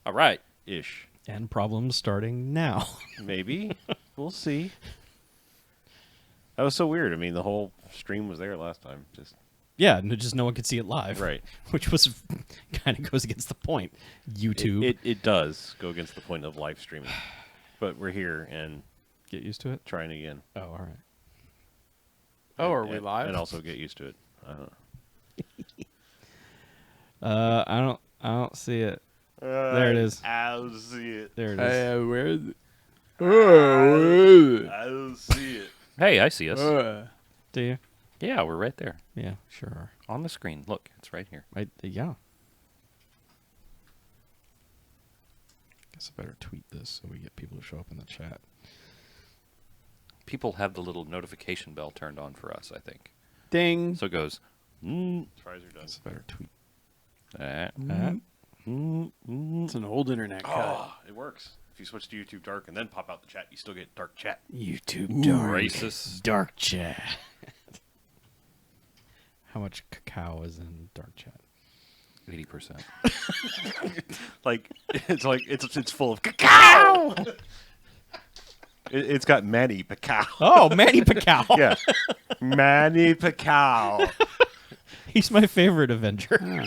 All right. Ish. And problems starting now. Maybe. We'll see. That was so weird. I mean, the whole stream was there last time. Just Yeah, just no one could see it live. Right. Which was kind of goes against the point. YouTube. It does go against the point of live streaming. But we're here and Get used to it? trying again. Oh, all right. Oh, are we live? And also get used to it. I don't see it. There it is. I don't see it. There it is. Where is it? Oh, I don't see it. Hey, I see us. Do you? Yeah, we're right there. Yeah, sure are. On the screen. Look, it's right here. Yeah. Guess I better tweet this so we get people to show up in the chat. People have the little notification bell turned on for us, I think. Ding. So it goes... Tries are done. Guess I better tweet. It's an old internet cut. Oh, it works. If you switch to YouTube Dark and then pop out the chat, you still get dark chat. YouTube dark. Racist. Dark chat. How much cacao is in dark chat? 80%. It's full of cacao. It's got Manny Pacquiao. Oh, Manny Pacquiao. Yeah, Manny Pacquiao. He's my favorite Avenger.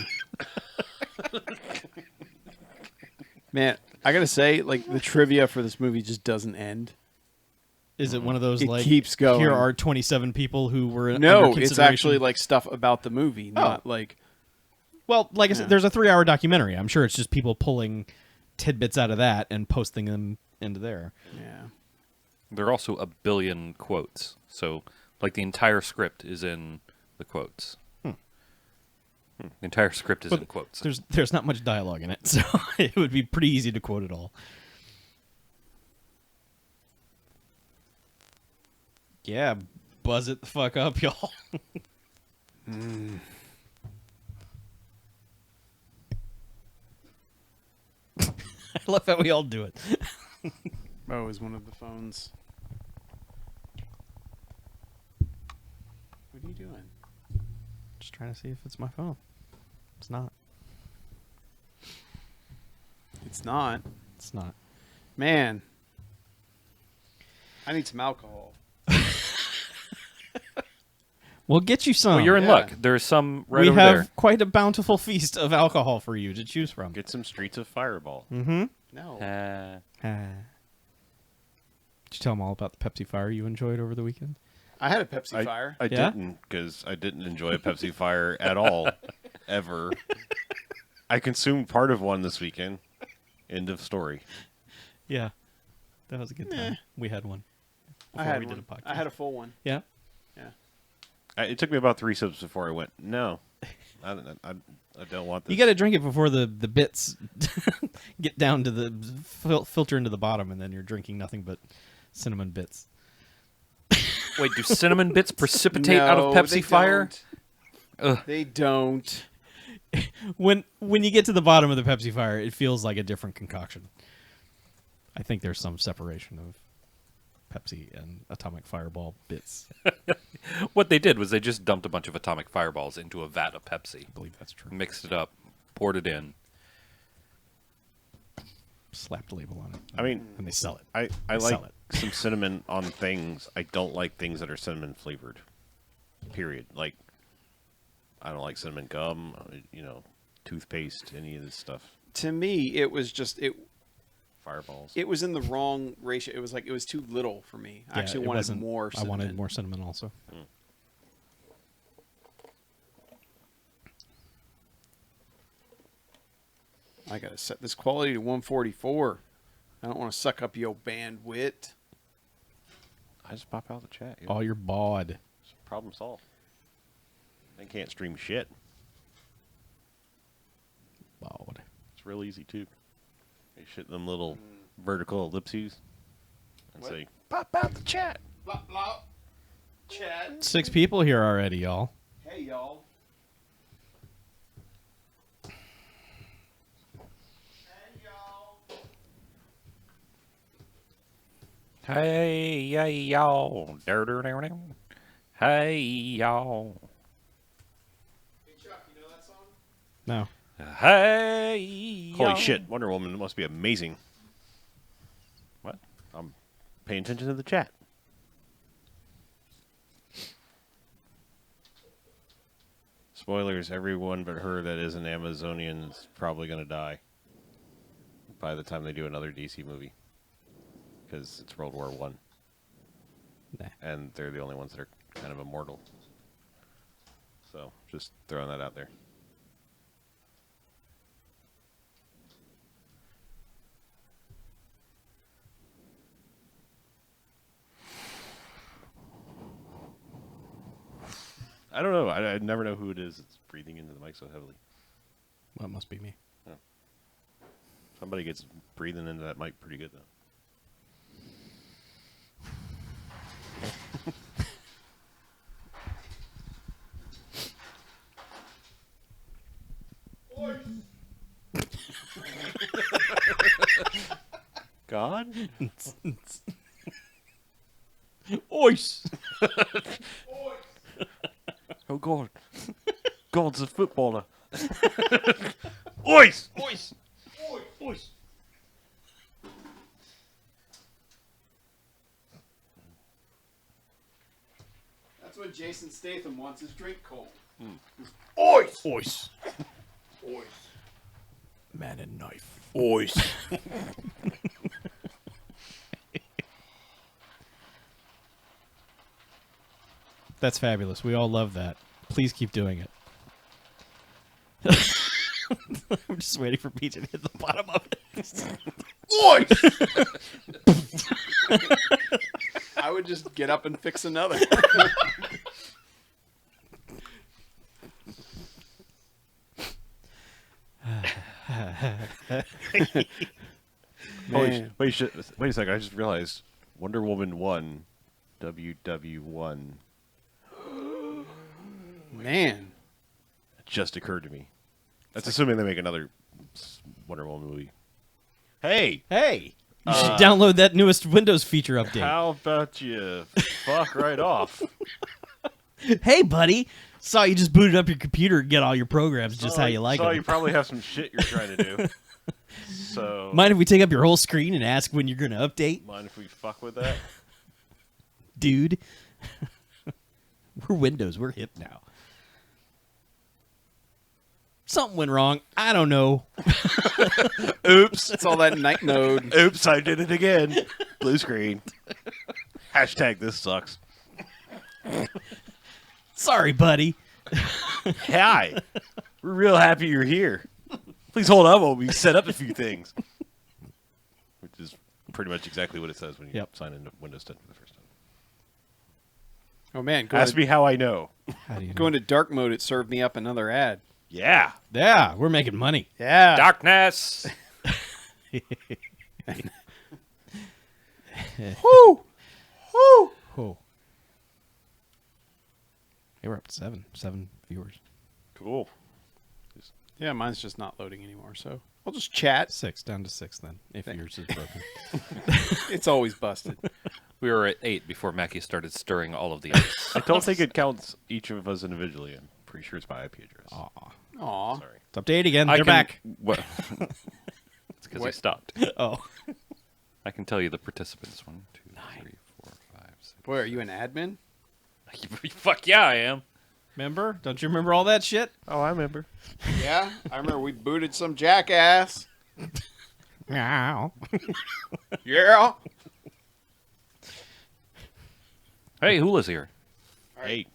Man, I gotta say, like, the trivia for this movie just doesn't end. Is it one of those It like keeps going. Here are 27 people who were No, under it's actually consideration? like stuff about the movie, not like. Well, like I said, there's a 3-hour documentary. I'm sure it's just people pulling tidbits out of that and posting them into there. Yeah. There are also a billion quotes. So, like, the entire script is in the quotes. The entire script is in quotes. There's not much dialogue in it, so it would be pretty easy to quote it all. Yeah, buzz it the fuck up, y'all. I love how we all do it. Oh, is one of the phones. What are you doing? Just trying to see if it's my phone. It's not. It's not. It's not. Man. I need some alcohol. We'll get you some. Well, you're in Yeah. luck. There's some right we over have there. quite a bountiful feast of alcohol for you to choose from. Get some Streets of Fireball. Mm-hmm. No. Did you tell them all about the Pepsi Fire you enjoyed over the weekend? I had a Pepsi Fire. I Yeah? didn't, because I didn't enjoy a Pepsi Fire at all, ever. I consumed part of one this weekend. End of story. Yeah. That was a good time. We had one. I had we one. did a podcast. I had a full one. Yeah? Yeah. It took me about 3 sips before I went, no, I don't want this. You got to drink it before the bits get down to the filter into the bottom, and then you're drinking nothing but cinnamon bits. Wait, do cinnamon bits precipitate out of No, Pepsi they Fire? don't. They don't. When you get to the bottom of the Pepsi Fire, it feels like a different concoction. I think there's some separation of Pepsi and Atomic Fireball bits. What they did was they just dumped a bunch of atomic fireballs into a vat of Pepsi, I believe that's true. mixed it up, poured it in. Slapped a label on it. I mean, and they sell it. I They like sell it. some cinnamon on things. I don't like things that are cinnamon flavored. Period. Like, I don't like cinnamon gum, toothpaste, any of this stuff. To me, it was just Fireballs. It was in the wrong ratio. It was like it was too little for me. I Yeah, actually it wanted wasn't- more. I Cinnamon. wanted more cinnamon also. I gotta set this quality to 144. I don't want to suck up your bandwidth. I just pop out the chat. All your bod. Problem solved. They can't stream shit. Bod. It's real easy, too. They shit them little vertical ellipses and What? say, pop out the chat. Blah blah. Chat. 6 people here already, y'all. Hey y'all. Hey y'all. Hey, y'all. Hey, y'all. Hey Chuck, you know that song? No. Hey. Holy shit, Wonder Woman must be amazing. What? I'm paying attention to the chat. Spoilers, everyone but her that is an Amazonian is probably going to die by the time they do another DC movie. Because it's World War I. Nah. And they're the only ones that are kind of immortal. So, just throwing that out there. I don't know. I never know who it is that's breathing into the mic so heavily. Well, it must be me. Somebody gets breathing into that mic pretty good, though. God? Ois! Oh, God. God's a footballer. Ois! Ois! Ois! That's what Jason Statham wants his drink cold. Ois! Ois! Ois. Man and knife. Ois. That's fabulous. We all love that. Please keep doing it. I'm just waiting for Pete to hit the bottom of it. Ois! I would just get up and fix another. Man. Wait a second. I just realized Wonder Woman 1, WW1. Man. It just occurred to me. That's assuming they make another Wonder Woman movie. Hey! Hey! You should download that newest Windows feature update. How about you fuck right off? Hey, buddy! Saw you just booted up your computer and get all your programs just how you like So them. you probably have some shit you're trying to do. So Mind if we take up your whole screen and ask when you're going to update? mind if we fuck with that? Dude. We're Windows. We're hip now. Something went wrong. I don't know. Oops. It's all that night mode. Oops, I did it again. Blue screen. Hashtag this sucks. Sorry, buddy. Hi. We're real happy you're here. Please hold on while we set up a few things. Which is pretty much exactly what it says when you Yep. sign into Windows 10 for the first time. Oh, man. Ask me how I know. How do you Going to dark mode, it served me up another ad. Yeah. Yeah, we're making money. Yeah. Darkness. Woo! Woo! Oh. Hey, we're up to seven viewers. Cool. Yeah, mine's just not loading anymore, so I'll just chat. 6, down to 6 then, if yours is broken. It's always busted. We were at 8 before Mackie started stirring all of the ice. I don't think it counts each of us individually. I'm pretty sure it's by IP address. Aw. Aw. Sorry. It's updated again. I They're can- back. What? It's because I What? stopped. Oh. I can tell you the participants. 1, 2, 3, 4, 5, 6. Boy, are you an admin? Fuck yeah, I am. Remember? Don't you remember all that shit? Oh, I remember. Yeah, I remember we booted some jackass. Meow. Yeah. Hey, Hula's here. Hey.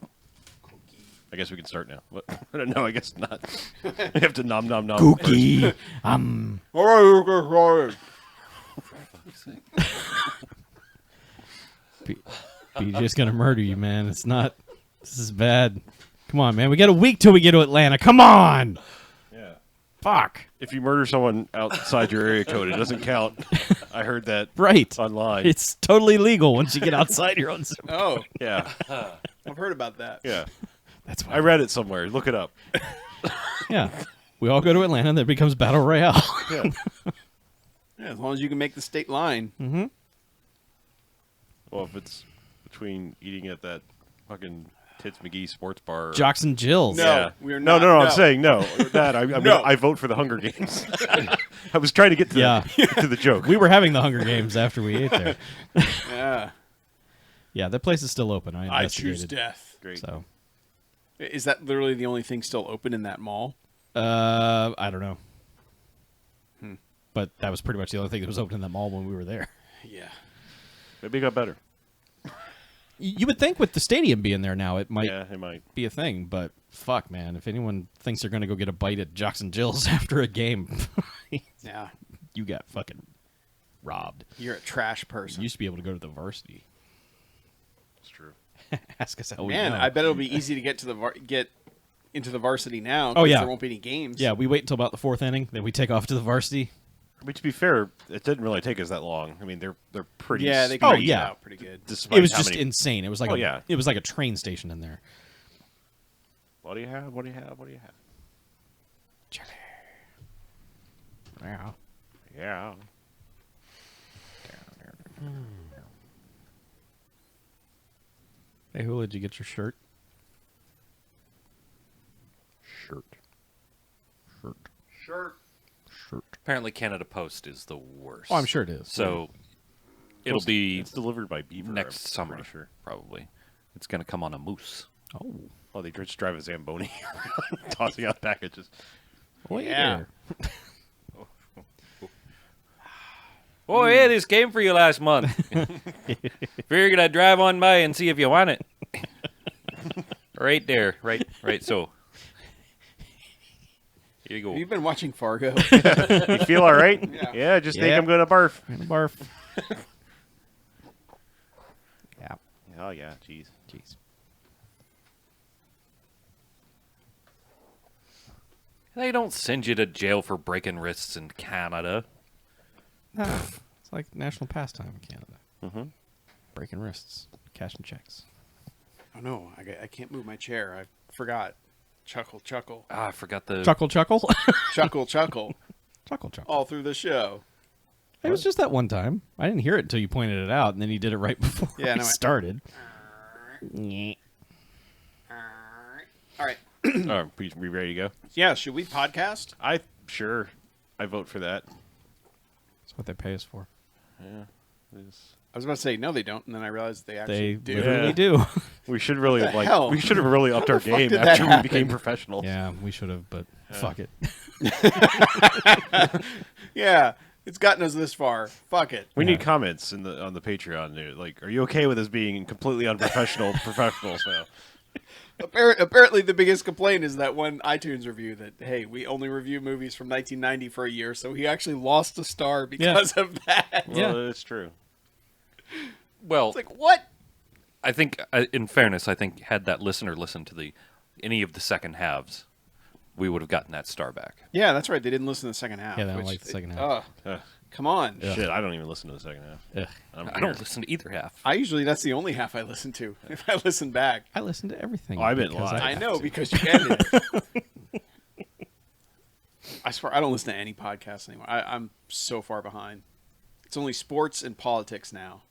I guess we can start now. What? No, I guess not. We have to nom nom nom. Cookie. BJ's gonna murder you, man. It's not. This is bad. Come on, man. We got a week till we get to Atlanta. Come on. Yeah. Fuck. If you murder someone outside your area code, it doesn't count. I heard that Right. online. It's totally legal once you get outside your own zone. Oh, Yeah. I've heard about that. Yeah. That's why. I read it somewhere. Look it up. Yeah. We all go to Atlanta, and then it becomes Battle Royale. Yeah. Yeah, as long as you can make the state line. Well, if it's between eating at that fucking Tits McGee Sports Bar. Jocks and Jills. No. Yeah. we are no, not. no, no. No. I'm saying no. That No. I vote for the Hunger Games. I was trying to get to to the joke. We were having the Hunger Games after we ate there. Yeah. Yeah, that place is still open. I investigated. choose death. Great. So, Is that literally the only thing still open in that mall? I don't know. But that was pretty much the only thing that was open in that mall when we were there. Yeah. Maybe it got better. You would think with the stadium being there now, it might Yeah, it might. be a thing, but fuck, man. If anyone thinks they're going to go get a bite at Jocks and Jills after a game, Yeah. you got fucking robbed. You're a trash You person. used to be able to go to the varsity. It's true. Ask us how we Man, know. I bet it'll be easy to get to get into the varsity now. Oh, 'cause yeah. There won't be any games. Yeah, we wait until about the fourth inning, then we take off to the varsity. I mean, to be fair, it didn't really take us that long. I mean, they're pretty. Yeah, they Oh, cranked it yeah. out pretty good. Despite It was how just many- insane. It was like Oh, yeah. it was like a train station in there. What do you have? What do you have? What do you have? Yeah. Yeah. Hey, Hula, did you get your shirt? Shirt. Sure. Shirt. Apparently, Canada Post is the worst. Oh, I'm sure it is. So it'll be It's delivered by Beaver next I'm summer, pretty sure. probably. It's going to come on a moose. Oh. Oh, they just drive a Zamboni around, tossing out packages. Well, Yeah. Oh, yeah, this came for you last month. Figured I'd drive on by and see if you want it. Right there. Right. So. Here you go. Have you been watching Fargo? You feel all right? Yeah. Just Yeah. think I'm going to barf. Barf. Yeah. Oh, yeah, jeez. Jeez. They don't send you to jail for breaking wrists in Canada. It's like national pastime in Canada. Mm-hmm. Breaking wrists, cashing checks. Oh, no. I can't move my chair. I forgot. Chuckle. Ah, I forgot the... Chuckle. Chuckle. Chuckle. All through the show. It was just that one time. I didn't hear it until you pointed it out, and then you did it right before Yeah, we no, started. All right. We ready to go? Yeah, should we podcast? Sure. I vote for that. That's what they pay us for. Yeah. I was about to say, no, they don't. And then I realized they actually They do. literally Yeah. do. We should really the hell? we should have really upped our fuck game did that after we happen? became professionals. Yeah, we should have, but fuck it. Yeah, it's gotten us this far. Fuck it. We Yeah. need comments on the Patreon. Dude. Like, are you okay with us being completely unprofessional professionals now? Apparently, the biggest complaint is that one iTunes review that, hey, we only review movies from 1990 for a year, so he actually lost a star because of that. Well, it's true. Well, It's like, what? I think, in fairness, I think had that listener listened to any of the second halves, we would have gotten that star back. Yeah, that's right. They didn't listen to the second half. Yeah, they don't which like the second half. Ugh, Ugh. come on. Yeah. Shit, I don't even listen to the second half. Ugh. I don't listen to either half. That's the only half I listen to. If I listen back. I listen to everything. Oh, I meant because live. I have know, to. because you edited it. I swear, I don't listen to any podcasts anymore. I'm so far behind. It's only sports and politics now.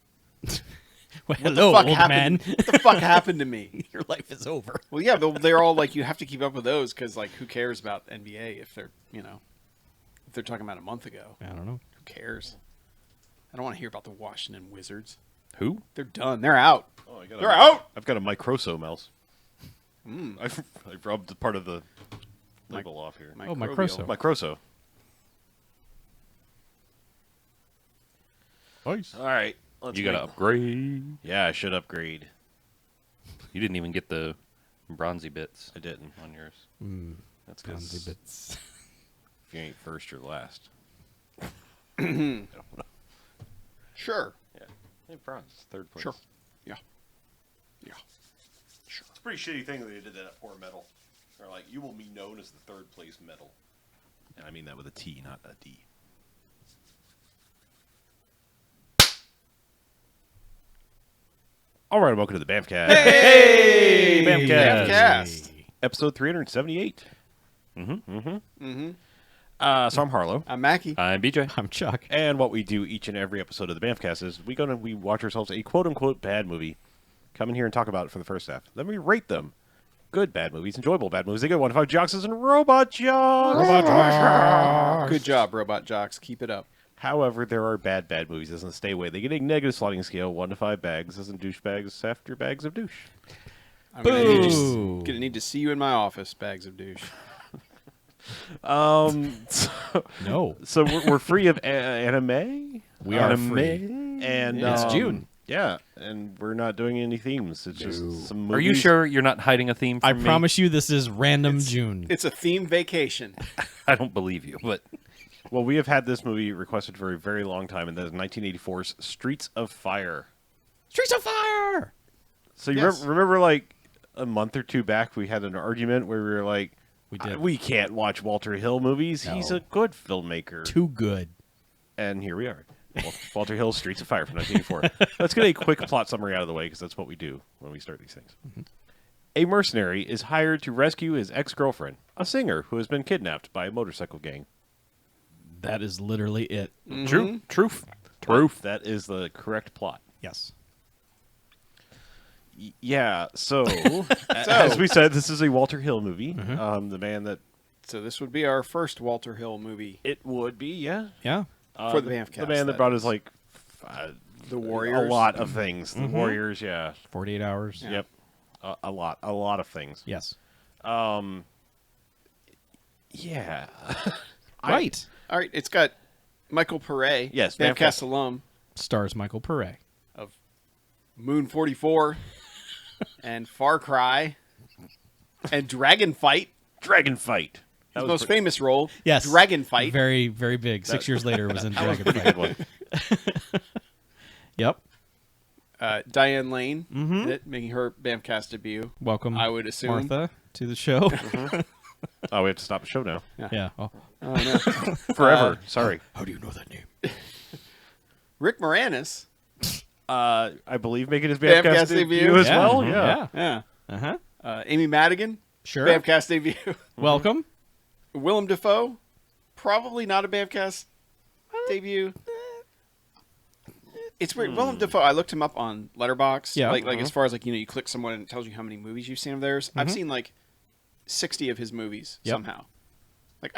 Well, What hello, the fuck old happened? man. What the fuck happened to me? Your life is over. Well, yeah, they're all like, you have to keep up with those because, like, who cares about NBA if they're, if they're talking about a month ago? I don't know. Who cares? I don't want to hear about the Washington Wizards. Who? They're done. They're out. Oh, They're out. I've got a Microso mouse. I've rubbed part of the label off here. Oh, Microso. Microso. Nice. All right. You got to upgrade. Yeah, I should upgrade. You didn't even get the bronzy bits I didn't. on yours. That's Bronzy because bits. if you ain't first, you're last. Sure. Yeah. Hey, bronze, third place. Sure. Yeah. Yeah. It's a pretty shitty thing that they did that at Poor Metal. They're like, you will be known as the third place medal. And I mean that with a T, not a D. All right, welcome to the BMFcast. Hey! BMFcast. BMFcast. Episode 378. So I'm Harlow. I'm Mackie. I'm BJ. I'm Chuck. And what we do each and every episode of the BMFcast is we watch ourselves a quote-unquote bad movie, come in here and talk about it for the first half. Then we rate them. Good bad movies, enjoyable bad movies. They get 1 to 5 jocks and robot jocks. Good job, Robot Jocks. Keep it up. However, there are bad movies. Doesn't stay away. They get a negative slotting scale, 1 to 5 bags. Doesn't douchebags after bags of douche. I'm Boo. gonna need to see you in my office, bags of douche. No. So we're free of anime. We are Anime. free. And It's June. Yeah, and we're not doing any themes. It's just some movies. Are you sure you're not hiding a theme I from me? promise you this is random June. It's a theme vacation. I don't believe you, but Well, we have had this movie requested for a very long time, and that is 1984's Streets of Fire. Streets of Fire! So you Yes. remember, like, a month or two back, we had an argument where we were like, We did. we can't watch Walter Hill movies. No. He's a good filmmaker. Too good. And here we are. Walter Hill's Streets of Fire from 1984. Let's get a quick plot summary out of the way, because that's what we do when we start these things. Mm-hmm. A mercenary is hired to rescue his ex-girlfriend, a singer who has been kidnapped by a motorcycle gang. That is literally it. true, truth. That is the correct plot. Yes. Yeah, so as we said, this is a Walter Hill movie. Mm-hmm. The man that So this would be our first Walter Hill movie it would be, yeah. Yeah. for the BMFcast. The man that brought us, like, the Warriors. a lot of things. The Mm-hmm. Warriors, yeah. 48 hours. Yeah. Yep. A lot of things. Yes. Yeah. Right. All right, it's got Michael Pare, Yes, BMFcast BMFcast. alum Stars Michael Pare. of Moon 44 and Far Cry and Dragon Fight. Dragon Fight. His most famous role, Yes. Dragon Fight. Very, very big. 6 years later, it was in Dragon Pretty Fight. good one. Yep. Diane Lane, in it, making her BMFcast debut. Welcome, I would assume. Martha, to the show. Oh, we have to stop the show now. Yeah. Oh. Oh, no. Forever. Sorry. How do you know that name? Rick Moranis. I believe making his BMFcast BMFcast debut. debut as Yeah, well. mhm, Yeah. Yeah. Uh-huh. Amy Madigan, Sure. BMFcast debut. Welcome. Willem Dafoe, probably not a BMFcast debut. It's weird. Willem Dafoe, I looked him up on Letterboxd. Yeah. Like as far as like, you click someone and it tells you how many movies you've seen of theirs. I've seen like 60 of his movies Yep. somehow. Like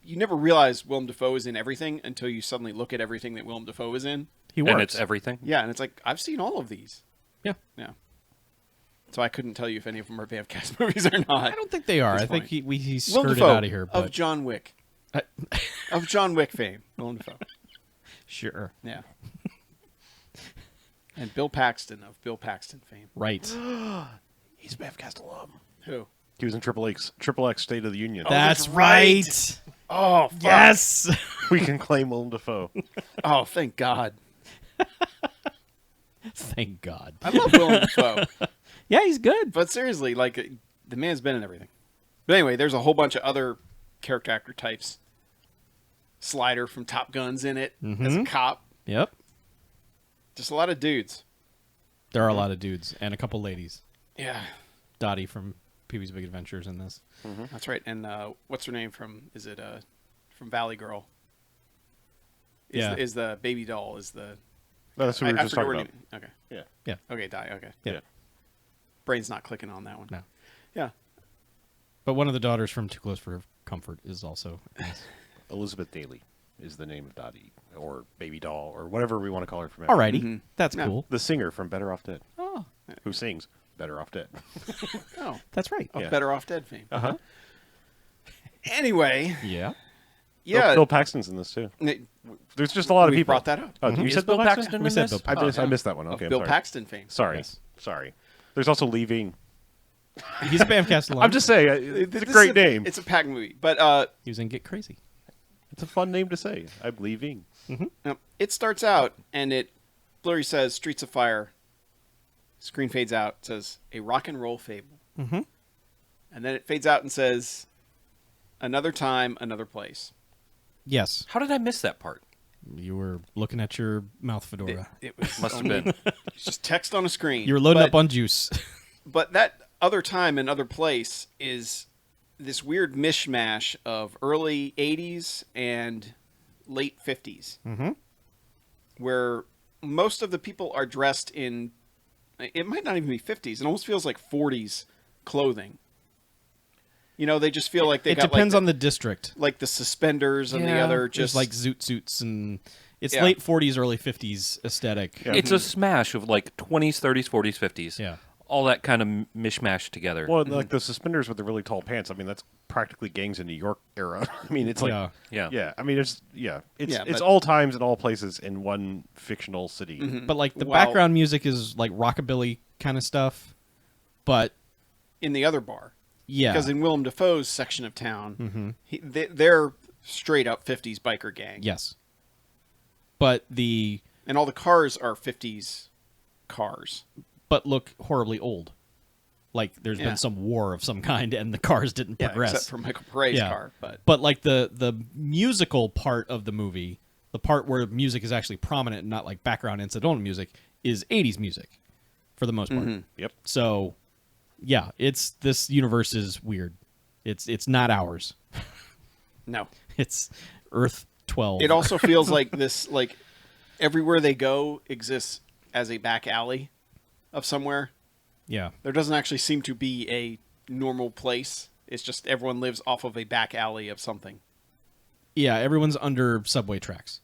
you never realize Willem Dafoe is in everything until you suddenly look at everything that Willem Dafoe is in. He works. And it's everything. Yeah, and it's like I've seen all of these. Yeah. Yeah. So I couldn't tell you if any of them are BMFcast movies or not. I don't think they are. At I this think point. he Willem skirted Dafoe out of here. But of John Wick. I- Of John Wick fame. Willem Dafoe. sure. Yeah. And Bill Paxton of Bill Paxton fame. Right. He's a BMFcast alum. Who? He was in Triple X State of the Union. That's that's right. right. Oh, fuck. Yes. We can claim Willem Dafoe. Oh, thank God. Thank God. I love Willem Dafoe. Yeah, he's good. But seriously, like, the man's been in everything. But anyway, there's a whole bunch of other character actor types. Slider from Top Gun's in it as a cop. Yep. Just a lot of dudes. There are a lot of dudes and a couple ladies. Yeah. Dottie from Pee-wee's Big Adventures in this. That's right. And what's her name from, is it from Valley Girl? Yeah. Is the baby doll, is the... That's what we were just forget talking her about. name. Okay. Yeah. Yeah. Okay, Die. Okay. Yeah. Brain's not clicking on that one. No. Yeah. But one of the daughters from Too Close for Comfort is also in this. Elizabeth Daly is the name of Dottie, or Baby Doll, or whatever we want to call her from Alrighty. That's Yeah. cool. The singer from Better Off Dead, Oh, who sings Better Off Dead. Oh, that's right. Yeah. Better Off Dead fame. Uh-huh. Anyway, Yeah. yeah. Bill Paxton's in this, too. N- There's just a lot of we people. brought that up. Oh, you Is said Bill Bill Paxton Paxton? We in said this? Bill I Paxton. missed that one. Of Okay, I'm Bill sorry. Paxton fame. Sorry. Yes. Sorry. There's also Leaving. He's a BMFcast alum. I'm just saying, it's a This great is name. It's a pack movie, but He was in Get Crazy. It's a fun name to say. I'm leaving. it starts out and it blurry says Streets of Fire. Screen fades out. It says a rock and roll fable. Mm-hmm. And then it fades out and says another time, another place. Yes. How did I miss that part? You were looking at your mouth fedora. It was Must have only- been. It's just text on a screen. You were loading But- up on juice. But that other time and other place is this weird mishmash of early 80s and late 50s. Mm-hmm. Where most of the people are dressed in it might not even be 50s. It almost feels like 40s clothing. You know, they just feel like they It got depends like on the district. like the suspenders and the Yeah. other Just just like zoot suits and it's Yeah. late 40s, early 50s aesthetic. Yeah. It's a smash of like 20s, 30s, 40s, 50s. Yeah. All that kind of mishmash together. Well, like the suspenders with the really tall pants. I mean, that's practically gangs in New York era. I mean, it's like, Yeah. yeah. I mean, it's it's but- all times and all places in one fictional city. But like the Well- background music is like rockabilly kind of stuff. But in the other bar. yeah. Because in Willem Dafoe's section of town, they're straight up 50s biker gang. Yes. But And all the cars are 50s cars. but look horribly old. Like there's Yeah. been some war of some kind and the cars didn't Yeah, progress. except for Michael Paray's Yeah. car. But like the musical part of the movie, the part where music is actually prominent and not like background incidental music, is 80s music for the most part. Yep. So yeah, this universe is weird. It's not ours. no. It's Earth 12. It also feels like this, like everywhere they go exists as a back alley of somewhere. yeah. There doesn't actually seem to be a normal place. It's just everyone lives off of a back alley of something. Yeah, everyone's under subway tracks.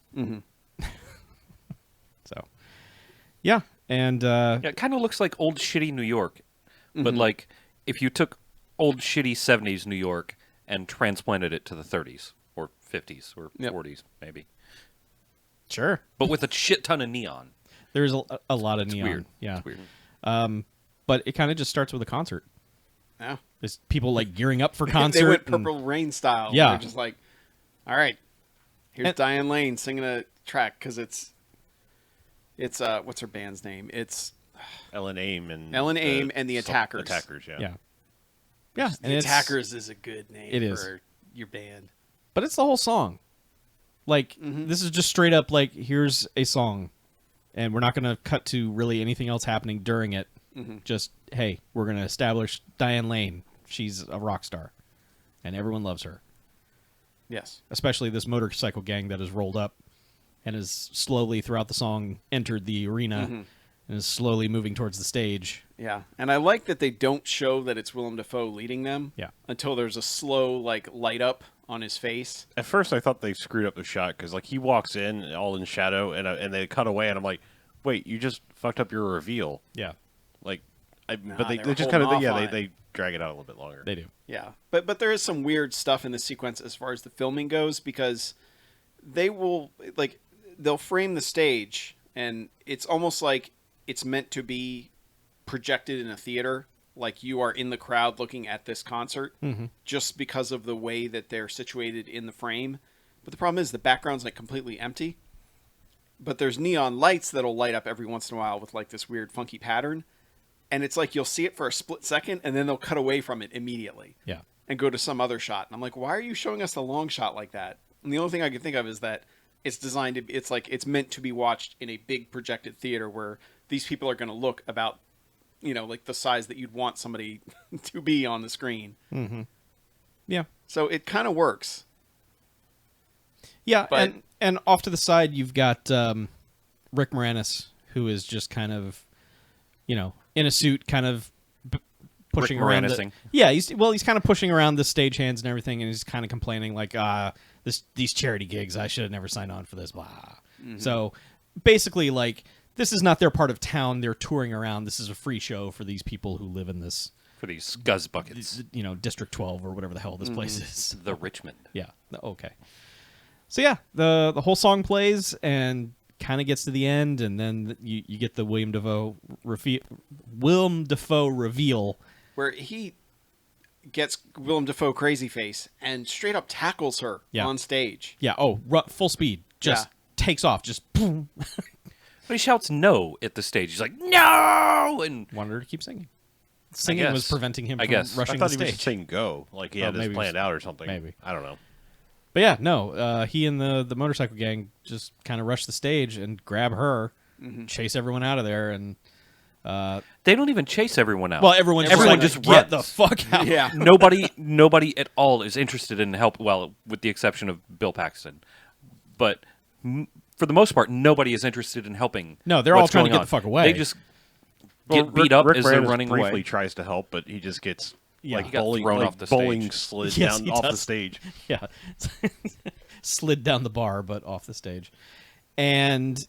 So, yeah, and Yeah, it kind of looks like old shitty New York. But like if you took old shitty 70s New York and transplanted it to the 30s or 50s or Yep. 40s maybe. sure, But with a shit ton of neon. there's a lot of neon. Weird. Yeah, It's weird. but it kind of just starts with a concert. Yeah. There's people like gearing up for concert. They went and- Purple Rain style. Yeah. They're just like, all right, here's And- Diane Lane singing a track because it's what's her band's name? It's Ellen Aim and Ellen Aim and the Attackers. Attackers, yeah. yeah, yeah, and the it's- Attackers is a good name It is. for your band. but it's the whole song. Like this is just straight up like here's a song, and we're not going to cut to really anything else happening during it. Just hey, we're going to establish Diane Lane. She's a rock star, and everyone loves her. Yes. Especially this motorcycle gang that has rolled up and has slowly throughout the song entered the arena and is slowly moving towards the stage. Yeah, and I like that they don't show that it's Willem Dafoe leading them. Yeah. Until there's a slow like light up on his face. At first, I thought they screwed up the shot because like he walks in all in shadow and they cut away and I'm like, wait, you just fucked up your reveal. Yeah, Like, Nah, but they they were just kind of holding off on they drag it out a little bit longer. they do. Yeah, but there is some weird stuff in the sequence as far as the filming goes because they will like they'll frame the stage and it's almost like it's meant to be projected in a theater, like you are in the crowd looking at this concert, just because of the way that they're situated in the frame. But the problem is the background's like completely empty, but there's neon lights that'll light up every once in a while with like this weird funky pattern. And it's like you'll see it for a split second, and then they'll cut away from it immediately Yeah, and go to some other shot. And I'm like, why are you showing us the long shot like that? And the only thing I can think of is that it's designed to be, it's like it's meant to be watched in a big projected theater where these people are going to look about, like the size that you'd want somebody to be on the screen. yeah, So it kind of works. yeah. But- And off to the side, you've got Rick Moranis, who is just kind of, in a suit, kind of pushing Rick around. Moranising. Yeah, he's kind of pushing around the stagehands and everything, and he's kind of complaining like, these charity gigs, I should have never signed on for this. Blah. So basically, like, this is not their part of town. They're touring around. This is a free show for these people who live in this, For these scuzz buckets. District 12 or whatever the hell this place is. The Richmond. Yeah. Okay. So yeah, the whole song plays and kind of gets to the end, and then you get the Willem Dafoe reveal. Where he gets Willem Dafoe crazy face and straight up tackles her Yeah. on stage. Yeah. Oh, full speed. Just Yeah. takes off. Just boom. But he shouts no at the stage. He's like, no! And Wanted her to keep singing. Singing was guess. preventing him I from guess. rushing I thought the he was stage. saying go, like he had this maybe planned out or something. maybe. I don't know. But yeah, no. He and the motorcycle gang just kind of rush the stage and grab her, chase everyone out of there, and they don't even chase everyone out. well, everyone just get runs. the fuck out. Yeah. Nobody at all is interested in help. Well, with the exception of Bill Paxton, but for the most part, nobody is interested in helping. No, they're all what's trying to going get on. the fuck away. They just get beat up Rick as they're Moranis running briefly away. tries to help, but he just gets Yeah. like He got bowling, thrown like off the bowling stage. slid Yes, down he off the does. stage. Yeah. Slid down the bar, but off the stage. And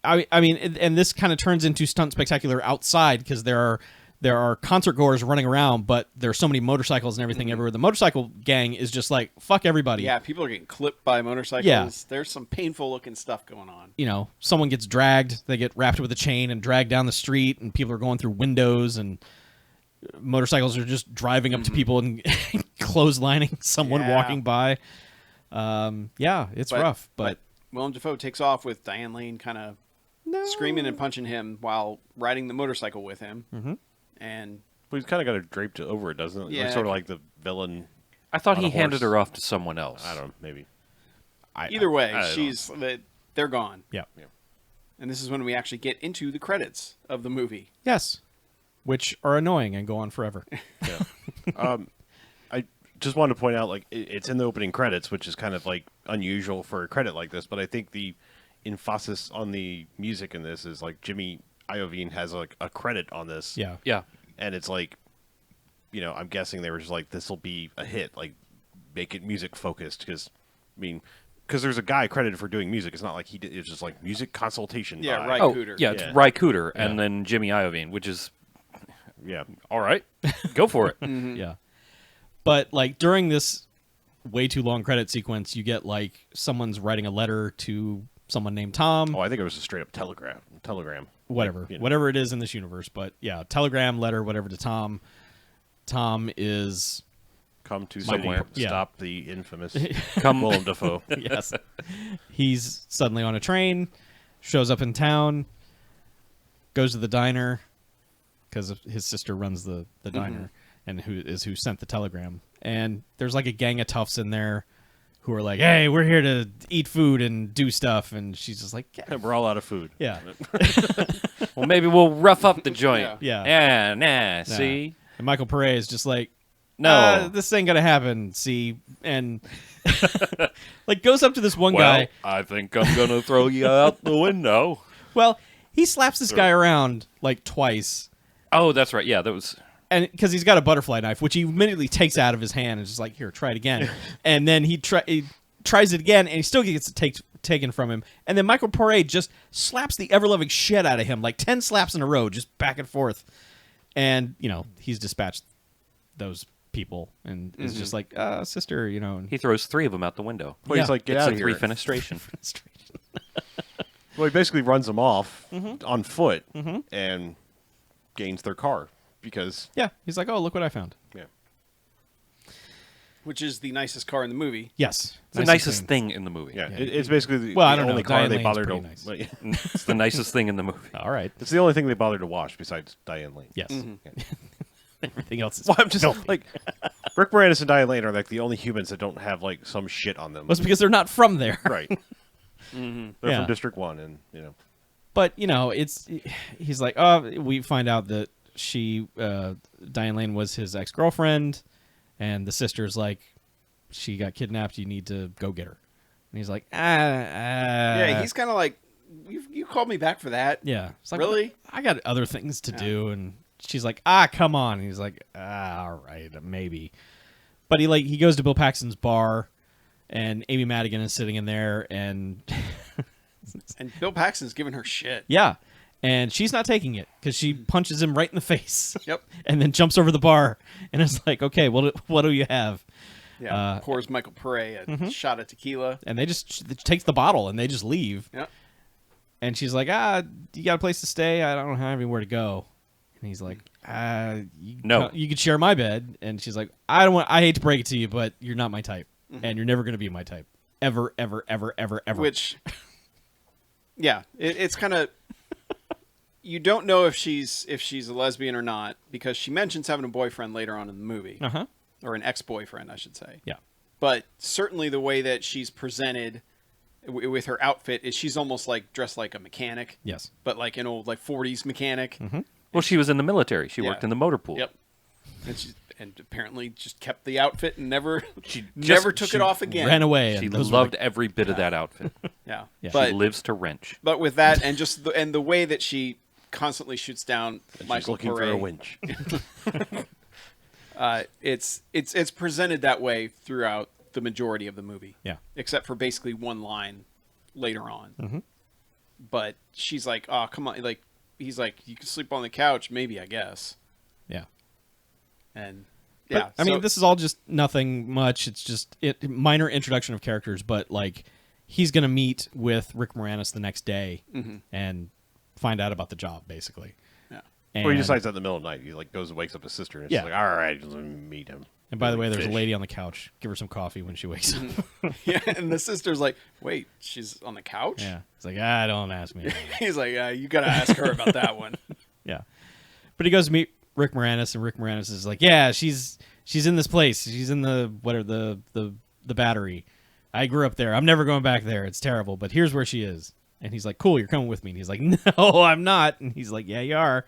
I mean, and this kind of turns into stunt spectacular outside because there are concert goers running around, but there's so many motorcycles and everything everywhere. The motorcycle gang is just like, fuck everybody. Yeah, people are getting clipped by motorcycles. Yeah. There's some painful looking stuff going on. You know, someone gets dragged, they get wrapped with a chain and dragged down the street, and people are going through windows, and motorcycles are just driving up to people and clotheslining someone Yeah. walking by. Yeah, it's rough, but Willem Dafoe takes off with Diane Lane kind of screaming and punching him while riding the motorcycle with him. Mm-hmm. And But he's kind of got her draped over it, doesn't it? Yeah. Like, sort of like the villain. I thought on he a handed horse. her off to someone else. I don't know, maybe. either way, I don't know. they're gone. yeah. And this is when we actually get into the credits of the movie. Yes. Which are annoying and go on forever. I just wanted to point out, like, it's in the opening credits, which is kind of like unusual for a credit like this. But I think the emphasis on the music in this is like Jimmy Iovine has like a credit on this. Yeah. Yeah. And it's like, you know, I'm guessing they were just like, this will be a hit, like, make it music focused. Because, I mean, because there's a guy credited for doing music. It's not like he did, it's just like music consultation. Yeah, by- right. Oh, Cooter. yeah, it's Yeah. Ry Cooter and Yeah. then Jimmy Iovine, which is Yeah. all right. Go for it. Yeah. But like during this way too long credit sequence, you get like someone's writing a letter to someone named Tom. Oh, I think it was a straight up telegram. Whatever. You know. Whatever it is in this universe. But yeah, telegram, letter, whatever to Tom. Tom is Come to Somewhere. city, Yeah. stop the infamous Come Willem Dafoe. yes. He's suddenly on a train, shows up in town, goes to the diner because his sister runs the diner and who sent the telegram. And there's like a gang of toughs in there who are like, "Hey, we're here to eat food and do stuff." And she's just like, "Yeah." We're all out of food. Yeah. Well, maybe we'll rough up the joint. Yeah. Yeah. Nah. See. And Michael Pare is just like, No. this ain't gonna happen. See, and like goes up to this one Well, guy. I think I'm gonna throw you out the window. Well, he slaps this guy around like twice. Oh, that's right. Yeah, that was. And because he's got a butterfly knife, which he immediately takes out of his hand and is just like, "Here, try it again." And then he tries it again, and he still gets it taken from him. And then Michael Pare just slaps the ever-loving shit out of him, like 10 slaps in a row, just back and forth. And you know he's dispatched those people and is just like, "Sister," you know. And He throws 3 of them out the window. Well, he's Yeah. like, get It's out a of here. 3 fenestration. Well, he basically runs them off on foot and gains their car because yeah, he's like, "Oh, look what I found." yeah. Which is the nicest car in the movie. Yes, It's the nicest thing in the movie. Yeah, it's basically the, Well, I the don't know. only car Diane they Lane's bothered to. pretty nice. It's the nicest thing in the movie. All right. It's the only thing they bothered to wash besides Diane Lane. Yes. Yeah. Everything else is Well, I'm just filthy. like Rick Moranis and Diane Lane are like the only humans that don't have like some shit on them. Well, it's because they're not from there. Right. They're Yeah. from District 1, and you know. But you know, he's like, oh, we find out that Diane Lane was his ex-girlfriend, and the sister's like, she got kidnapped. You need to go get her. And he's like, Yeah, he's kind of like, you called me back for that. yeah. It's like, Really? I got other things to do, and she's like, come on. And he's like, all right, maybe. But he goes to Bill Paxton's bar, and Amy Madigan is sitting in there, and And Bill Paxton's giving her shit. yeah, and she's not taking it because she punches him right in the face. Yep. And then jumps over the bar, and it's like, okay, what do you have? Yeah. Pours Michael Pare a shot of tequila. And they just takes the bottle and they just leave. Yep. And she's like, you got a place to stay? I don't have anywhere to go. And he's like, No. you could share my bed. And she's like, I hate to break it to you, but you're not my type, and you're never going to be my type, ever, ever, ever, ever, ever. Which, yeah, it's kind of, you don't know if she's a lesbian or not because she mentions having a boyfriend later on in the movie, or an ex-boyfriend, I should say. Yeah. But certainly the way that she's presented with her outfit is she's almost like dressed like a mechanic. Yes. But like an old like 40s mechanic. Well, she was in the military. She worked in the motor pool. Yep. And apparently just kept the outfit and never She took it off again. Ran away. She and those were loved every bit of that outfit. Yeah. Yeah. But She lives to wrench. But with that, and just the way that she constantly shoots down And she's Michael looking for Pare. a winch. It's presented that way throughout the majority of the movie. Yeah. Except for basically one line later on. Mhm. But she's like, "Oh, come on!" Like he's like, "You can sleep on the couch, maybe, I guess." Yeah. And But, yeah, I mean, so- this is all just nothing much. It's just minor introduction of characters, but like he's gonna meet with Rick Moranis the next day and find out about the job, basically. yeah. And, Well, he decides that in the middle of the night. He like goes and wakes up his sister, and she's Yeah. like, "All right, let me meet him." and by the way, there's Fish. a lady on the couch. Give her some coffee when she wakes up. Yeah, and the sister's like, "Wait, she's on the couch?" Yeah, it's like don't ask me. He's like, "You gotta ask her about that one." Yeah, but he goes to meet Rick Moranis, and Rick Moranis is like, "Yeah, she's in this place. She's in the the Battery. I grew up there. I'm never going back there. It's terrible. But here's where she is." And he's like, "Cool, you're coming with me." And he's like, "No, I'm not." And he's like, "Yeah, you are."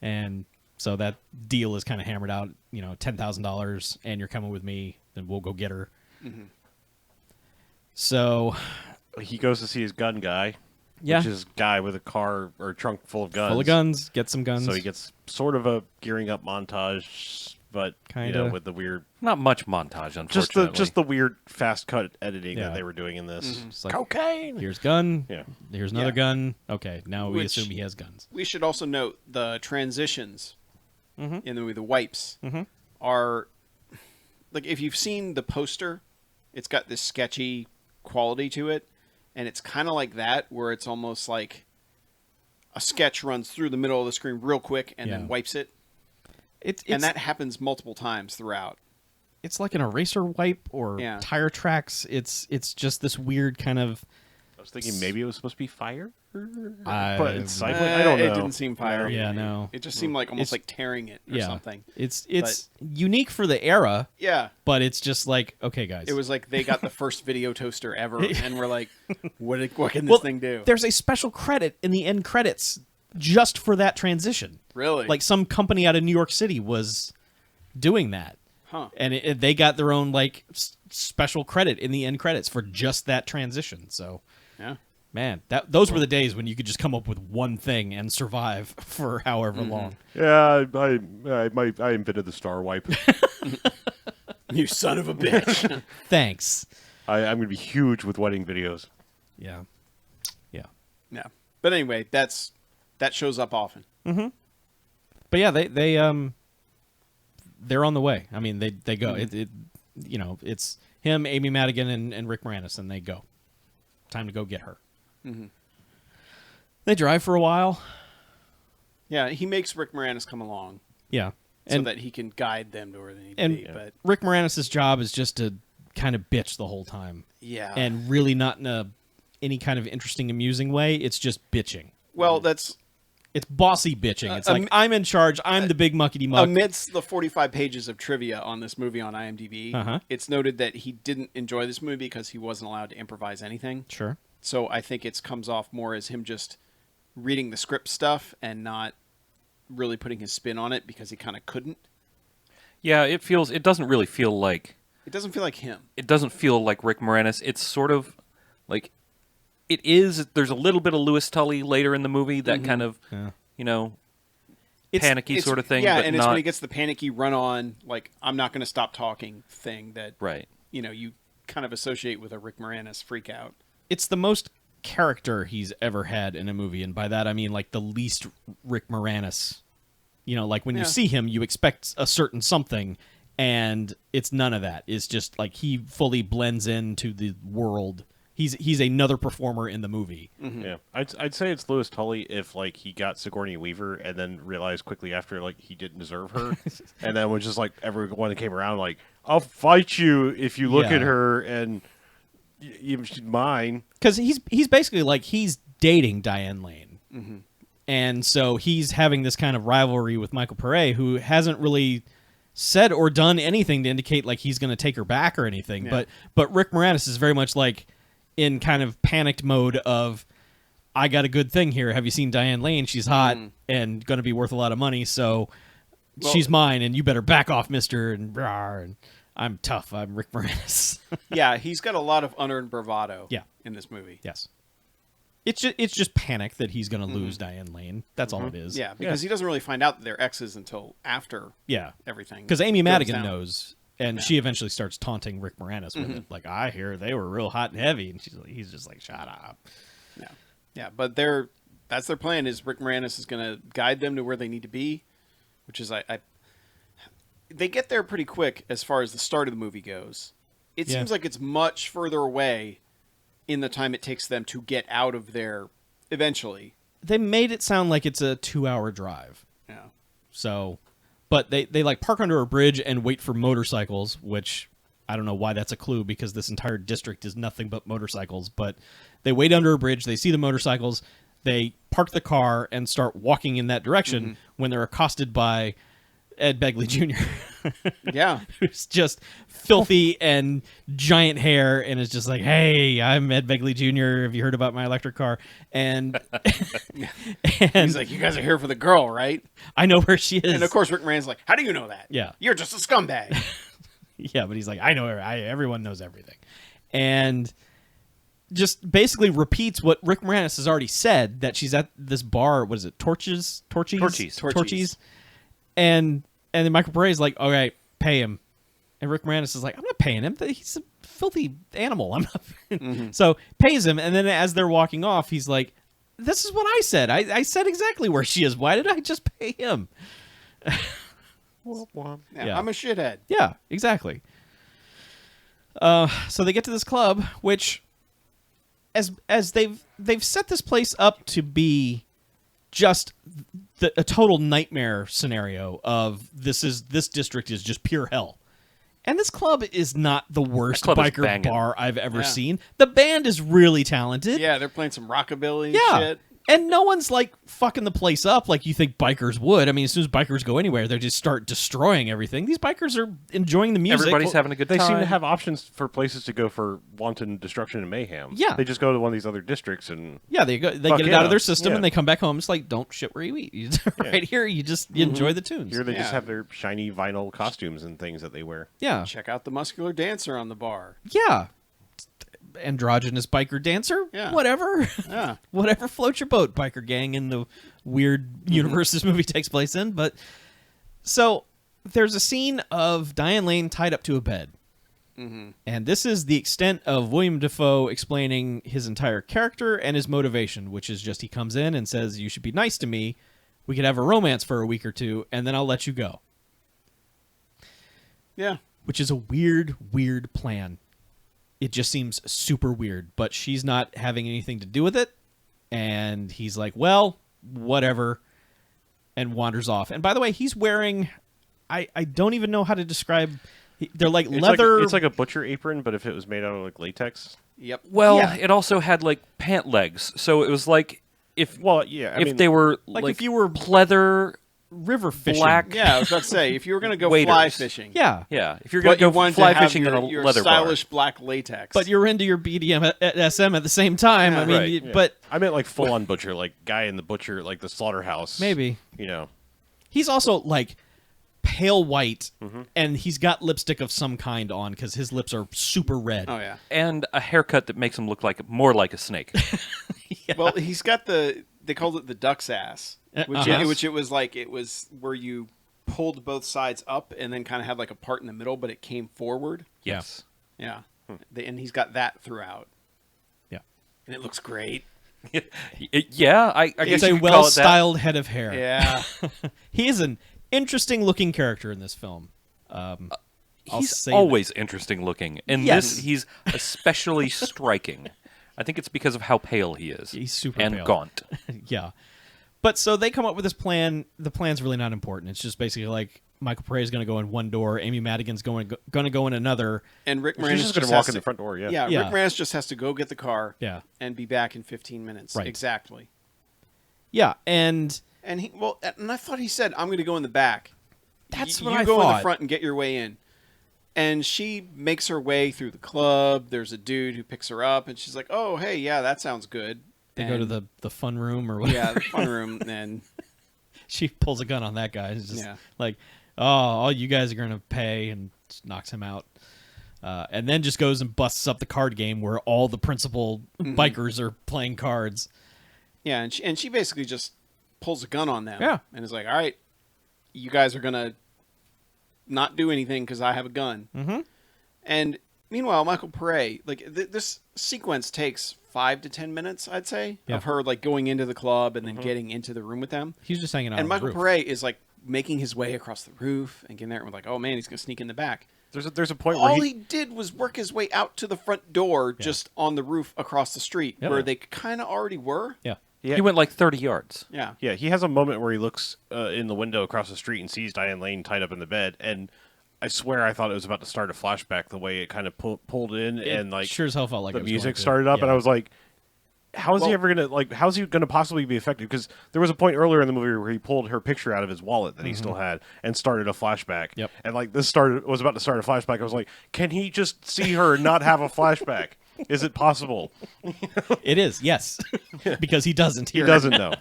And so that deal is kind of hammered out. $10,000, and you're coming with me. Then we'll go get her. So He goes to see his gun guy, yeah, which is a guy with a car or trunk full of guns. full of guns. Get some guns. So he gets sort of a gearing up montage, but Kinda. with the weird, Not much montage, unfortunately. just the weird fast cut editing Yeah. that they were doing in this. Just like, Cocaine. here's gun. Yeah. Here's another Yeah. gun. Okay, now we Which- assume he has guns. We should also note the transitions Mm-hmm. in the movie. The wipes are like, if you've seen the poster, it's got this sketchy quality to it, and it's kind of like that, where it's almost like a sketch runs through the middle of the screen real quick and Yeah. then wipes it, It's and that happens multiple times throughout. it's like an eraser wipe or Yeah. tire tracks. It's just this weird kind of. I was thinking maybe it was supposed to be fire, I- but it's cycling. I don't know. It didn't seem fire. Yeah, no. It just seemed like almost It's- like tearing it or Yeah, something. It's unique for the era, Yeah. but it's just like, okay, guys. It was like they got the first video toaster ever, and we're like, what can this well, thing do? There's a special credit in the end credits just for that transition. Really? Like some company out of New York City was doing that. Huh. And they got their own like special credit in the end credits for just that transition. So, Yeah. man, those were the days when you could just come up with one thing and survive for however long. Yeah, I invented the star wipe. You son of a bitch. Thanks. I'm going to be huge with wedding videos. Yeah. Yeah. Yeah. But anyway, that shows up often. But yeah, they're on the way. I mean, they go. It's him, Amy Madigan, and Rick Moranis, and they go. Time to go get her. They drive for a while. Yeah, he makes Rick Moranis come along Yeah. so And that he can guide them to where they need to and be. But Rick Moranis' job is just to kind of bitch the whole time. yeah. And really not in any kind of interesting, amusing way. It's just bitching. well, that's It's bossy bitching. It's like, am- I'm in charge. I'm the big muckety muck. amidst the 45 pages of trivia on this movie on IMDb. Uh-huh. It's noted that he didn't enjoy this movie because he wasn't allowed to improvise anything. Sure. So I think it comes off more as him just reading the script stuff and not really putting his spin on it because he kind of couldn't. Yeah, it doesn't really feel like It doesn't feel like him. it doesn't feel like Rick Moranis. It's sort of like it is. There's a little bit of Louis Tully later in the movie that kind of Yeah. panicky sort of thing. Yeah, but and not, it's when he gets the panicky run on, like, I'm not going to stop talking thing that, right. you kind of associate with a Rick Moranis freak out. It's the most character he's ever had in a movie, and by that I mean like the least Rick Moranis. Like when you Yeah. see him, you expect a certain something, and it's none of that. It's just like he fully blends into the world. He's another performer in the movie. Yeah, I'd say it's Louis Tully if like he got Sigourney Weaver and then realized quickly after like he didn't deserve her, and then was just like everyone that came around like I'll fight you if you look Yeah. at her and even she's mine. Because he's basically like he's dating Diane Lane, and so he's having this kind of rivalry with Michael Pare, who hasn't really said or done anything to indicate like he's going to take her back or anything. Yeah. But Rick Moranis is very much like in kind of panicked mode of, I got a good thing here. Have you seen Diane Lane? She's hot and going to be worth a lot of money, so she's mine, and you better back off, mister. And I'm tough. I'm Rick Moranis. Yeah, he's got a lot of unearned bravado Yeah. in this movie. Yes. It's just panic that he's going to lose Diane Lane. That's all it is. Yeah, because he doesn't really find out that they're exes until after Yeah. everything. Because Amy goes Madigan down. knows, and she eventually starts taunting Rick Moranis with it. Like, I hear they were real hot and heavy, and he's just like, shut up. Yeah, yeah, but that's their plan. Is Rick Moranis is going to guide them to where they need to be, which is they get there pretty quick as far as the start of the movie goes. It seems like it's much further away in the time it takes them to get out of there eventually. They made it sound like it's a 2-hour drive. Yeah. So, but they like park under a bridge and wait for motorcycles, which I don't know why that's a clue because this entire district is nothing but motorcycles. But they wait under a bridge, they see the motorcycles, they park the car and start walking in that direction when they're accosted by Ed Begley Jr. Yeah. Who's just filthy and giant hair and is just like, hey, I'm Ed Begley Jr. Have you heard about my electric car? And, He's like, you guys are here for the girl, right? I know where she is. And of course, Rick Moranis is like, how do you know that? Yeah. You're just a scumbag. Yeah, but he's like, I know her. Everyone knows everything. And just basically repeats what Rick Moranis has already said, that she's at this bar, what is it, Torchies. And then Michael Paré is like, all right, pay him. And Rick Moranis is like, I'm not paying him. He's a filthy animal. I'm not. So pays him. And then as they're walking off, he's like, this is what I said. I said exactly where she is. Why did I just pay him? Yeah, Yeah. I'm a shithead. Yeah, exactly. So they get to this club, which, as they've set this place up to be just a total nightmare scenario of this district is just pure hell. And this club is not the worst club is biker banging. bar I've ever Yeah. seen. The band is really talented. Yeah, they're playing some rockabilly and Yeah. shit. And no one's like fucking the place up like you think bikers would. I mean, as soon as bikers go anywhere, they just start destroying everything. These bikers are enjoying the music. Everybody's having a good They time. seem to have options for places to go for wanton destruction and mayhem. Yeah. They just go to one of these other districts and Yeah, they get Fuck it yeah. out of their system Yeah. and they come back home. It's like, don't shit where you eat. You right here, you just you enjoy the tunes. here they just Yeah. have their shiny vinyl costumes and things that they wear. Yeah, Check out the muscular dancer on the bar. yeah. Androgynous biker dancer. Yeah. Whatever, Yeah. whatever floats your boat, biker gang, in the weird universe this movie takes place in. But so there's a scene of Diane Lane tied up to a bed. And this is the extent of William Dafoe explaining his entire character and his motivation, which is just he comes in and says, you should be nice to me. We could have a romance for a week or two, and then I'll let you go. Yeah. Which is a weird, weird plan. It just seems super weird, but she's not having anything to do with it. And he's like, well, whatever, and wanders off. And by the way, he's wearing, I don't even know how to describe, they're like It's leather. Like, it's like a butcher apron, but if it was made out of like latex. Yep. Well, Yeah. it also had like pant legs, so it was like if Well, yeah. if they were like if you were pleather river fishing. black. Yeah, I was about to say, if you were going to go Waiters. fly fishing, Yeah. Yeah, if you're gonna but you go wanted fly to have fishing your, in a your leather stylish black latex. But you're into your BDM SM at the same time. Yeah, I mean, right. Yeah. but I meant like full on butcher, like guy in the butcher, like the slaughterhouse. maybe. You know. He's also like pale white, and he's got lipstick of some kind on because his lips are super red. oh yeah. bar, and a haircut that makes him look like more like a snake. Well, he's got they called it the duck's ass, which Uh-huh. which it was where you pulled both sides up and then kind of had like a part in the middle, but it came forward. Yes. Yeah. And he's got that throughout, Yeah. and it looks great. Yeah, I guess It's a you could call it that. well-styled head of hair. Yeah. He is an interesting-looking character in this film. I'll He's say always interesting looking. And Yes. this, he's especially striking. I think it's because of how pale he is. He's super and pale. gaunt. Yeah. But so they come up with this plan. The plan's really not important. It's just basically like Michael Paré is going to go in one door, Amy Madigan's going to go in another. And Rick Moranis She's just going to walk in the front door. Yeah. Yeah, Yeah. Rick Moranis just has to go get the car. Yeah. And be back in 15 minutes. Right. Exactly. Yeah, and And I thought he said, "I'm going to go in the back." That's You what I go in thought. the front and get your way in. And she makes her way through the club. There's a dude who picks her up, and she's like, "Oh, hey, yeah, that sounds good." they go to the fun room or whatever. yeah, the fun room, and She pulls a gun on that guy. It's just Yeah. like, oh, all you guys are going to pay, and just knocks him out. And then just goes and busts up the card game where all the principal bikers are playing cards. Yeah, and she basically just pulls a gun on them. Yeah. And is like, all right, you guys are going to not do anything because I have a gun. Mm-hmm. And meanwhile, Michael Pare, like this sequence takes 5 to 10 minutes, I'd say, Yeah. of her like going into the club and then getting into the room with them. He's just hanging out And on Michael the roof. Pare is like making his way across the roof and getting there and we're like, oh man, he's going to sneak in the back. There's a point where All he did was work his way out to the front door just on the roof across the street Yep. where they kind of already were. Yeah. Yeah. He went like 30 yards. Yeah. Yeah, he has a moment where he looks in the window across the street and sees Diane Lane tied up in the bed, and I swear I thought it was about to start a flashback the way it kind of pulled in and like sure as hell felt like the it was music going to. started up, Yeah. and I was like, how is he Well- ever gonna how's he gonna possibly be effective? Because there was a point earlier in the movie where he pulled her picture out of his wallet that he still had and started a flashback. Yep. And like was about to start a flashback. I was like, can he just see her and not have a flashback? Is it possible? It is, yes. Because he doesn't He here. doesn't know.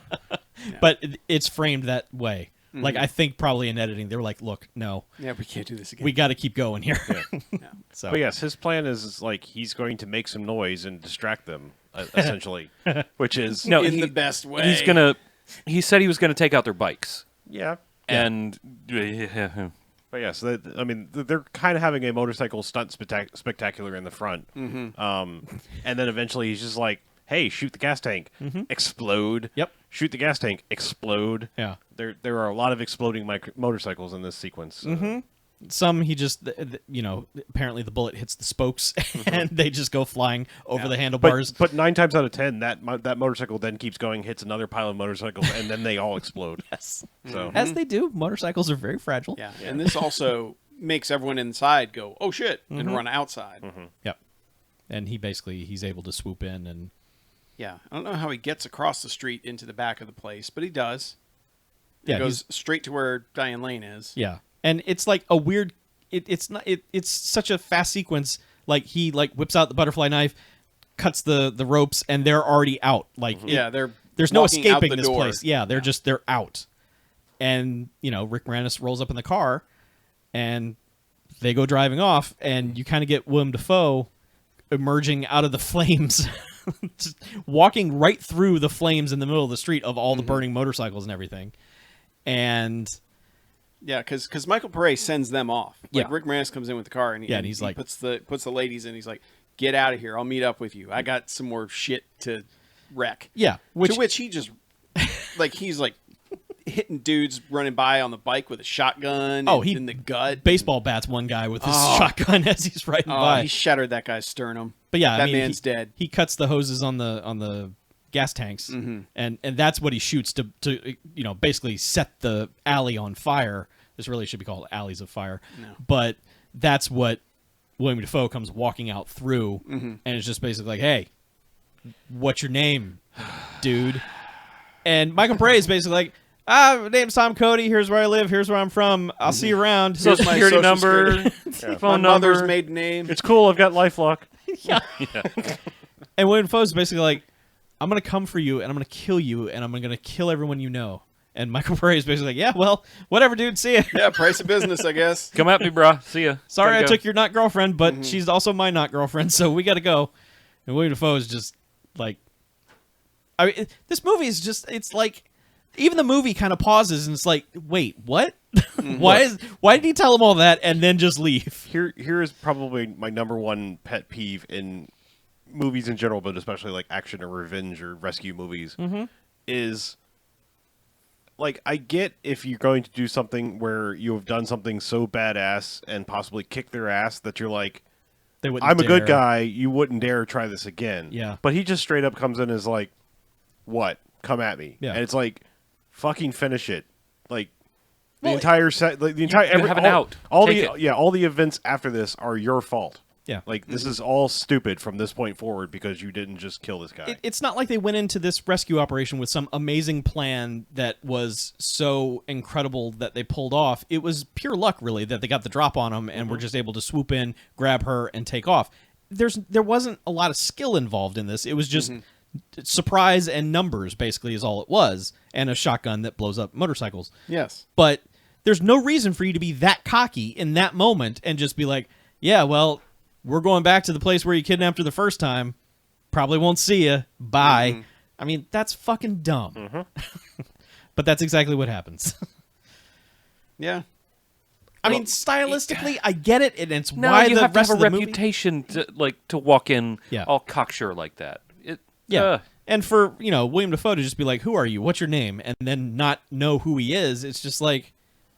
But it's framed that way. Like, I think probably in editing, they were like, look, no, Yeah, we can't do this again. we got to keep going here. So, But yes, his plan is like he's going to make some noise and distract them, essentially, which is No, in he- the best way. He's gonna. He said he was gonna take out their bikes, yeah. and But yes, they're kind of having a motorcycle stunt spectacular in the front, and then eventually he's just like, "Hey, shoot the gas tank, explode! Yep. Shoot the gas tank, explode!" yeah. There are a lot of exploding motorcycles in this sequence. Some he just, apparently the bullet hits the spokes and they just go flying over the handlebars. But 9 times out of 10, that motorcycle then keeps going, hits another pile of motorcycles, and then they all explode. Yes. So As they do. Motorcycles are very fragile. Yeah, and this also makes everyone inside go, "Oh shit," and run outside. Yep. And he's able to swoop in and Yeah, I don't know how he gets across the street into the back of the place, but he does. yeah, He goes straight to where Diane Lane is. yeah. And it's like a weird. It's such a fast sequence. Like he whips out the butterfly knife, cuts the ropes, and they're already out. Like Yeah, there's no walking out escaping the this door. place. Yeah, they're out. And Rick Moranis rolls up in the car, and they go driving off, and you kind of get Willem Dafoe emerging out of the flames, just walking right through the flames in the middle of the street of all the burning motorcycles and everything. And Yeah, because Michael Pare sends them off. Like Yeah. Rick Moranis comes in with the car, and and he's he like- puts the ladies in. He's like, "Get out of here! I'll meet up with you. I got some more shit to wreck." yeah, To which he just he's like hitting dudes running by on the bike with a shotgun. Oh, he in the gut. baseball bats one guy with his Oh. shotgun as he's riding by. He shattered that guy's sternum. But yeah, that I mean, man's dead. He cuts the hoses on the gas tanks, and that's what he shoots to basically set the alley on fire. This really should be called Alleys of Fire, but that's what William Dafoe comes walking out through, and it's just basically like, "Hey, what's your name, dude?" And Michael Pare is basically like, my name's Tom Cody. Here's where I live. Here's where I'm from. I'll see you around. Social my security social number, My phone mother's number. maiden name. it's cool. I've got LifeLock. And William Dafoe is basically like, I'm going to come for you, and I'm going to kill you, and I'm going to kill everyone you know. And Michael Pare is basically like, yeah, well, whatever, dude. See ya. Yeah, price of business, I guess. Come at me, brah. See ya. Sorry Gotta I go. took your not girlfriend, but she's also my not girlfriend, so we got to go. And William Dafoe is just like, I mean, this movie is just, it's like, even the movie kind of pauses, and it's like, wait, what? Why did he tell him all that and then just leave? Here is probably my number one pet peeve in movies in general, but especially like action or revenge or rescue movies, is like, I get if you're going to do something where you have done something so badass and possibly kick their ass that you're like, They wouldn't I'm a good dare. guy, you wouldn't dare try this again. Yeah. But he just straight up comes in as like, what? Come at me. Yeah. And it's like, fucking finish it. Like, the Well, entire set, like the entire you have an out. All Take the it. all the events after this are your fault. Yeah. Like, this is all stupid from this point forward because you didn't just kill this guy. It's not like they went into this rescue operation with some amazing plan that was so incredible that they pulled off. It was pure luck, really, that they got the drop on them and were just able to swoop in, grab her, and take off. There wasn't a lot of skill involved in this. It was just surprise and numbers, basically, is all it was, and a shotgun that blows up motorcycles. Yes. But there's no reason for you to be that cocky in that moment and just be like, yeah, well, we're going back to the place where you kidnapped her the first time. Probably won't see you. Bye. I mean, that's fucking dumb. But that's exactly what happens. Yeah. I mean, stylistically, I get it, and it's No, why you the have to rest have of a the movie. reputation to walk in Yeah. all cocksure like that. Yeah. And for, William Dafoe to just be like, who are you? What's your name? And then not know who he is, it's just like,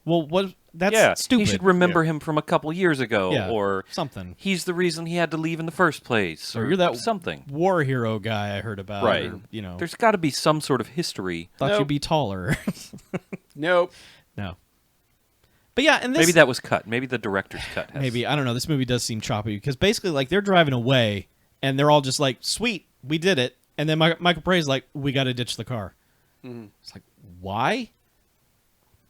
well, what? That's stupid. He should remember him from a couple years ago, Yeah, or something. He's the reason he had to leave in the first place, Or you're that something. war hero guy I heard about. Right. Or, There's got to be some sort of history. thought Nope. you'd be taller. Nope. No. But yeah, and this... Maybe that was cut. Maybe the director's cut has. Maybe, I don't know. This movie does seem choppy because basically, like, they're driving away and they're all just like, sweet, we did it. And then Michael Paré's like, we got to ditch the car. It's like, why?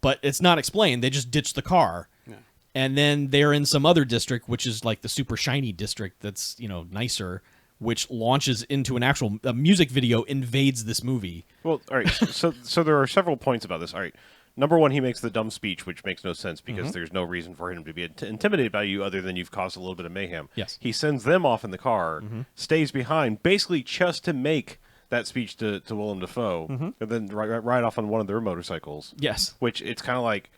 But it's not explained. They just ditched the car. Yeah. And then they're in some other district, which is like the super shiny district that's, nicer, which launches into an actual music video, invades this movie. Well, all right. So there are several points about this. All right. Number one, he makes the dumb speech, which makes no sense because there's no reason for him to be intimidated by you other than you've caused a little bit of mayhem. Yes. He sends them off in the car, stays behind, basically just to make that speech to Willem Dafoe, and then ride off on one of their motorcycles. Yes. Which it's kind of like,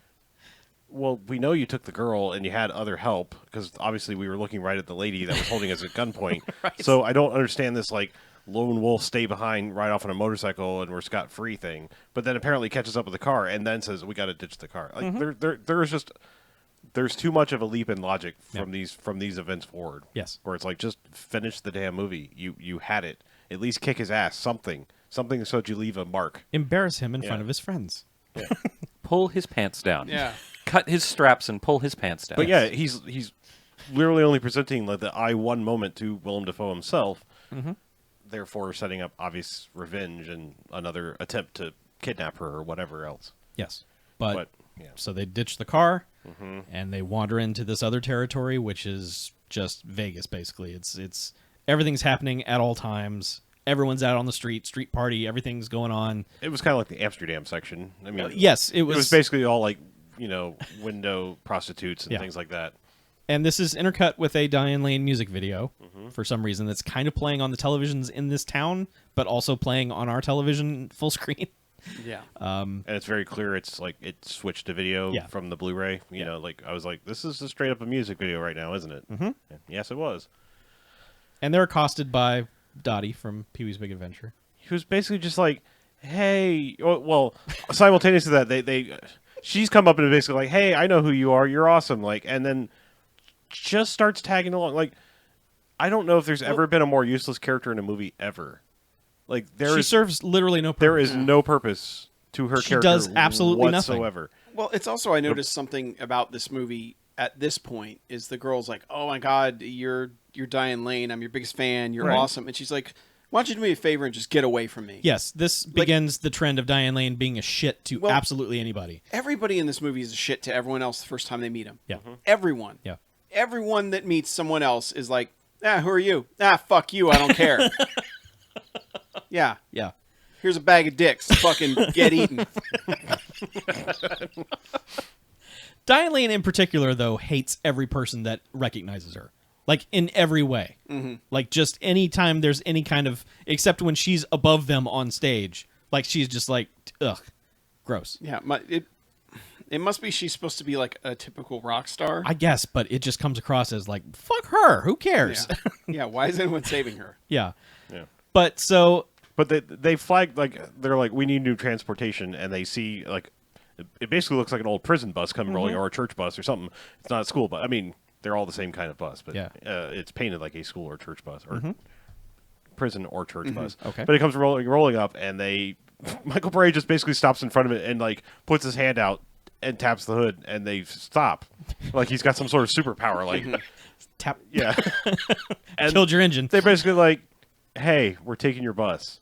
well, we know you took the girl and you had other help because obviously we were looking right at the lady that was holding us at gunpoint. Right. So I don't understand this, like, lone wolf stay behind, ride off on a motorcycle, and we're scot-free thing. But then apparently catches up with the car and then says, we got to ditch the car. Like, there's just... There's too much of a leap in logic from these events forward. Yes. Where it's like, just finish the damn movie. You had it. At least kick his ass. Something so that you leave a mark. Embarrass him in front of his friends. Pull his pants down. Yeah. Cut his straps and pull his pants down. But yeah, he's literally only presenting like the I won moment to Willem Dafoe himself, therefore setting up obvious revenge and another attempt to kidnap her or whatever else. Yes. But yeah. so they ditch the car and they wander into this other territory, which is just Vegas, basically. It's everything's happening at all times. Everyone's out on the street party, everything's going on. It was kind of like the Amsterdam section. I mean, yes, it was basically all like, window prostitutes and things like that. And this is intercut with a Diane Lane music video for some reason that's kind of playing on the televisions in this town, but also playing on our television full screen. Yeah. And it's very clear it's like it switched to video from the Blu-ray. You know, like I was like, this is just straight up a music video right now, isn't it? Mm-hmm. Yes, it was. And they're accosted by Dottie from Pee-wee's Big Adventure. He was basically just like, hey, well, simultaneous to that, she's come up and basically like, hey, I know who you are. You're awesome. Like, and then just starts tagging along. Like, I don't know if there's ever been a more useless character in a movie ever. Like, she serves literally no purpose. There is no purpose to her character. She does absolutely whatsoever. nothing. Well, it's also, I noticed something about this movie at this point is the girl's like, oh my God, you're Diane Lane. I'm your biggest fan. You're awesome. And she's like, why don't you do me a favor and just get away from me? Yes, this begins the trend of Diane Lane being a shit to absolutely anybody. Everybody in this movie is a shit to everyone else the first time they meet him. Yeah. Everyone. Yeah. Everyone that meets someone else is like, who are you? Fuck you. I don't care. Yeah. Yeah. Here's a bag of dicks. Fucking get eaten. Diane Lane in particular, though, hates every person that recognizes her. Like, in every way. Mm-hmm. Like, just any time there's any kind of... Except when she's above them on stage. Like, she's just like, ugh. Gross. Yeah. It must be she's supposed to be like a typical rock star. I guess, but it just comes across as like, fuck her. Who cares? Yeah. Yeah. Why is anyone saving her? Yeah. Yeah. But so... But they flagged, like, they're like, we need new transportation, and they see, like, it basically looks like an old prison bus coming rolling, or a church bus or something. It's not a school bus. I mean, they're all the same kind of bus, but it's painted like a school or church bus, or prison or church bus. Okay. But it comes rolling up, and Michael Paré just basically stops in front of it and, like, puts his hand out and taps the hood, and they stop. Like, he's got some sort of superpower, like... Tap. Yeah. And killed your engine. They basically like, hey, we're taking your bus.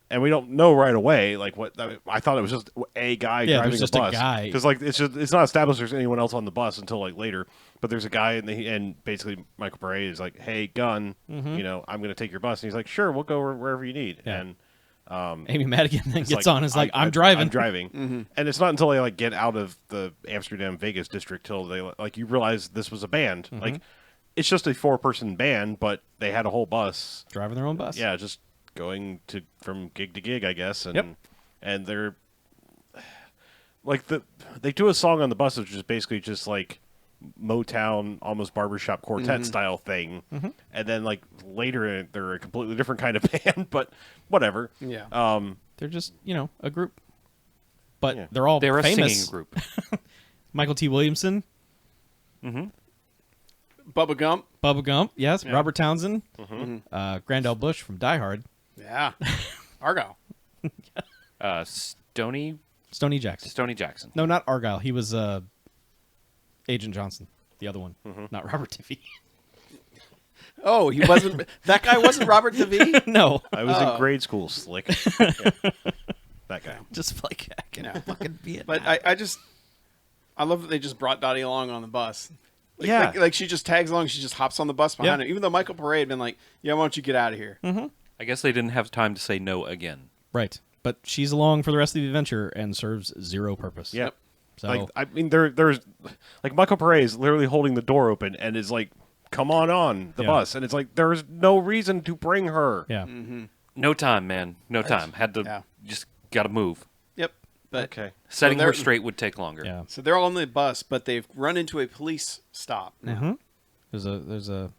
And we don't know right away, like, what... I thought it was just a guy driving there's just a bus. a guy. Because, like, it's not established there's anyone else on the bus until, like, later. But there's a guy, and basically Michael Paré is like, hey, gun, I'm going to take your bus. And he's like, sure, we'll go wherever you need. Yeah. And Amy Madigan then gets on and is like, I'm driving. driving. And it's not until they, like, get out of the Amsterdam Vegas district till they, like, you realize this was a band. Like, it's just a 4-person band, but they had a whole bus. Driving their own bus. Yeah, just going from gig to gig, I guess. And Yep. and they're like they do a song on the bus, which is basically just like Motown, almost barbershop quartet style thing. And then like later they're a completely different kind of band, but whatever. Yeah. They're just, a group. But Yeah. they're all They're a famous. singing group. Michael T. Williamson, Bubba Gump. Bubba Gump, yes. Yeah. Robert Townsend, Grandel Bush from Die Hard, Yeah. Argyle. Stony Stoney Jackson. Jackson. No, not Argyle. He was Agent Johnson, the other one, not Robert Tiffy. Oh, he wasn't. That guy wasn't Robert DeVee. No, I was in grade school, Slick. Yeah. That guy. just like I can Yeah. fucking be it. But I love that they just brought Dottie along on the bus. Yeah. Like she just tags along. She just hops on the bus behind him. Even though Michael Paré had been like, "Yeah, why don't you get out of here?" I guess they didn't have time to say no again. Right, but she's along for the rest of the adventure and serves zero purpose. Yeah. So Like I mean, there's like Michael Paré is literally holding the door open and is like, "Come on the Yeah. bus," and it's like there's no reason to bring her. yeah, No time, man. No time. Had to just got to move. Yep. But Okay. Setting they're- her straight would take longer. yeah. so they're all on the bus, but they've run into a police stop now. There's a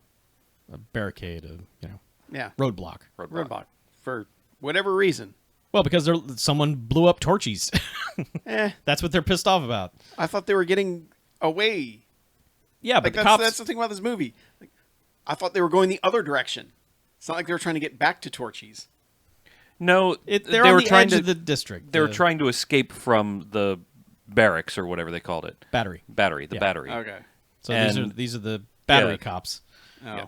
barricade, Yeah. roadblock. Roadblock for whatever reason. Well, because someone blew up Torchies. That's what they're pissed off about. I thought they were getting away. Yeah, but Like the that's, cops. that's the thing about this movie. Like, I thought they were going the other direction. It's not like they were trying to get back to Torchies. No, they're they on were the trying edge to. of the district. They were the trying to escape from the barracks or whatever they called it. battery. Battery. The Yeah. battery. Okay. So And- these are the battery Yeah. cops. Oh. Yeah.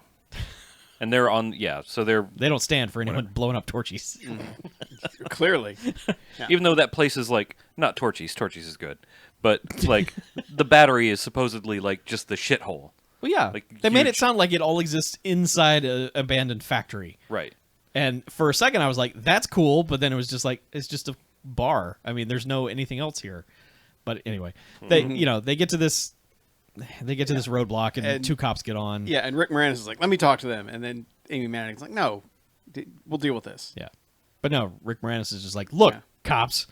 And they're on. Yeah. So they're They don't stand for anyone blowing up Torchies. Clearly. even though that place is like not Torchies. Torchies is good, but like the battery is supposedly like just the shithole. Well, yeah, Like, they made it huge. sound like it all exists inside an abandoned factory. Right. And for a second, I was like, "That's cool," but then it was just like, "It's just a bar. I mean, there's no anything else here." But anyway, they they get to this roadblock, and And- two cops get on. Yeah, and Rick Moranis is like, "Let me talk to them," and then Amy Manning's like, "No, we'll deal with this." Yeah. But no, Rick Moranis is just like, "Look, Yeah. cops,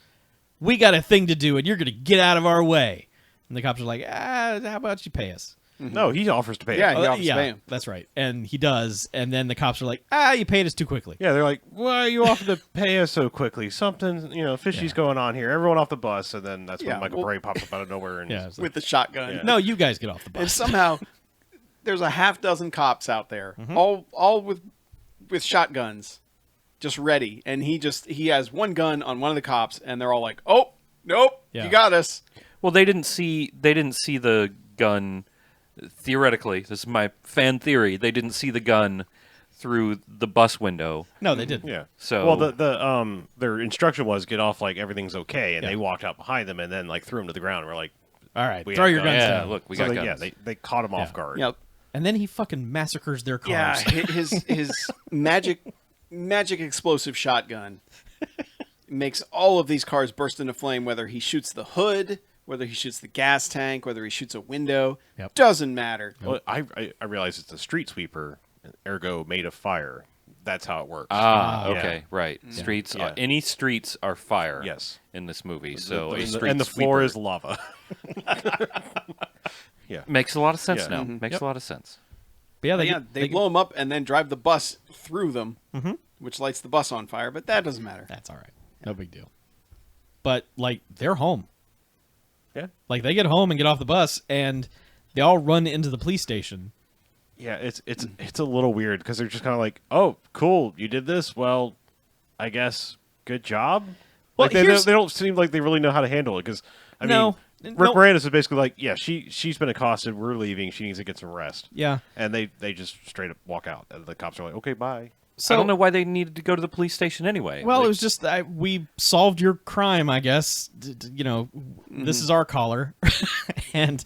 we got a thing to do, and you're gonna get out of our way." And the cops are like, "How about you pay us?" No, he offers to pay. Yeah, it. he offers to pay him. That's right, and he does. And then the cops are like, "You paid us too quickly." Yeah, they're like, "Why are you offering to pay us so quickly? Something, fishy's going on here. Everyone off the bus." And then that's Yeah, when Michael well- Paré pops up out of nowhere and Yeah, it's like, With the shotgun. Yeah. no, you guys get off the And bus. somehow there's a half dozen cops out there, all with shotguns, just ready. And he has one gun on one of the cops, and they're all like, "Oh, nope, Yeah. you got us." Well, they didn't see the gun. Theoretically, this is my fan theory. They didn't see the gun through the bus window. No, they didn't. yeah. So- well, the their instruction was get off like everything's okay, and Yeah. they walked out behind them and then like threw him to the ground. We're like, All right, We throw have your guns. guns Yeah, down. look, we so got they, guns. yeah, they caught him off Yeah. guard. Yep. And then he fucking massacres their cars. Yeah, his magic explosive shotgun makes all of these cars burst into flame. Whether he shoots the hood, whether he shoots the gas tank, whether he shoots a window, Yep. doesn't matter. Well, I realize it's a street sweeper, ergo made of fire. That's how it works. Ah, Yeah. okay, right. Streets. Yeah. Any streets are fire. Yes. In this movie, so a and, street and the floor sweeper is lava. Yeah. makes a lot of sense Yeah. now. Makes Yep. a lot of sense. But yeah, But yeah, they blow them up and then drive the bus through them, which lights the bus on fire. But that doesn't matter. That's all right. No big deal. But like they're home. Yeah. Like they get home and get off the bus, and they all run into the police station. Yeah, it's a little weird because they're just kind of like, "Oh, cool, you did this. Well, I guess good job." Well, Like they here's- don't seem like they really know how to handle it because I No. mean, No. Rick Moranis is basically like, "Yeah, she's been accosted. We're leaving. She needs to get some rest." Yeah. And they just straight up walk out, and the cops are like, "Okay, bye." So I don't know why they needed to go to the police station anyway. Well, Like, it was just we solved your crime, I guess. This is our caller, and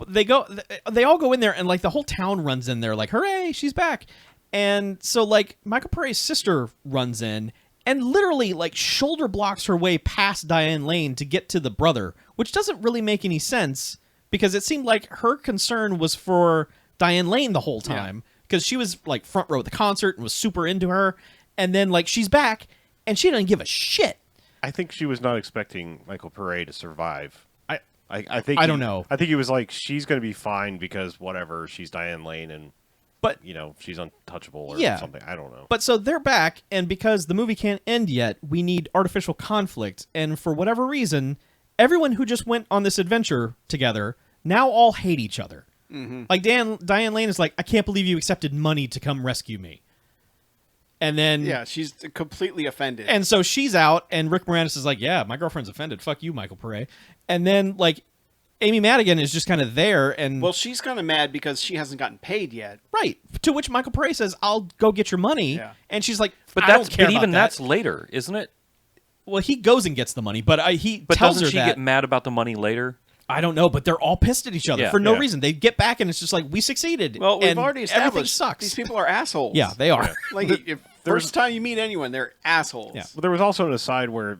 they all go in there, and like the whole town runs in there, like hooray, she's back. And so like Michael Paré's sister runs in and literally like shoulder blocks her way past Diane Lane to get to the brother, which doesn't really make any sense because it seemed like her concern was for Diane Lane the whole time because she was like front row at the concert and was super into her, and then like she's back and she doesn't give a shit. I think she was not expecting Michael Pare to survive. I think I don't know. I think he was like, she's going to be fine because whatever, she's Diane Lane and But she's untouchable or something. I don't know. But so they're back, and because the movie can't end yet, we need artificial conflict. And for whatever reason, everyone who just went on this adventure together now all hate each other. Mm-hmm. Like Diane Lane is like, I can't believe you accepted money to come rescue me. And then she's completely offended. And so she's out, and Rick Moranis is like, yeah, my girlfriend's offended. Fuck you, Michael Pare. And then like Amy Madigan is just kind of there, and she's kind of mad because she hasn't gotten paid yet. Right. To which Michael Pare says, "I'll go get your money," and she's like, "But don't care about that." That's later, isn't it? Well, he goes and gets the money, but he But tells doesn't her she get mad about the money later? I don't know, but they're all pissed at each other for no reason. They get back, and it's just like, we succeeded. Well, we've and already everything established sucks. These people are assholes. Yeah, they are. Like, if first time you meet anyone, they're assholes. Yeah. Well, there was also an aside where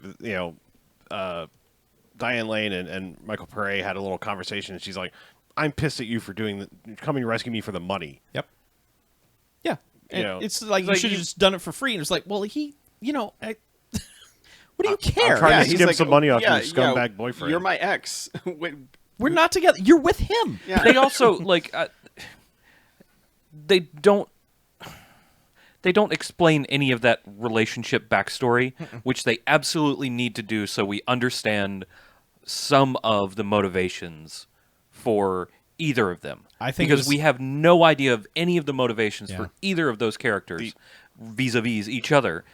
Diane Lane and Michael Pare had a little conversation, and she's like, "I'm pissed at you for coming to rescue me for the money." Yep. Yeah. And it's like you should have just done it for free. And it's like, well, what do you care? I'm trying to he's skim like, some money off your scumbag boyfriend. You're my ex. We're not together. You're with him. Yeah. They also like they don't explain any of that relationship backstory, which they absolutely need to do so we understand some of the motivations for either of them. I think because we have no idea of any of the motivations for either of those characters vis-a-vis each other.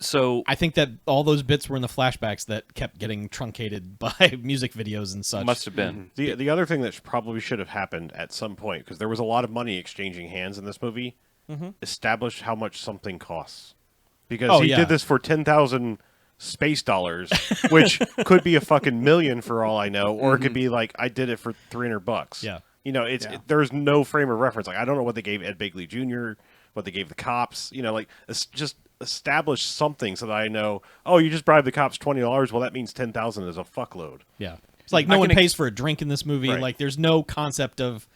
So I think that all those bits were in the flashbacks that kept getting truncated by music videos and such. Must have been. The other thing that probably should have happened at some point, because there was a lot of money exchanging hands in this movie, establish how much something costs. Because he did this for 10,000 space dollars, which could be a fucking million for all I know, or it could be like, I did it for $300. Yeah. There's no frame of reference. Like, I don't know what they gave Ed Begley Jr., what they gave the cops. It's just establish something so that I know, oh, you just bribed the cops $20. Well, that means 10,000 is a fuckload. Yeah. It's like no one pays for a drink in this movie. Right. Like, there's no concept of,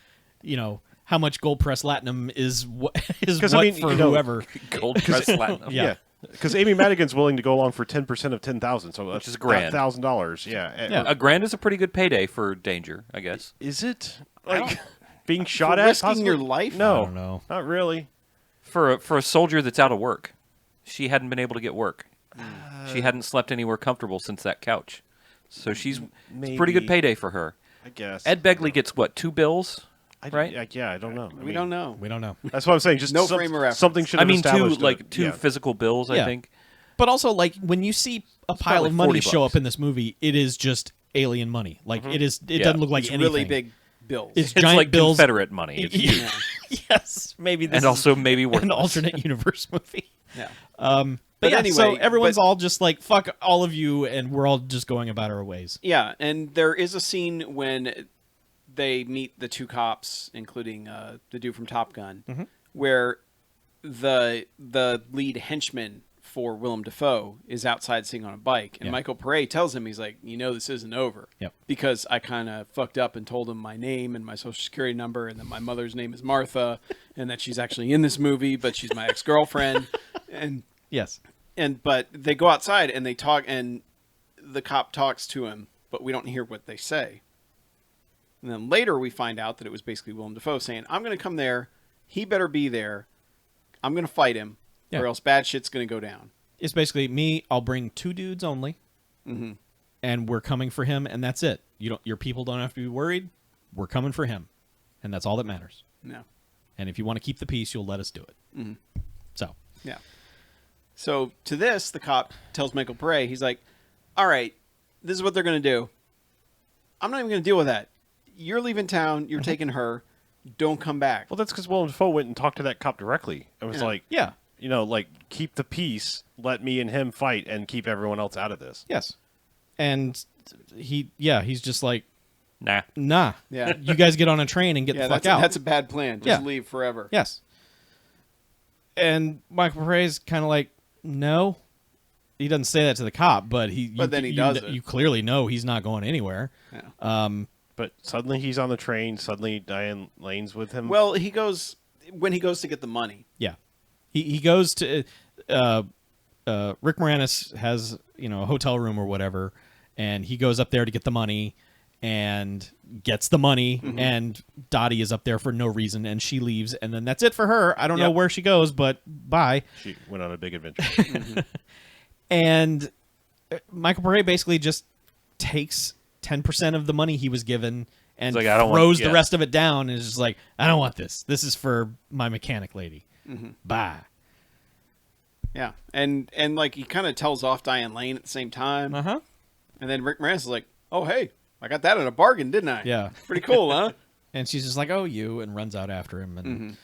how much gold press latinum is what for whoever. Gold press latinum. Yeah. Because Amy Madigan's willing to go along for 10% of 10,000, so that's $1,000. Yeah. A grand is a pretty good payday for danger, I guess. Is it? Like being shot at? Risking your life? No, I don't know. Not really. For a soldier that's out of work, she hadn't been able to get work. She hadn't slept anywhere comfortable since that couch, so it's a pretty good payday for her. I guess. Ed Begley gets what, 2 bills? Right? I don't know. We don't know. We don't know. That's what I'm saying. Just no frame of reference. Something should have established. two physical bills, I think. But also, like, when you see a pile of money show up in this movie, it is just alien money. Like, it doesn't look like it's anything. really big bills. It's It's giant like bills. Confederate money. It's huge. Yes, maybe this And also maybe an worthless. alternate universe movie. Yeah. But yeah, anyway, so everyone's all just like, fuck all of you, and we're all just going about our ways. Yeah, and there is a scene when they meet the 2 cops, including the dude from Top Gun, where the lead henchman for Willem Dafoe is outside sitting on a bike, and Michael Pare tells him, he's like, this isn't over. Yep. Because I kind of fucked up and told him my name and my social security number, and that my mother's name is Martha, and that she's actually in this movie, but she's my ex-girlfriend. And Yes. but they go outside and they talk, and the cop talks to him, but we don't hear what they say. And then later we find out that it was basically Willem Dafoe saying, I'm going to come there. He better be there. I'm going to fight him, or else bad shit's going to go down. It's basically me. I'll bring 2 dudes only, and we're coming for him, and that's it. Your people don't have to be worried. We're coming for him, and that's all that matters. No. And if you want to keep the peace, you'll let us do it. So. Yeah. So to this, the cop tells Michael Pare, he's like, all right, this is what they're going to do. I'm not even going to deal with that. You're leaving town. You're taking her. Don't come back. Well, that's because Willem Dafoe went and talked to that cop directly. It was like, keep the peace. Let me and him fight and keep everyone else out of this. Yes. And he's just like, nah. Yeah. You guys get on a train and get the fuck out. That's a bad plan. Just leave forever. Yes. And Michael Pare's kind of like, no. He doesn't say that to the cop, but then he does it. You clearly know he's not going anywhere. Yeah. But suddenly he's on the train. Suddenly Diane Lane's with him. Well, when he goes to get the money. Yeah, he goes to Rick Moranis has a hotel room or whatever, and he goes up there to get the money and gets the money, and Dottie is up there for no reason, and she leaves, and then that's it for her. I don't know where she goes, but bye. She went on a big adventure. And Michael Pare basically just takes 10% of the money he was given and It's like, I don't want- throws the yeah. rest of it down and is just like, I don't want this. This is for my mechanic lady. Bye. Yeah, and like he kind of tells off Diane Lane at the same time, Uh-huh. and then Rick Moranis is like, "Oh hey, I got that at a bargain, didn't I? Yeah. Pretty cool, huh?" And she's just like, oh, you, and runs out after him. And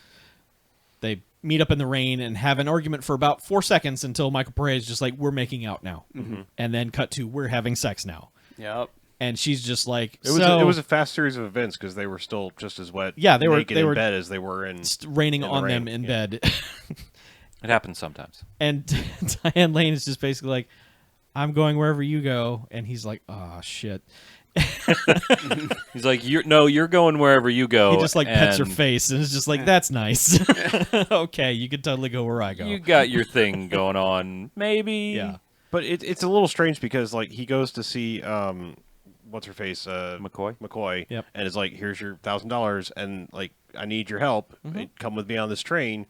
they meet up in the rain and have an argument for about 4 seconds until Michael Pare is just like, we're making out now. And then cut to, we're having sex now. Yep. And she's just like, It was a fast series of events because they were still just as wet. Yeah, they were- naked they in were bed as they were in. raining in the on rain. them in Yeah. bed. It happens sometimes. And Diane Lane is just basically like, I'm going wherever you go. And he's like, oh, shit. He's like, you're going wherever you go. He just like pets her and face and is just like, that's nice. Okay, you can totally go where I go. You got your thing going on, maybe. Yeah. But it's a little strange because like he goes to see what's her face McCoy. Yep. and is like, here's your $1,000 and like I need your help. Come with me on this train.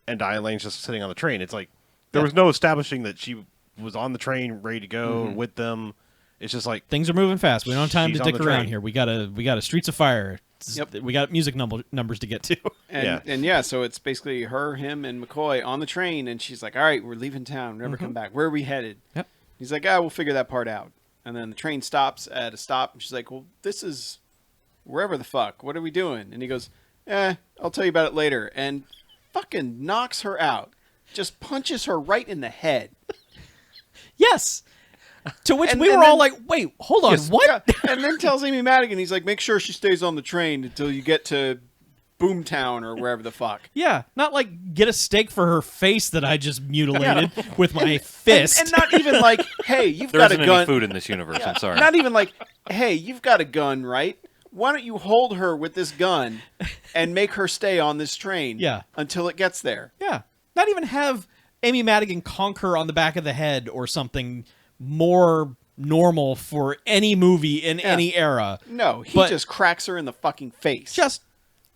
And Diane Lane's just sitting on the train. It's like there was no establishing that she was on the train ready to go with them. It's just like Things are moving fast. We don't have time She's to on dick the around train. here. We got a Streets of Fire. Yep. We got music numbers to get to. And Yeah. so it's basically her, him, and McCoy on the train, and she's like, "All right, we're leaving town. Never come back. Where are we headed?" Yep. He's like, "We'll figure that part out." And then the train stops at a stop, and she's like, "Well, this is wherever the fuck. What are we doing?" And he goes, I'll tell you about it later." And fucking knocks her out. Just punches her right in the head. Yes. To which And- we and were all then- like, wait, hold on, what? Yeah. And then tells Amy Madigan, he's like, "Make sure she stays on the train until you get to Boomtown or wherever the fuck." Yeah, not like get a steak for her face that I just mutilated with my fist. And not even like, "Hey, you've There got isn't a gun." any food in this universe. I'm sorry. Not even like, "Hey, you've got a gun, right? Why don't you hold her with this gun and make her stay on this train Yeah. until it gets there?" Yeah, not even have Amy Madigan conk her on the back of the head or something more normal for any movie in any era. No, he But- just cracks her in the fucking face. Just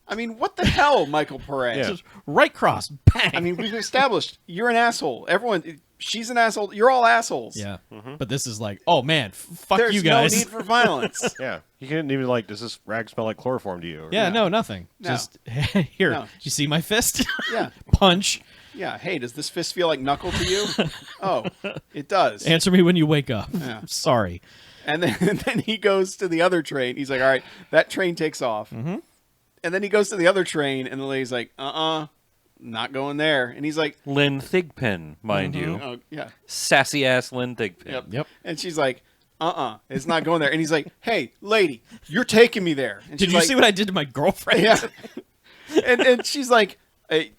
I mean, what the hell, Michael Pare? Yeah. just right cross, bang. I mean, we've established you're an asshole. Everyone, she's an asshole. You're all assholes. yeah. But this is like, oh man, fuck There's you guys. no need for violence. yeah, he couldn't even like, does this rag smell like chloroform to you? Or- Yeah, no, nothing. No. Just here. No. You see my fist? Yeah. Punch. Yeah. Hey, does this fist feel like knuckle to you? Oh, it does. Answer me when you wake up. Yeah. Sorry. And then he goes to the other train. He's like, "All right, that train takes off." And then he goes to the other train, and the lady's like, not going there." And he's like, Lynn Thigpen, mind you. "Oh, yeah. Sassy ass Lynn Thigpen. Yep. And she's like, it's not going there." And he's like, "Hey, lady, you're taking me there." And Did she's you like, see what I did to my girlfriend? Yeah. and she's like, "Hey,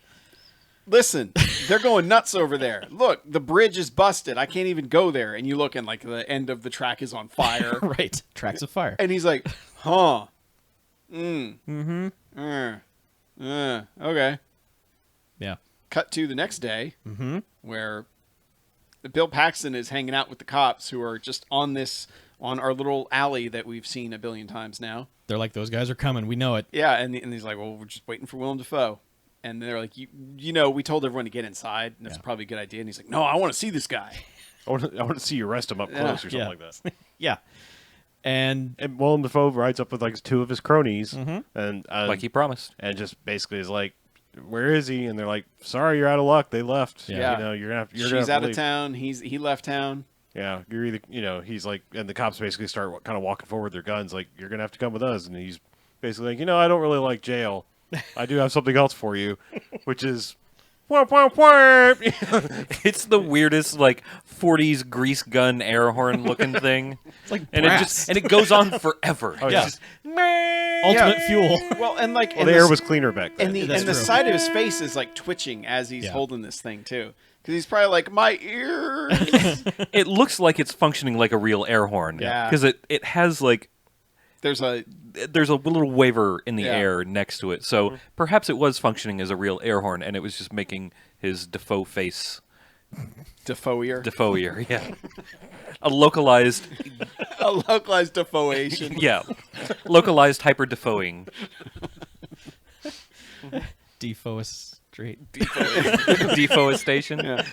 listen, they're going nuts over there. Look, the bridge is busted. I can't even go there." And you look, and like the end of the track is on fire. Right. Tracks of fire. And he's like, "Huh. Okay." Yeah. Cut to the next day, where Bill Paxton is hanging out with the cops who are just on our little alley that we've seen a billion times now. They're like, those guys are coming. We know it. Yeah, and he's like, "Well, we're just waiting for Willem Dafoe." And they're like, you know, we told everyone to get inside, and that's probably a good idea. And he's like, "No, I want to see this guy." I want to see you arrest him up close or something Yeah. like that. Yeah. And And Willem Dafoe rides up with like two of his cronies, and Like he promised. and just basically is like, "Where is he?" And they're like, "Sorry, you're out of luck. They left. Yeah. You know, you're gonna have. You're She's gonna have to out of leave." town. He left town. Yeah, you're either, he's like, and the cops basically start kind of walking forward with their guns, like, "You're gonna have to come with us." And he's basically like, "I don't really like jail. I do have something else for you," which is, whomp, whomp, whomp. It's the weirdest, like 40s grease gun air horn looking thing. it's like And brass. it goes on forever. Oh, It's yeah. just, ultimate fuel. Well, and like, Well, and the the air s- was cleaner back then. and the That's and the true. side of his face is like twitching as he's Yeah. holding this thing too, because he's probably like, "My ears." it looks like it's functioning like a real air horn. Yeah. Because it has like There's a little waver in the Yeah. air next to it. So perhaps it was functioning as a real air horn, and it was just making his Defoe face Defoe-ier. Defoe-ier. Yeah, a localized, A localized Defoeation. yeah, localized hyper Defoeing. Defenestrate. Defoestation. Yeah.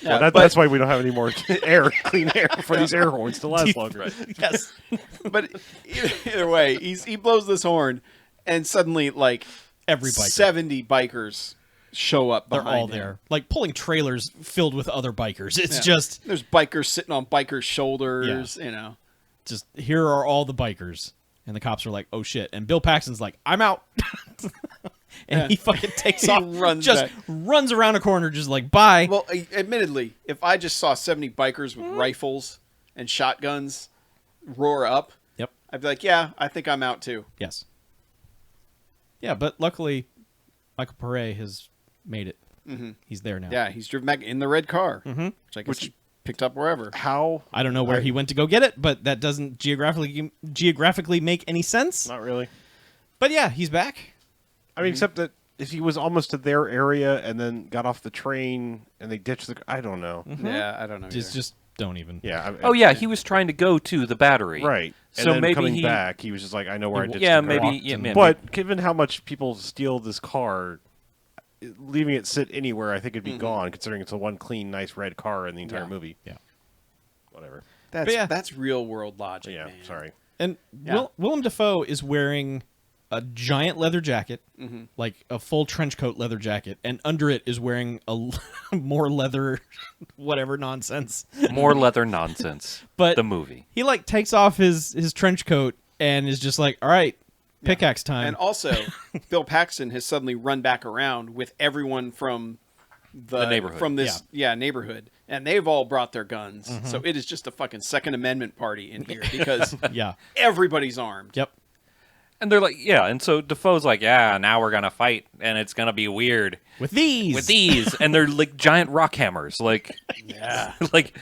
Well, that's why we don't have any more clean air for these air horns to last longer. Yes. But either way, he blows this horn, and suddenly, like, Every biker. 70 bikers show up They're behind all him. there. Like pulling trailers filled with other bikers. It's Yeah. just There's bikers sitting on bikers' shoulders, you know. here are all the bikers. And the cops are like, oh shit. And Bill Paxton's like, I'm out. And Yeah. he fucking takes He off. runs just back. runs around a corner just like, bye. Well, admittedly, if I just saw 70 bikers with rifles and shotguns roar up, Yep. I'd be like, yeah, I think I'm out too. Yes. Yeah, but luckily, Michael Pare has made it. Mm-hmm. He's there now. Yeah, he's driven back in the red car, which I guess he picked up wherever. How? I don't know where he went to go get it, but that doesn't geographically make any sense. Not really. But yeah, he's back. I mean, except that if he was almost to their area and then got off the train and they ditched the... I don't know. Yeah, I don't know. Just don't even. Yeah. Oh yeah, he was trying to go to the battery. Right. And So then maybe coming he. back, he was just like, I know where I ditched Yeah, the car. maybe. Yeah, maybe. But given how much people steal this car, leaving it sit anywhere, I think it'd be gone, considering it's a one clean, nice red car in the entire Yeah. movie. Yeah. Whatever. That's real world logic, Yeah, man. sorry. And Yeah. Willem Dafoe is wearing a giant leather jacket, like a full trench coat leather jacket, and under it is wearing a more leather, whatever nonsense. More leather nonsense. But the movie. he like takes off his trench coat and is just like, all right, pickaxe time. And also, Bill Paxton has suddenly run back around with everyone from the neighborhood. from this neighborhood, and they've all brought their guns. So it is just a fucking Second Amendment party in here because yeah. everybody's armed. Yep. And they're like, yeah, and so Defoe's like, yeah, now we're gonna fight, and it's gonna be weird With these. and they're like giant rock hammers, like, Yeah, like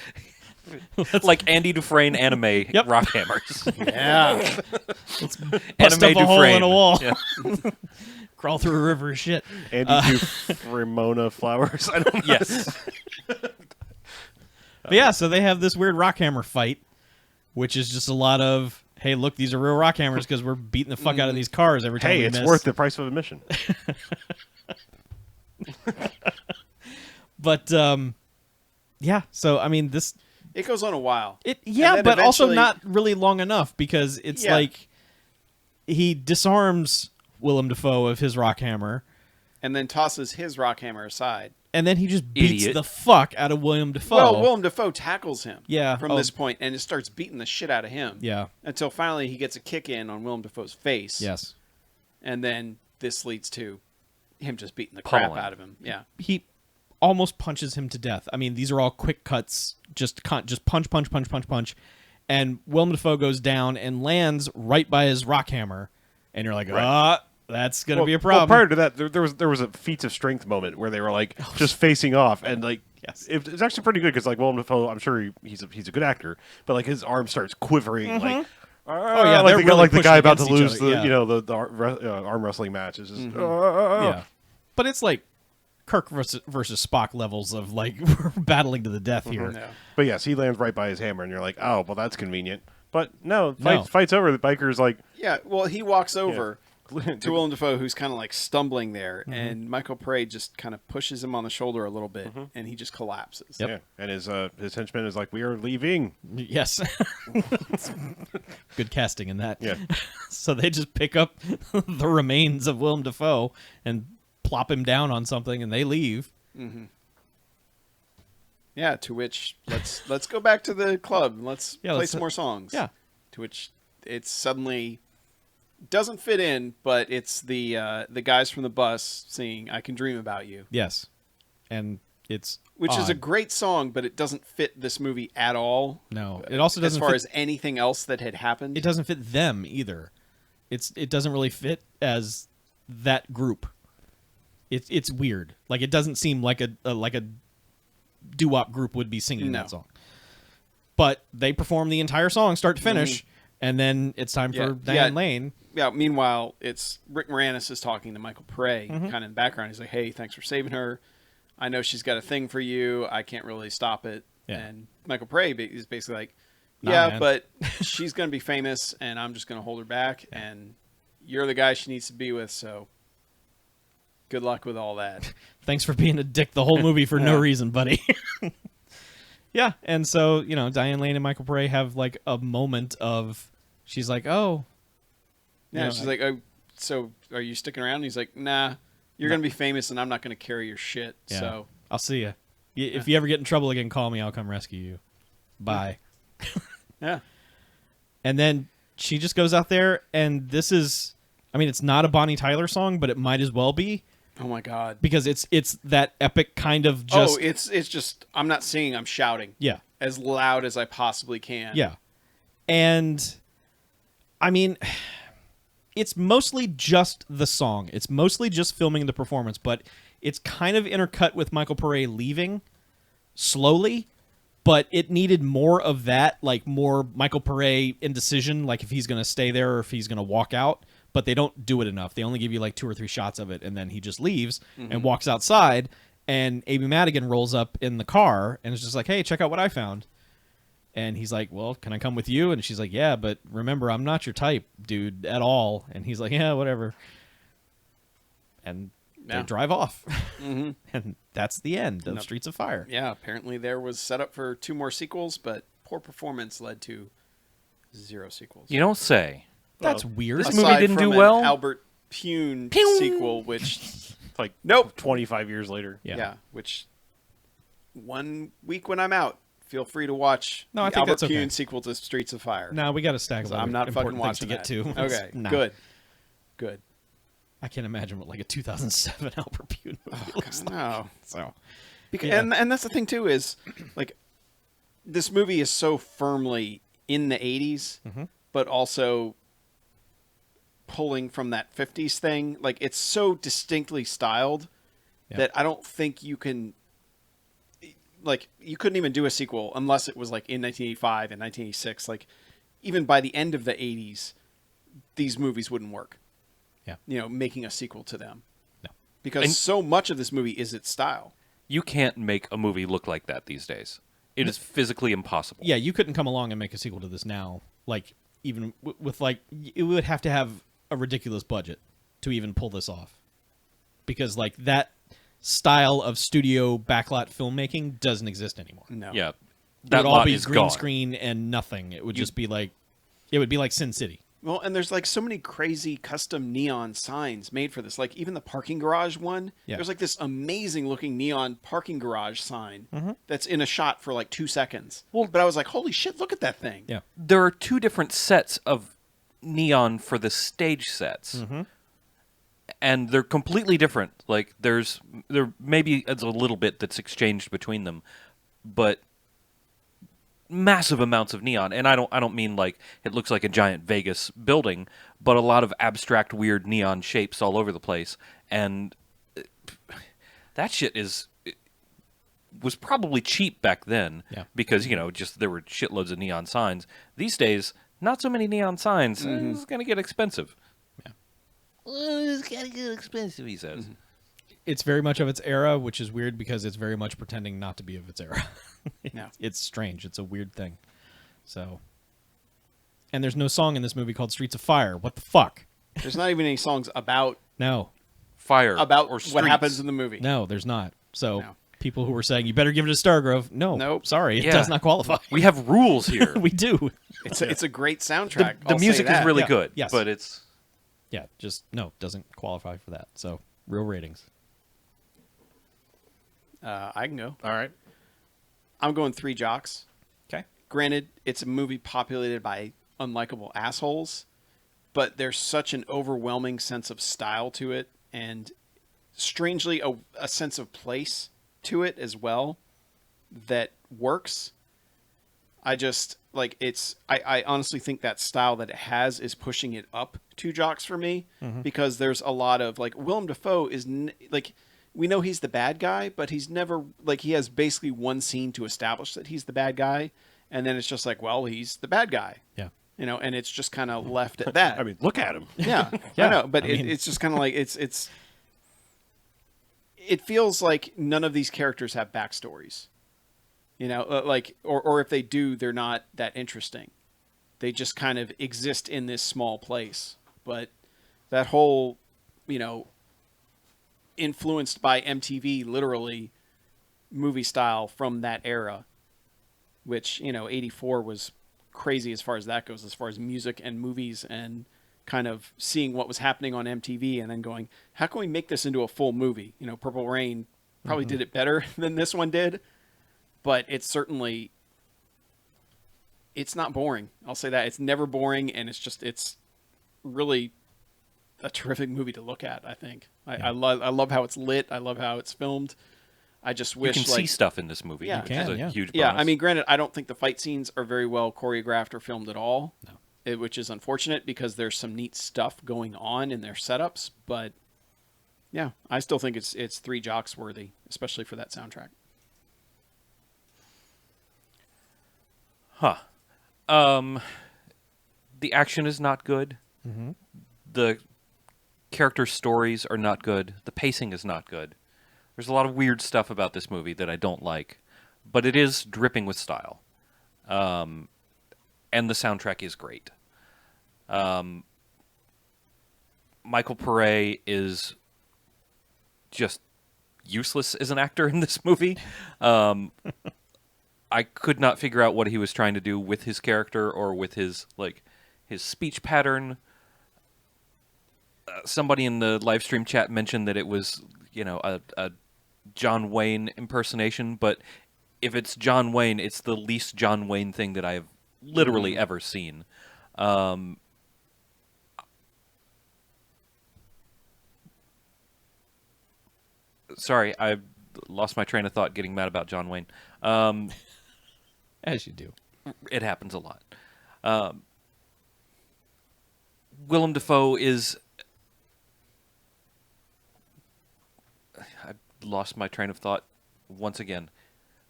Andy Dufresne anime rock hammers. yeah. Bust Anime up a hole in Dufresne. a wall. Yeah. Crawl through a river of shit. Andy Ramona flowers. I don't know. Yes. But yeah, so they have this weird rock hammer fight, which is just a lot of, hey, look, these are real rock hammers because we're beating the fuck out of these cars every time Hey, we it's miss. worth the price of admission. But yeah, so I mean this It goes on a while. it And yeah, then but also eventually- not really long enough because it's Yeah. like he disarms Willem Dafoe of his rock hammer and then tosses his rock hammer aside. and then he just beats Idiot. the fuck out of William Dafoe. Well, Willem Dafoe tackles him. Yeah. From Oh. this point, and it starts beating the shit out of him. Yeah. Until finally he gets a kick in on Willem Dafoe's face. Yes. And then this leads to him just beating the crap Pummeling. out of him. Yeah. He almost punches him to death. I mean, these are all quick cuts, just punch, and Willem Dafoe goes down and lands right by his rock hammer, and you're like, that's gonna be a problem. Well, prior to that, there was a feats of strength moment where they were like just facing off, and like Yes. it's actually pretty good because like Willem Dafoe, I'm sure he's a good actor, but like his arm starts quivering like. Oh, yeah, like they're the, really like the guy pushing about to against each lose other, the yeah. arm wrestling match. It's just Yeah, but it's like Kirk versus Spock levels of like we're battling to the death here. Yeah. But yes, he lands right by his hammer, and you're like, oh, well, that's convenient. But no, No. fight's over. The biker's like, Yeah. Well, he walks over yeah. to Willem Dafoe, who's kind of like stumbling there, Mm-hmm. and Michael Pare just kind of pushes him on the shoulder a little bit, Mm-hmm. and he just collapses. Yep. yeah, and his henchman is like, we are leaving. Yes, good casting in that. Yeah. So they just pick up the remains of Willem Dafoe and plop him down on something, and they leave. Yeah. To which let's go back to the club and let's Yeah, play let's- some more songs. Yeah. To which it suddenly doesn't fit in, but it's the guys from the bus singing "I Can Dream About You," Yes, and it's which is a odd. great song, but it doesn't fit this movie at all. No, it also As doesn't far fit, as anything else that had happened. it doesn't fit them either. It doesn't really fit as that group. It's weird. Like it doesn't seem like a doo-wop group would be singing No. that song. But they perform the entire song start to finish, And then it's time Yeah, for Diane Lane. Yeah. Meanwhile, it's Rick Moranis is talking to Michael Pare, Mm-hmm. kind of in the background. He's like, "Hey, thanks for saving her. I know she's got a thing for you. I can't really stop it." Yeah. And Michael Pare is basically like, Nah, "Yeah, man." but she's gonna be famous, and I'm just gonna hold her back. And you're the guy she needs to be with. So good luck with all that." Thanks for being a dick the whole movie for no Yeah. reason, buddy. Yeah, and so, Diane Lane and Michael Pare have like a moment of, she's like, oh. Yeah. She's like, "Oh, so are you sticking around?" And he's like, "Nah, you're gonna be famous, and I'm not gonna carry your shit." Yeah, So. I'll see you. If you ever get in trouble again, call me. I'll come rescue you. Bye. Yeah. And then she just goes out there, and this is, it's not a Bonnie Tyler song, but it might as well be, Oh my God. because it's that epic kind of just. Oh, it's just I'm not singing, I'm shouting Yeah. as loud as I possibly can. Yeah. And it's mostly just the song. It's mostly just filming the performance, but it's kind of intercut with Michael Pare leaving slowly, but it needed more of that, like more Michael Pare indecision, like if he's going to stay there or if he's going to walk out, but they don't do it enough. They only give you like 2 or 3 shots of it, and then he just leaves and walks outside, and Amy Madigan rolls up in the car and is just like, hey, check out what I found. And he's like, well, can I come with you? And she's like, yeah, but remember, I'm not your type, dude, at all. And he's like, yeah, whatever. And they Yeah. drive off. Mm-hmm. And that's the end of Nope. Streets of Fire. Yeah, apparently there was set up for 2 more sequels, but poor performance led to 0 sequels. You don't say. That's weird. This movie Aside didn't from do an well? Albert Pune sequel, which Like nope. 25 years later. Yeah. which 1 week when I'm out, feel free to watch No, I the think Albert that's okay. Pune sequel to Streets of Fire. No, we got a stack of So other I'm not fucking important things watching to get that. to. Okay, Nah. good. I can't imagine what like a 2007 Albert Pune movie looks like. No. So, Because, Yeah. and that's the thing too is like this movie is so firmly in the 80s, but also pulling from that 50s thing. Like it's so distinctly styled Yeah. that I don't think you can like you couldn't even do a sequel unless it was like in 1985 and 1986. Like even by the end of the 80s, these movies wouldn't work. yeah. Making a sequel to them. No. Because And- so much of this movie is its style. You can't make a movie look like that these days. It is physically impossible. Yeah, you couldn't come along and make a sequel to this now. Like, even with like, it would have to have a ridiculous budget to even pull this off. Because, like, that style of studio backlot filmmaking doesn't exist anymore. No. Yeah. It That would all lot be is green gone. screen and nothing. It would just be like, it would be like Sin City. Well, and there's like so many crazy custom neon signs made for this. Like even the parking garage one, Yeah. there's like this amazing looking neon parking garage sign that's in a shot for like 2 seconds. Well- But I was like, holy shit, look at that thing. Yeah. There are 2 different sets of neon for the stage sets. And they're completely different. Like there maybe it's a little bit that's exchanged between them, but massive amounts of neon. And I don't mean like it looks like a giant Vegas building, but a lot of abstract weird neon shapes all over the place. And that shit was probably cheap back then. Yeah. Because, just there were shitloads of neon signs. These days, not so many neon signs. It's going to get expensive. Yeah. It's going to get expensive, he says. It's very much of its era, which is weird because it's very much pretending not to be of its era. Yeah. It's strange. It's a weird thing. So, and there's no song in this movie called Streets of Fire. What the fuck? There's not even any songs about No, Fire about or what streets. happens in the movie. no, there's not. So No. people who were saying you better give it to Stargrove, no, Nope. sorry, it Yeah. does not qualify. We have rules here. we do. It's a great the soundtrack. the I'll say music is that. really Yeah. good, Yes. but it's Yeah, just no, doesn't qualify for that. So real ratings. I can go. All right. I'm going 3 jocks. Okay. Granted, it's a movie populated by unlikable assholes, but there's such an overwhelming sense of style to it, and strangely a sense of place to it as well that works. I just like I honestly think that style that it has is pushing it up 2 jocks for me, because there's a lot of like Willem Dafoe is like, we know he's the bad guy, but he's never like, he has basically one scene to establish that he's the bad guy, and then it's just like, well, he's the bad guy. Yeah. and it's just kind of left at that. I mean, look at him. Yeah, Yeah, I know, but I mean- it's just kind of like it feels like none of these characters have backstories, like or if they do, they're not that interesting. They just kind of exist in this small place. But that whole, influenced by MTV, literally movie style from that era, which 84 was crazy as far as that goes, as far as music and movies and kind of seeing what was happening on MTV and then going, how can we make this into a full movie? Purple Rain probably did it better than this one did, but it's not boring. I'll say that. It's never boring, and it's really a terrific movie to look at, I think. I love how it's lit. I love how it's filmed. I just wish you can see stuff in this movie, Yeah. which You can, is a yeah. huge bonus. Yeah, I mean, granted, I don't think the fight scenes are very well choreographed or filmed at all. No. Which is unfortunate because there's some neat stuff going on in their setups, but yeah, I still think it's 3 jocks worthy, especially for that soundtrack. The action is not good. Mm-hmm. The character stories are not good. The pacing is not good. There's a lot of weird stuff about this movie that I don't like, but it is dripping with style. And the soundtrack is great. Michael Pare is just useless as an actor in this movie. I could not figure out what he was trying to do with his character or with his speech pattern. Somebody in the live stream chat mentioned that it was, a John Wayne impersonation, but if it's John Wayne, it's the least John Wayne thing that I have literally ever seen. Sorry, I lost my train of thought getting mad about John Wayne. As you do. It happens a lot. Willem Dafoe is... I lost my train of thought once again.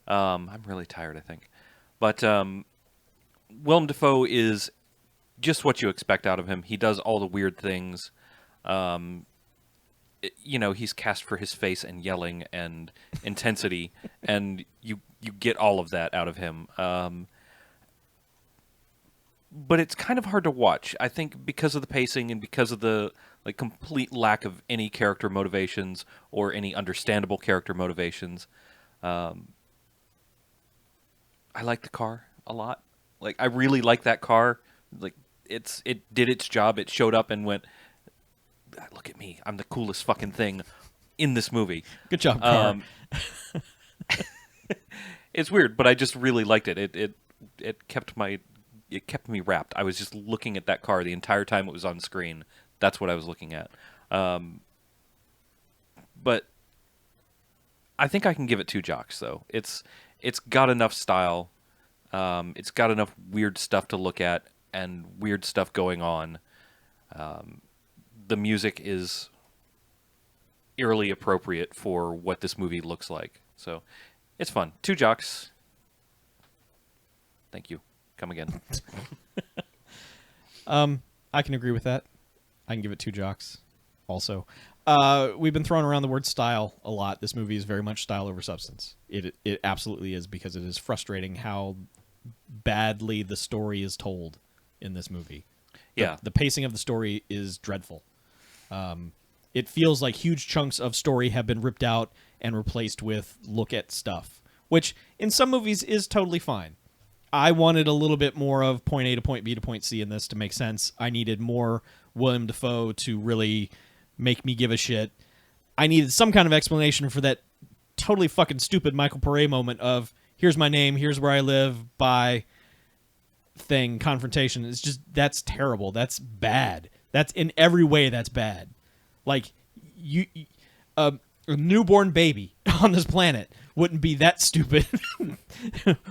I'm really tired, I think. But Willem Dafoe is just what you expect out of him. He does all the weird things. He's cast for his face and yelling and intensity, and you get all of that out of him. But it's kind of hard to watch, I think, because of the pacing and because of the complete lack of any character motivations or any understandable character motivations. I like the car a lot. I really like that car. It did its job. It showed up and went, look at me. I'm the coolest fucking thing in this movie. Good job, car. It's weird, but I just really liked it. It kept me wrapped. I was just looking at that car the entire time it was on screen. That's what I was looking at. But I think I can give it 2 jocks, though. It's got enough style. It's got enough weird stuff to look at and weird stuff going on. The music is eerily appropriate for what this movie looks like. So it's fun. 2 jocks. Thank you. Come again. I can agree with that. I can give it 2 jocks also. We've been throwing around the word style a lot. This movie is very much style over substance. It absolutely is, because it is frustrating how badly the story is told in this movie. Yeah. The pacing of the story is dreadful. It feels like huge chunks of story have been ripped out and replaced with look at stuff, which in some movies is totally fine. I wanted a little bit more of point A to point B to point C in this to make sense. I needed more Willem Dafoe to really make me give a shit. I needed some kind of explanation for that totally fucking stupid Michael Pare moment of, here's my name, here's where I live, bye, thing, confrontation. It's just, that's terrible. That's bad. That's in every way that's bad. Like, a newborn baby on this planet wouldn't be that stupid,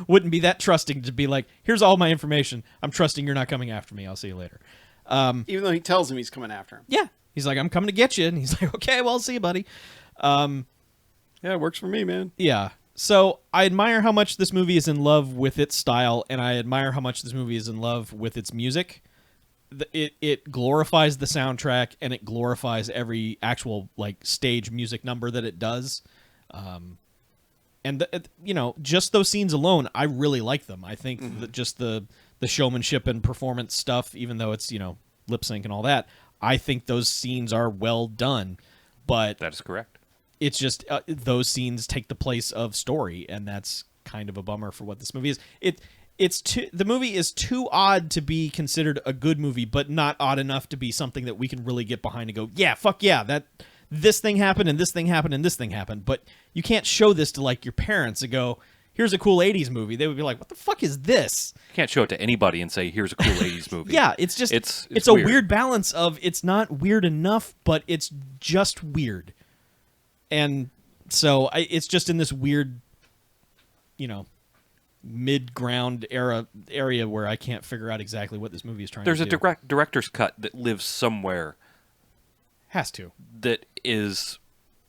wouldn't be that trusting to be like, here's all my information. I'm trusting you're not coming after me. I'll see you later. Even though he tells him he's coming after him. Yeah. He's like, I'm coming to get you. And he's like, okay, well, I'll see you, buddy. Yeah, it works for me, man. Yeah. So I admire how much this movie is in love with its style, and I admire how much this movie is in love with its music. It glorifies the soundtrack, and it glorifies every actual like stage music number that it does. And just those scenes alone, I really like them. I think that just the showmanship and performance stuff, even though it's lip sync and all that, I think those scenes are well done. But That is correct. it's just those scenes take the place of story, and that's kind of a bummer for what this movie is. The movie is too odd to be considered a good movie, but not odd enough to be something that we can really get behind and go, yeah, fuck yeah, that this thing happened and this thing happened and this thing happened. But you can't show this to like your parents and go, here's a cool 80s movie. They would be like, what the fuck is this? You can't show it to anybody and say, here's a cool 80s movie. Yeah, it's just it's a weird balance of it's not weird enough, but it's just weird. And so it's just in this weird, mid-ground area where I can't figure out exactly what this movie is trying There's to do. a director's cut that lives somewhere Has to. that is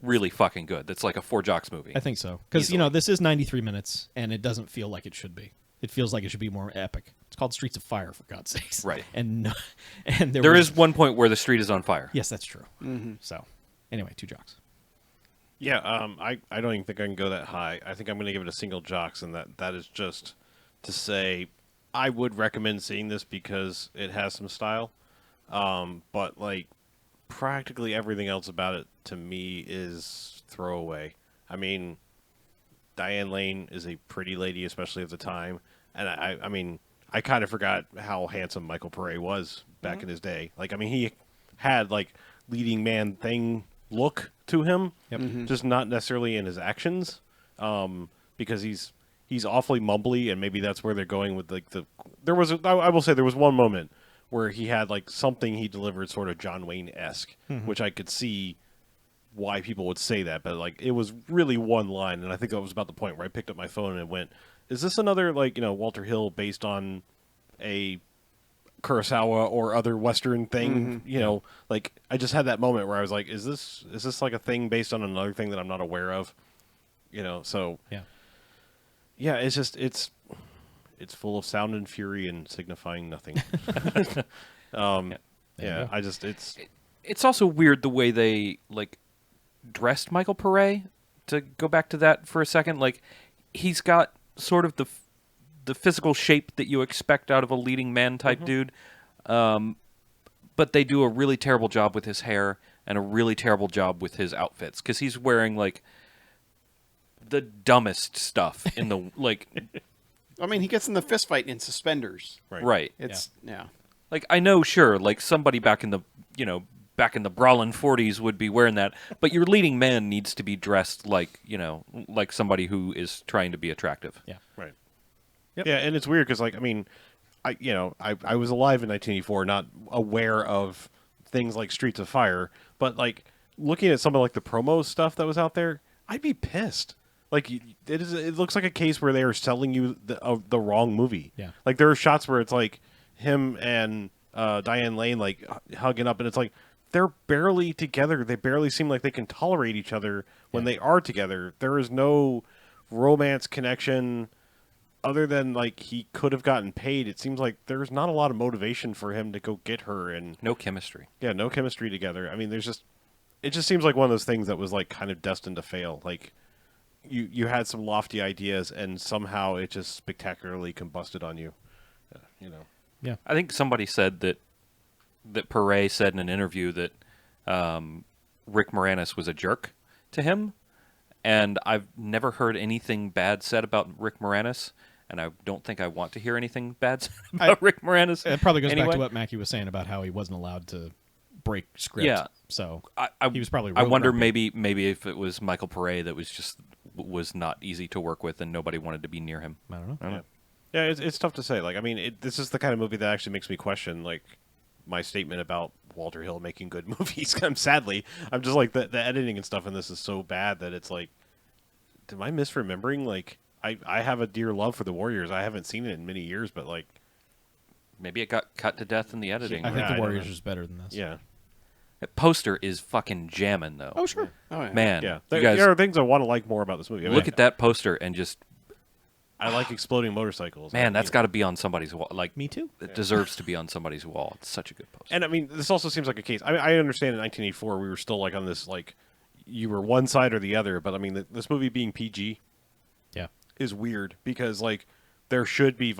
really fucking good. That's like a Four Jocks movie. I think so. Because, this is 93 minutes, and it doesn't feel like it should be. It feels like it should be more epic. It's called Streets of Fire, for God's sakes. Right. And there is one point where the street is on fire. Yes, that's true. So, anyway, 2 jocks. Yeah, I don't even think I can go that high. I think I'm going to give it a single jocks, and that is just to say I would recommend seeing this because it has some style. But like practically everything else about it to me is throwaway. I mean, Diane Lane is a pretty lady, especially at the time, and I mean, I kind of forgot how handsome Michael Pare was back in his day. Like, I mean, he had like leading man thing look to him, just not necessarily in his actions, because he's awfully mumbly, and maybe that's where they're going with like I will say there was one moment where he had like something he delivered sort of John Wayne-esque, which I could see why people would say that, but like it was really one line, and I think that was about the point where I picked up my phone and went, is this another like Walter Hill based on a Kurosawa or other Western thing? Like I just had that moment where I was like, is this like a thing based on another thing that I'm not aware of? So yeah, it's just it's full of sound and fury and signifying nothing. It's also weird the way they like dressed Michael Pare. To go back to that for a second, like he's got sort of the physical shape that you expect out of a leading man type dude, but they do a really terrible job with his hair and a really terrible job with his outfits because he's wearing like the dumbest stuff in the like. I mean, he gets in the fist fight in suspenders. Right. It's Like I know, sure, like somebody back in the brawling 40s would be wearing that, but your leading man needs to be dressed like like somebody who is trying to be attractive. Yeah. Right. Yep. Yeah, and it's weird because, like, I mean, I was alive in 1984, not aware of things like Streets of Fire, but like looking at some of like the promo stuff that was out there, I'd be pissed. Like, it looks like a case where they are selling you the wrong movie. Yeah. Like there are shots where it's like him and Diane Lane like hugging up, and it's like they're barely together. They barely seem like they can tolerate each other when they are together. There is no romance connection. Other than like he could have gotten paid, it seems like there's not a lot of motivation for him to go get her, and No chemistry. yeah, no chemistry together. I mean, it just seems like one of those things that was like kind of destined to fail. Like you had some lofty ideas, and somehow it just spectacularly combusted on you. Yeah. I think somebody said that Pare said in an interview that Rick Moranis was a jerk to him, and I've never heard anything bad said about Rick Moranis, and I don't think I want to hear anything bad said about Rick Moranis. It probably goes back anyway. to what Mackie was saying about how he wasn't allowed to break script. Yeah. So He was probably I wonder road-grumpy. maybe if it was Michael Pare that was not easy to work with, and nobody wanted to be near him. I don't know. Yeah, yeah, it's tough to say. Like, I mean, this is the kind of movie that actually makes me question like my statement about Walter Hill making good movies. Sadly, I'm just like the editing and stuff in this is so bad that it's like, am I misremembering? Like, I have a dear love for the Warriors. I haven't seen it in many years, but like, Maybe it got cut to death in the editing. I think I The don't Warriors know. is better than this. yeah, That poster is fucking jamming, though. Oh, sure. Oh, yeah. Man, Yeah, you guys there are things I want to like more about this movie. I mean, look at that poster and just, I like exploding motorcycles. man, that's got to be on somebody's wall. Like, Me too. it deserves to be on somebody's wall. It's such a good poster. And I mean, this also seems like a case. I mean, I understand in 1984 we were still like on this like you were one side or the other, but I mean, this movie being PG Yeah. is weird because like there should be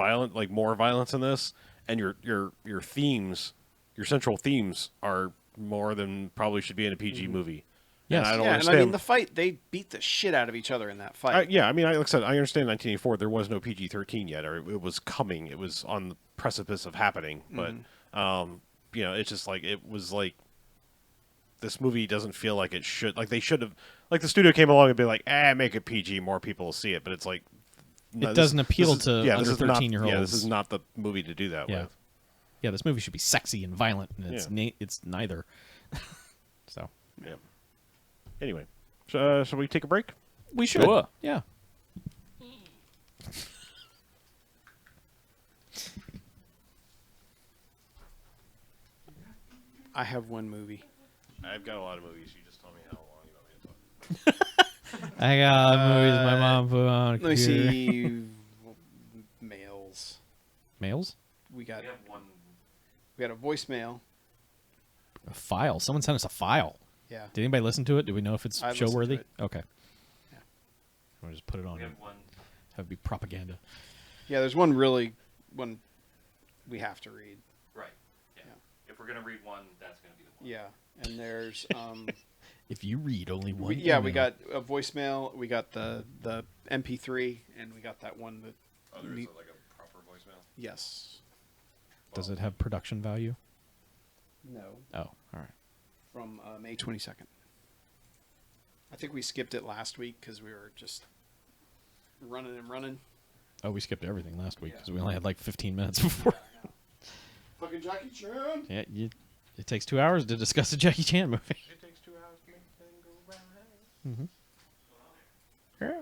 more violence in this, and your themes, your central themes are more than probably should be in a PG movie. Yes. And I don't Yeah, and understand. I mean the fight, they beat the shit out of each other in that fight. Yeah, I mean, like I said, I understand 1984 there was no PG-13 yet, or it was coming. It was on the precipice of happening. But you know, it's just like it was like this movie doesn't feel like it should. Like they should have. Like the studio came along and be like, make it PG, more people will see it. But it's like It doesn't appeal to this under is not- 13-year-olds. Yeah, this is not the movie to do that Yeah. with. Yeah, this movie should be sexy and violent, and it's Yeah. it's neither. So Yeah. Anyway, shall we take a break? we should. Sure. Yeah. I have one movie. I've got a lot of movies. You just tell me how long you want me to talk. I got movies my mom put on. Let me see. Mails. Mails? We got a voicemail. A file. Someone sent us a file. Yeah. Did anybody listen to it? Do we know if it's I listened show worthy? to it. Okay. Yeah. We'll just put it on. Have it be propaganda. Yeah, there's one we have to read. Right. Yeah. If we're going to read one, that's going to be the one. Yeah. And there's If you read only one. we email. got a voicemail, we got the MP3, and we got that one that Oh, there's like a proper voicemail. yes. Does it have production value? No. Oh, all right. From May 22nd. I think we skipped it last week because we were just running and running. Oh, we skipped everything last week because we only had like 15 minutes before. Fucking Jackie Chan. Yeah, it takes 2 hours to discuss a Jackie Chan movie. It takes 2 hours to make the thing go round. Yeah.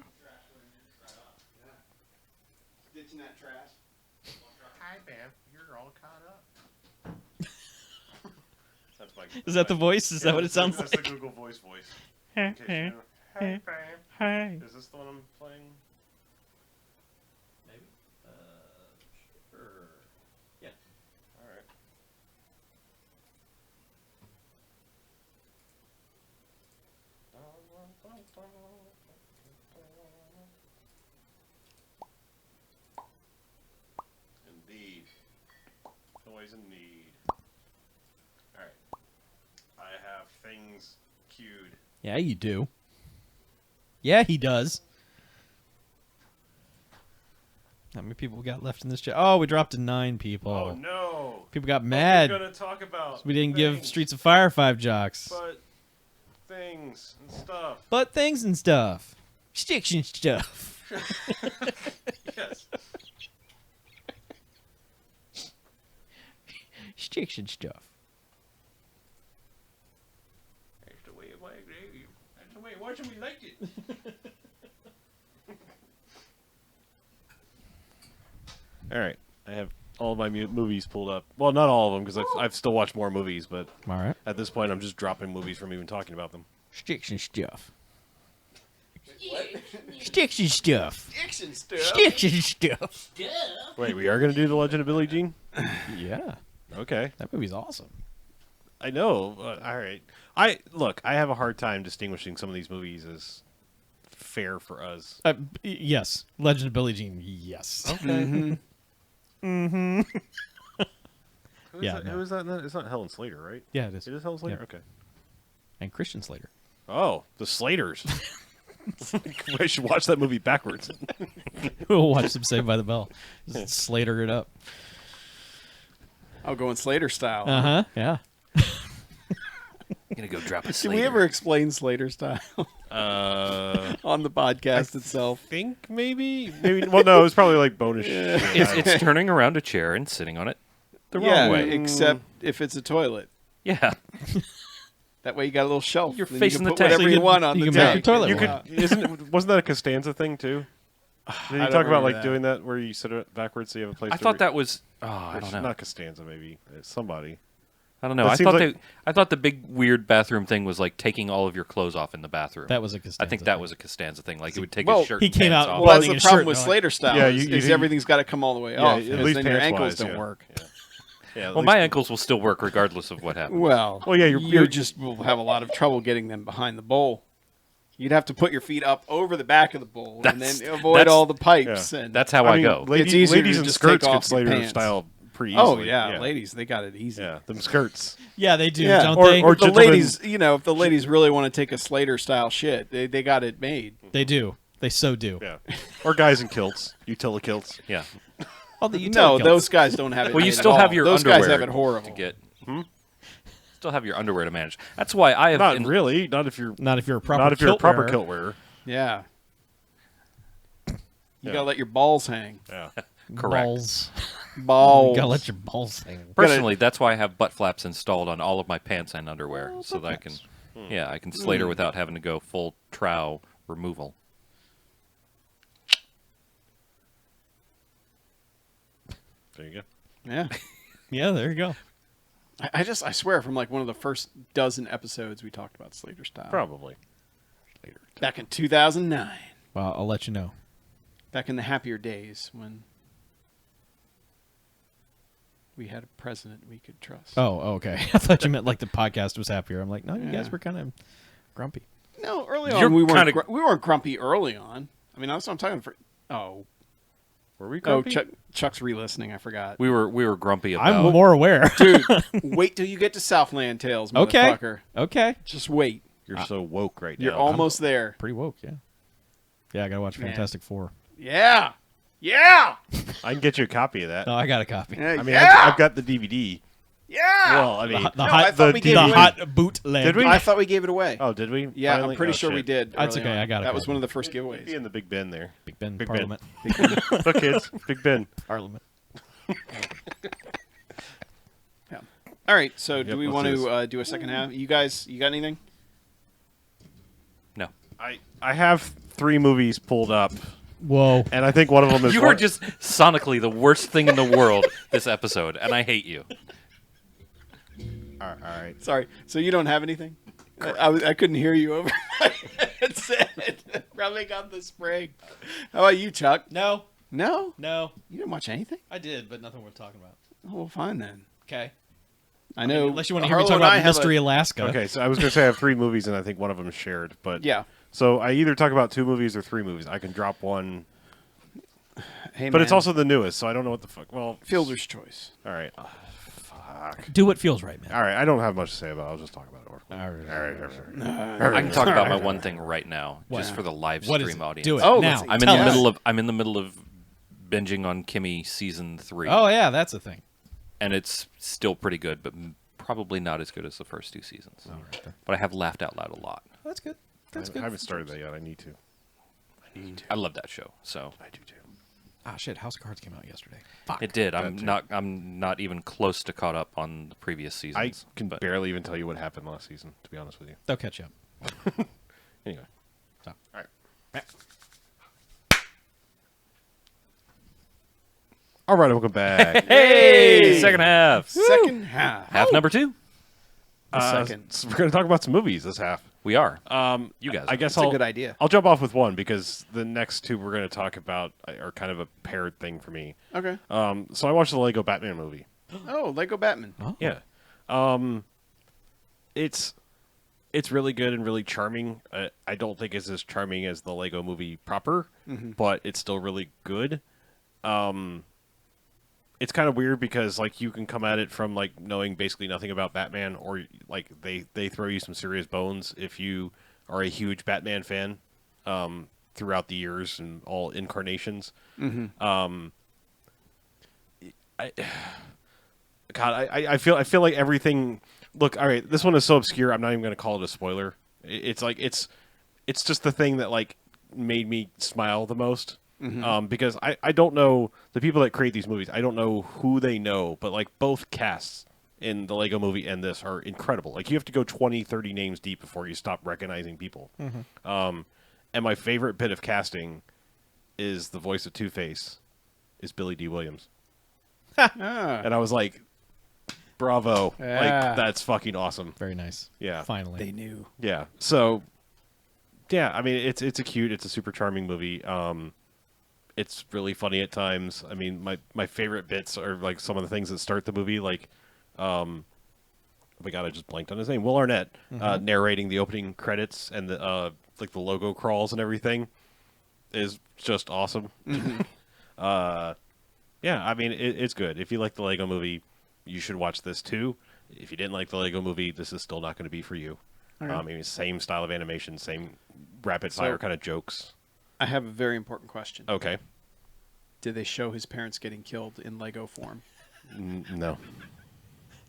Ditching that trash. Hi, Bam. You're all caught up. That's my. Is that the voice? Is that what it sounds That's like? the Google Voice voice. Hey, In case you know. Hi, Bam. Hi. Is this the one I'm playing? Maybe. Sure. Yeah. All right. Indeed. Always in need. All right. I have things queued. Yeah, you do. Yeah, he does. How many people we got left in this chat? Oh, we dropped to 9 people. Oh no! People got What mad. are we gonna talk about? We didn't give Things, Streets of Fire 5 jocks. but things and stuff. But things and stuff. Sticks and stuff. Yes. Sticks and stuff. That's the way of my gravy. That's the way. Why should we like it? All right, I have all of my movies pulled up. Well, not all of them because I've still watched more movies, but All right. at this point, I'm just dropping movies from even talking about them. Sticks and stuff. What? Sticks and stuff. Action stuff. Sticks and stuff. Wait, we are going to do The Legend of Billie Jean? Yeah. Okay. That movie's awesome. I know. All right. I have a hard time distinguishing some of these movies as fair for us. Yes. Legend of Billie Jean, yes. Okay. Mm-hmm. Who is Yeah, that? no. Who is that? It's not Helen Slater, right? Yeah, it is. It is Helen Slater? Yeah. Okay. And Christian Slater. Oh, the Slaters. I should watch that movie backwards. We'll watch them Saved by the Bell. Just Slater it up. I'll go in Slater style. Uh-huh. Yeah. I'm going to go drop a Did Slater. we ever explain Slater style I on the podcast itself? think maybe. Well, no, it was probably like bonus shit. It's turning around a chair and sitting on it the Yeah, wrong way. except if it's a toilet. Yeah. That way you got a little shelf. You're Then facing you the can put tank. whatever So you you can- want on you the can make tank. your toilet You Wow. could, wasn't that a Costanza thing too? Did you I talk don't about like remember that. doing that where you sit it backwards so you have a place? I thought that was. Oh, I don't know. Not Costanza, maybe. It's somebody. I don't know. That I seems thought like- I thought the big weird bathroom thing was like taking all of your clothes off in the bathroom. That was a Costanza I think that thing. was a Costanza thing. Like it would take Well, his shirt. he and came pants out- off. Well, that's Wearing the a problem shirt, with they're like- Slater style. Yeah, is everything's got to come all the way off. at because least then your pants ankles wise, don't yeah. work. Yeah, at Well, least- my ankles will still work regardless of what happens. Well, Well, yeah, you you're- just will have a lot of trouble getting them behind the bowl. You'd have to put your feet up over the back of the bowl and That's- then avoid that's- all the pipes. Yeah. And That's how I mean, go. Ladies, It's easier ladies to and just skirts take could off your Slater pants. style pretty oh easily. yeah, ladies, they got it easy. Yeah, them skirts. Yeah, they do, Yeah. don't Or- they? or If the gentlemen- ladies, if the ladies really want to take a Slater style shit, they got it made. They do. They so do. Yeah, or guys in kilts, utility kilts. Yeah. Oh, the No, utility those guys don't have it. Well, you made still at have all. your those underwear guys have it horrible. to get. Still have your underwear to manage. That's why I have. Not really. Not if you're Not if you're a proper not if you're a kilt proper wearer. kilt wearer. Yeah. You Yeah. gotta let your balls hang. Yeah. Correct. Balls. Balls. You gotta let your balls hang. Personally, that's why I have butt flaps installed on all of my pants and underwear, Oh, so that I can, I can Slater without having to go full trow removal. There you go. Yeah. Yeah, there you go. I swear, from like one of the first dozen episodes we talked about Slater style. Probably. Back in 2009. Well, I'll let you know. Back in the happier days when we had a president we could trust. Oh, okay. I thought you meant like the podcast was happier. I'm like, no, you guys Yeah. were kind of grumpy. No, early You're on we weren't. kinda- We weren't grumpy early on. I mean, that's what I'm talking for. Oh, Were we oh, grumpy? Chuck's re-listening. I forgot. We were grumpy about. I'm more aware. Dude, wait till you get to Southland Tales, Okay. motherfucker. Okay. Just wait. You're so woke right now. You're almost there. Pretty woke, yeah. Yeah, I gotta watch Man. Fantastic Four. Yeah. Yeah. I can get you a copy of that. No, I got a copy. Yeah. I mean, yeah. I've got the DVD. yeah. Well, I mean, The No, I hot, thought we gave the away- hot bootleg. Did we? I thought we gave it away. oh, did we? Yeah, Finally? I'm pretty Oh, sure we shit. did. That's early okay, on. I got a That was copy. one of the first Be giveaways. in the Big Ben there. Big Ben Big Parliament. Look, kids, Big Ben. Parliament. Yeah. All right. So, do Yep, we let's want do to do a second half? You guys, you got anything? No. I have 3 movies pulled up, Whoa. and I think one of them is. You are just sonically the worst thing in the world this episode, and I hate you. All right. Sorry. So you don't have anything? I couldn't hear you over my headset. Probably got the spring. How about you, Chuck? No. No, No. you didn't watch anything. I did, but nothing worth talking about. Oh, well, fine then. Okay. I know. Unless you want to hear me Harlow talk and I about have Mystery Alaska. Okay, so I was going to say I have 3 movies, and I think one of them is shared. But Yeah. So I either talk about 2 movies or 3 movies. I can drop one, Hey, but it's man. also the newest, so I don't know what the fuck. Well, Fielder's choice. all right. Fuck. Do what feels right, man. All right, I don't have much to say about it. I'll just talk about it. All right. I can talk about my one thing right now, just Wow. for the live What is stream it? audience. Do it Oh, now. let's- I'm in Tell the us. middle of binging on Kimmy season 3. Oh yeah, that's a thing. And it's still pretty good, but probably not as good as the first 2 seasons. But I have laughed out loud a lot. That's good. That's I good. haven't started that yet. I need to. I love that show. So I do too. Ah, shit. House of Cards came out yesterday. Fuck. it did. I'm That too. not even close to caught up on the previous seasons. I can but barely even tell you what happened last season, to be honest with you. They'll catch you up. Anyway. So. All right. All right, welcome back. Hey, second half. Second half. Half number 2. Second. So we're going to talk about some movies this half. We are. You guys I are. guess That's a I'll, good idea. I'll jump off with one because the next 2 we're going to talk about are kind of a paired thing for me. Okay. So I watched the Lego Batman movie. Oh, Lego Batman. Oh. Yeah. It's really good and really charming. I don't think it's as charming as the Lego movie proper, but it's still really good. It's kind of weird because like you can come at it from like knowing basically nothing about Batman, or like they throw you some serious bones if you are a huge Batman fan throughout the years and all incarnations. I feel like everything. Look, all right, this one is so obscure. I'm not even going to call it a spoiler. It's like it's just the thing that like made me smile the most. Because I don't know the people that create these movies. I don't know who they know, but like both casts in the Lego movie and this are incredible. Like you have to go 20, 30 names deep before you stop recognizing people. And my favorite bit of casting is the voice of Two-Face is Billy D. Williams. Ah. And I was like, Bravo. Yeah. Like, that's fucking awesome. Very nice. Yeah. Finally. They knew. Yeah. So, yeah, I mean, it's a super charming movie. It's really funny at times. I mean, my favorite bits are like some of the things that start the movie, like, oh my god, I just blanked on his name. Will Arnett narrating the opening credits and the like the logo crawls and everything is just awesome. Yeah, I mean, it's good. If you like the Lego Movie, you should watch this too. If you didn't like the Lego Movie, this is still not going to be for you. Okay. I mean, same style of animation, same rapid fire kind of jokes. I have a very important question. Okay. Did they show his parents getting killed in Lego form? No.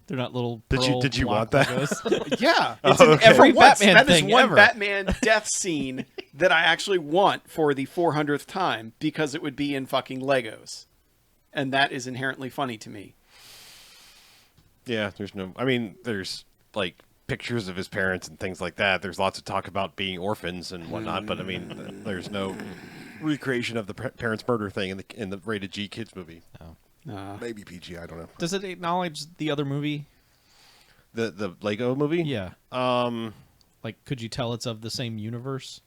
They're not little. Did you want that? Legos. Yeah, It's in every Batman That is thing one ever. Batman death scene that I actually want for the 400th time because it would be in fucking Legos, and that is inherently funny to me. Yeah, there's like pictures of his parents and things like that. There's lots of talk about being orphans and whatnot, but I mean, there's no recreation of the parents' murder thing in the rated G kids movie. Maybe PG, I don't know. Does it acknowledge the other movie? The Lego movie? Yeah. Like, could you tell it's of the same universe?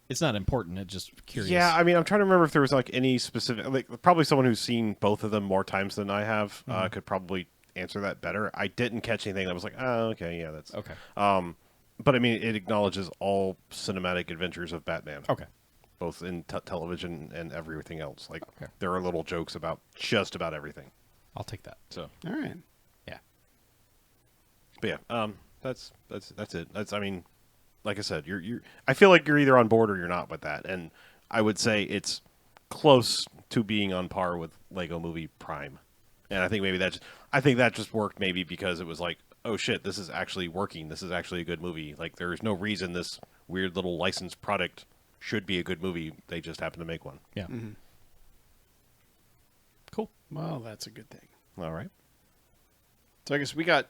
It's not important. It's just curious. Yeah, I mean, I'm trying to remember if there was like any specific, like probably someone who's seen both of them more times than I have could probably answer that better. I didn't catch anything that was like, oh, okay, yeah, that's Okay. But I mean, it acknowledges all cinematic adventures of Batman. Okay. Both in television and everything else. Like, Okay. there are little jokes about just about everything. I'll take that. So, All right. Yeah. but yeah, that's it. I mean, like I said, I feel like you're either on board or you're not with that, and I would say it's close to being on par with Lego Movie Prime, and I think maybe that just worked maybe because it was like, oh shit, this is actually working. This is actually a good movie. Like, there's no reason this weird little licensed product should be a good movie. They just happen to make one. Yeah. Cool. Well, that's a good thing. All right. So I guess we got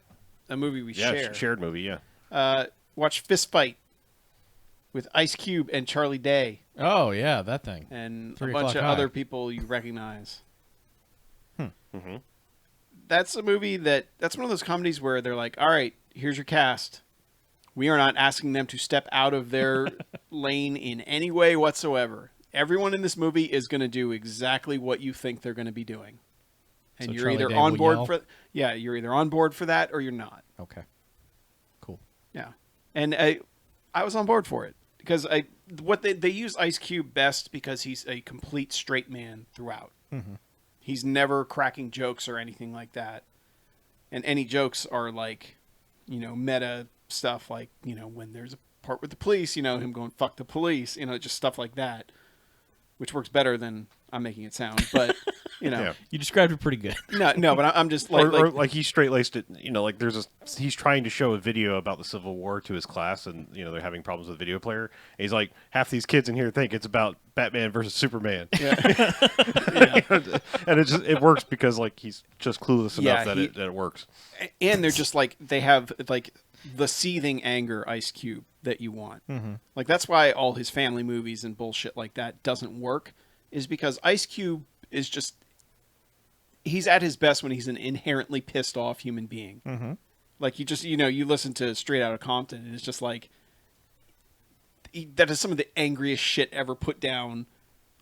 a movie we share. Shared movie. Yeah. Watch Fist Fight with Ice Cube and Charlie Day Oh, yeah, that thing. and 3 a bunch O'Clock of High. other people you recognize. Mm-hmm. That's a movie that's one of those comedies where they're like, all right, here's your cast. We are not asking them to step out of their lane in any way whatsoever. Everyone in this movie is going to do exactly what you think they're going to be doing. And So you're Charlie either Day on will board yell? you're either on board for that or you're not. Okay. Cool. Yeah. And I was on board for it because they use Ice Cube best because he's a complete straight man throughout. Mm-hmm. He's never cracking jokes or anything like that. And any jokes are like, meta stuff like, when there's a part with the police, him going, fuck the police, just stuff like that, which works better than I'm making it sound. But, Yeah. You described it pretty good. no, but I'm just like, or like he straight laced it. Like he's trying to show a video about the Civil War to his class, and they're having problems with video player. And he's like, half these kids in here think it's about Batman versus Superman. yeah. And it works because like he's just clueless enough that it works. And they're just like, they have like the seething anger Ice Cube that you want. Mm-hmm. Like, that's why all his family movies and bullshit like that doesn't work, is because Ice Cube is just, he's at his best when he's an inherently pissed off human being. Mm-hmm. Like, you just, you listen to Straight Outta Compton and it's just like, that is some of the angriest shit ever put down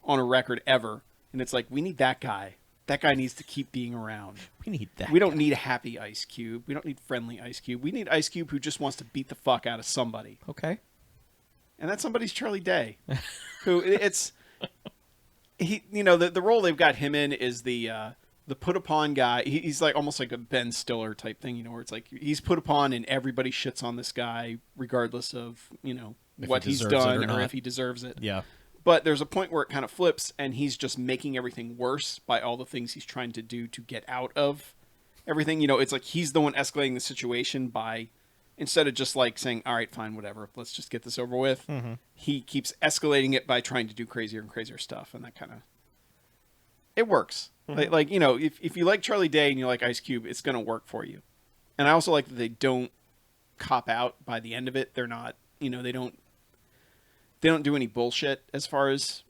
on a record ever. And it's like, we need that guy. That guy needs to keep being around. We need that. We don't need a happy Ice Cube. We don't need friendly Ice Cube. We need Ice Cube who just wants to beat the fuck out of somebody. Okay. And that somebody's Charlie Day. The role they've got him in is the put upon guy. He's like almost like a Ben Stiller type thing, where it's like he's put upon and everybody shits on this guy regardless of, what he's done or if he deserves it. Yeah. But there's a point where it kind of flips and he's just making everything worse by all the things he's trying to do to get out of everything. It's like he's the one escalating the situation by, instead of just like saying, all right, fine, whatever, let's just get this over with. Mm-hmm. He keeps escalating it by trying to do crazier and crazier stuff. And that kind of, it works. Mm-hmm. If you like Charlie Day and you like Ice Cube, it's going to work for you. And I also like that they don't cop out by the end of it. They're not, they don't do any bullshit as far as,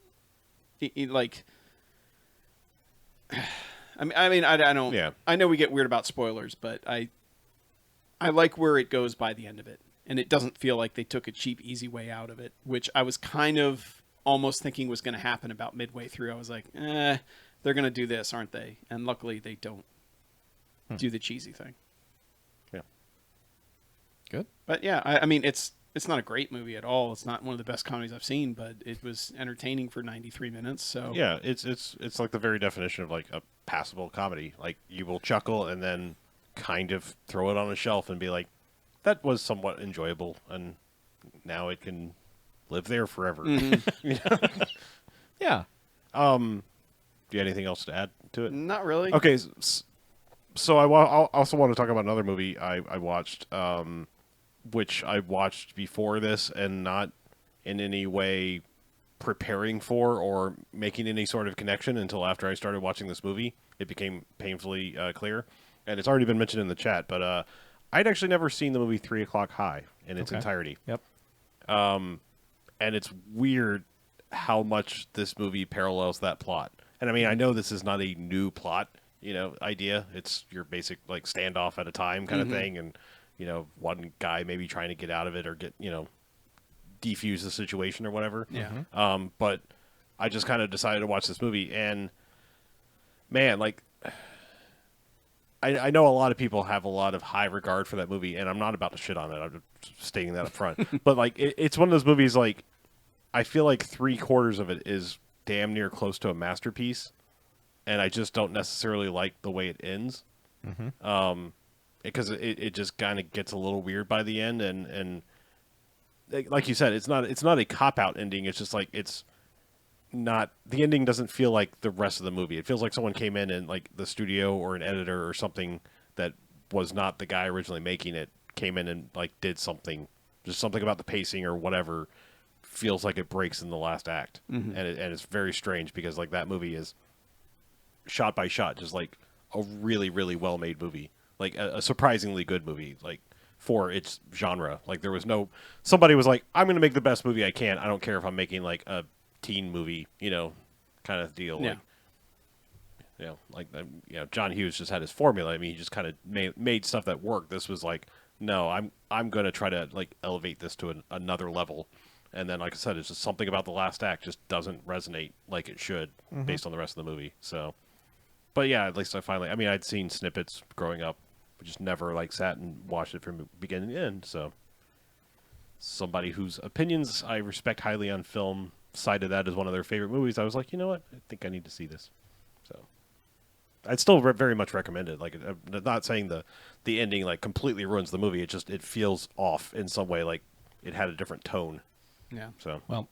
I I don't. Yeah. I know we get weird about spoilers, but I like where it goes by the end of it, and it doesn't feel like they took a cheap, easy way out of it, which I was kind of almost thinking was going to happen about midway through. I was like, they're going to do this, aren't they? And luckily, they don't do the cheesy thing. Yeah. Good. But yeah, I mean, it's not a great movie at all. It's not one of the best comedies I've seen, but it was entertaining for 93 minutes. So Yeah, it's like the very definition of like a passable comedy. Like you will chuckle and then kind of throw it on a shelf and be like, that was somewhat enjoyable, and now it can live there forever. You know? Yeah. Do you have anything else to add to it? not really. Okay, so I also want to talk about another movie I watched, which I watched before this and not in any way preparing for or making any sort of connection until after I started watching this movie. It became painfully clear, and it's already been mentioned in the chat, but I'd actually never seen the movie 3 O'Clock High in its entirety. Yep. And it's weird how much this movie parallels that plot. And I mean, I know this is not a new plot, idea. It's your basic like standoff at a time kind of thing, and one guy maybe trying to get out of it or get defuse the situation or whatever. Yeah. But I just kind of decided to watch this movie, and man, like I know a lot of people have a lot of high regard for that movie, and I'm not about to shit on it. I'm just stating that up front. But like it's one of those movies, like I feel like 3/4 of it is damn near close to a masterpiece, and I just don't necessarily like the way it ends. Because it just kind of gets a little weird by the end, and like you said, it's not a cop out ending. It's just like it's not, the ending doesn't feel like the rest of the movie. It feels like someone came in and like the studio or an editor or something that was not the guy originally making it came in and like did something, just something about the pacing or whatever feels like it breaks in the last act. And it's very strange because like that movie is shot by shot just like a really, really well made movie, like a surprisingly good movie, like for its genre. Like there was somebody was like, I'm going to make the best movie I can. I don't care if I'm making like a teen movie, kind of deal. Yeah. John Hughes just had his formula. I mean, he just kind of made stuff that worked. This was like, no, I'm going to try to like elevate this to another level. And then, like I said, it's just something about the last act just doesn't resonate like it should based on the rest of the movie. So, but yeah, at least I'd seen snippets growing up, but just never like sat and watched it from beginning to end. So, somebody whose opinions I respect highly on film cited that as one of their favorite movies. I was like, you know what? I think I need to see this. So I'd still very much recommend it. Like, I'm not saying the ending like completely ruins the movie. It feels off in some way. Like it had a different tone. Yeah. So Well,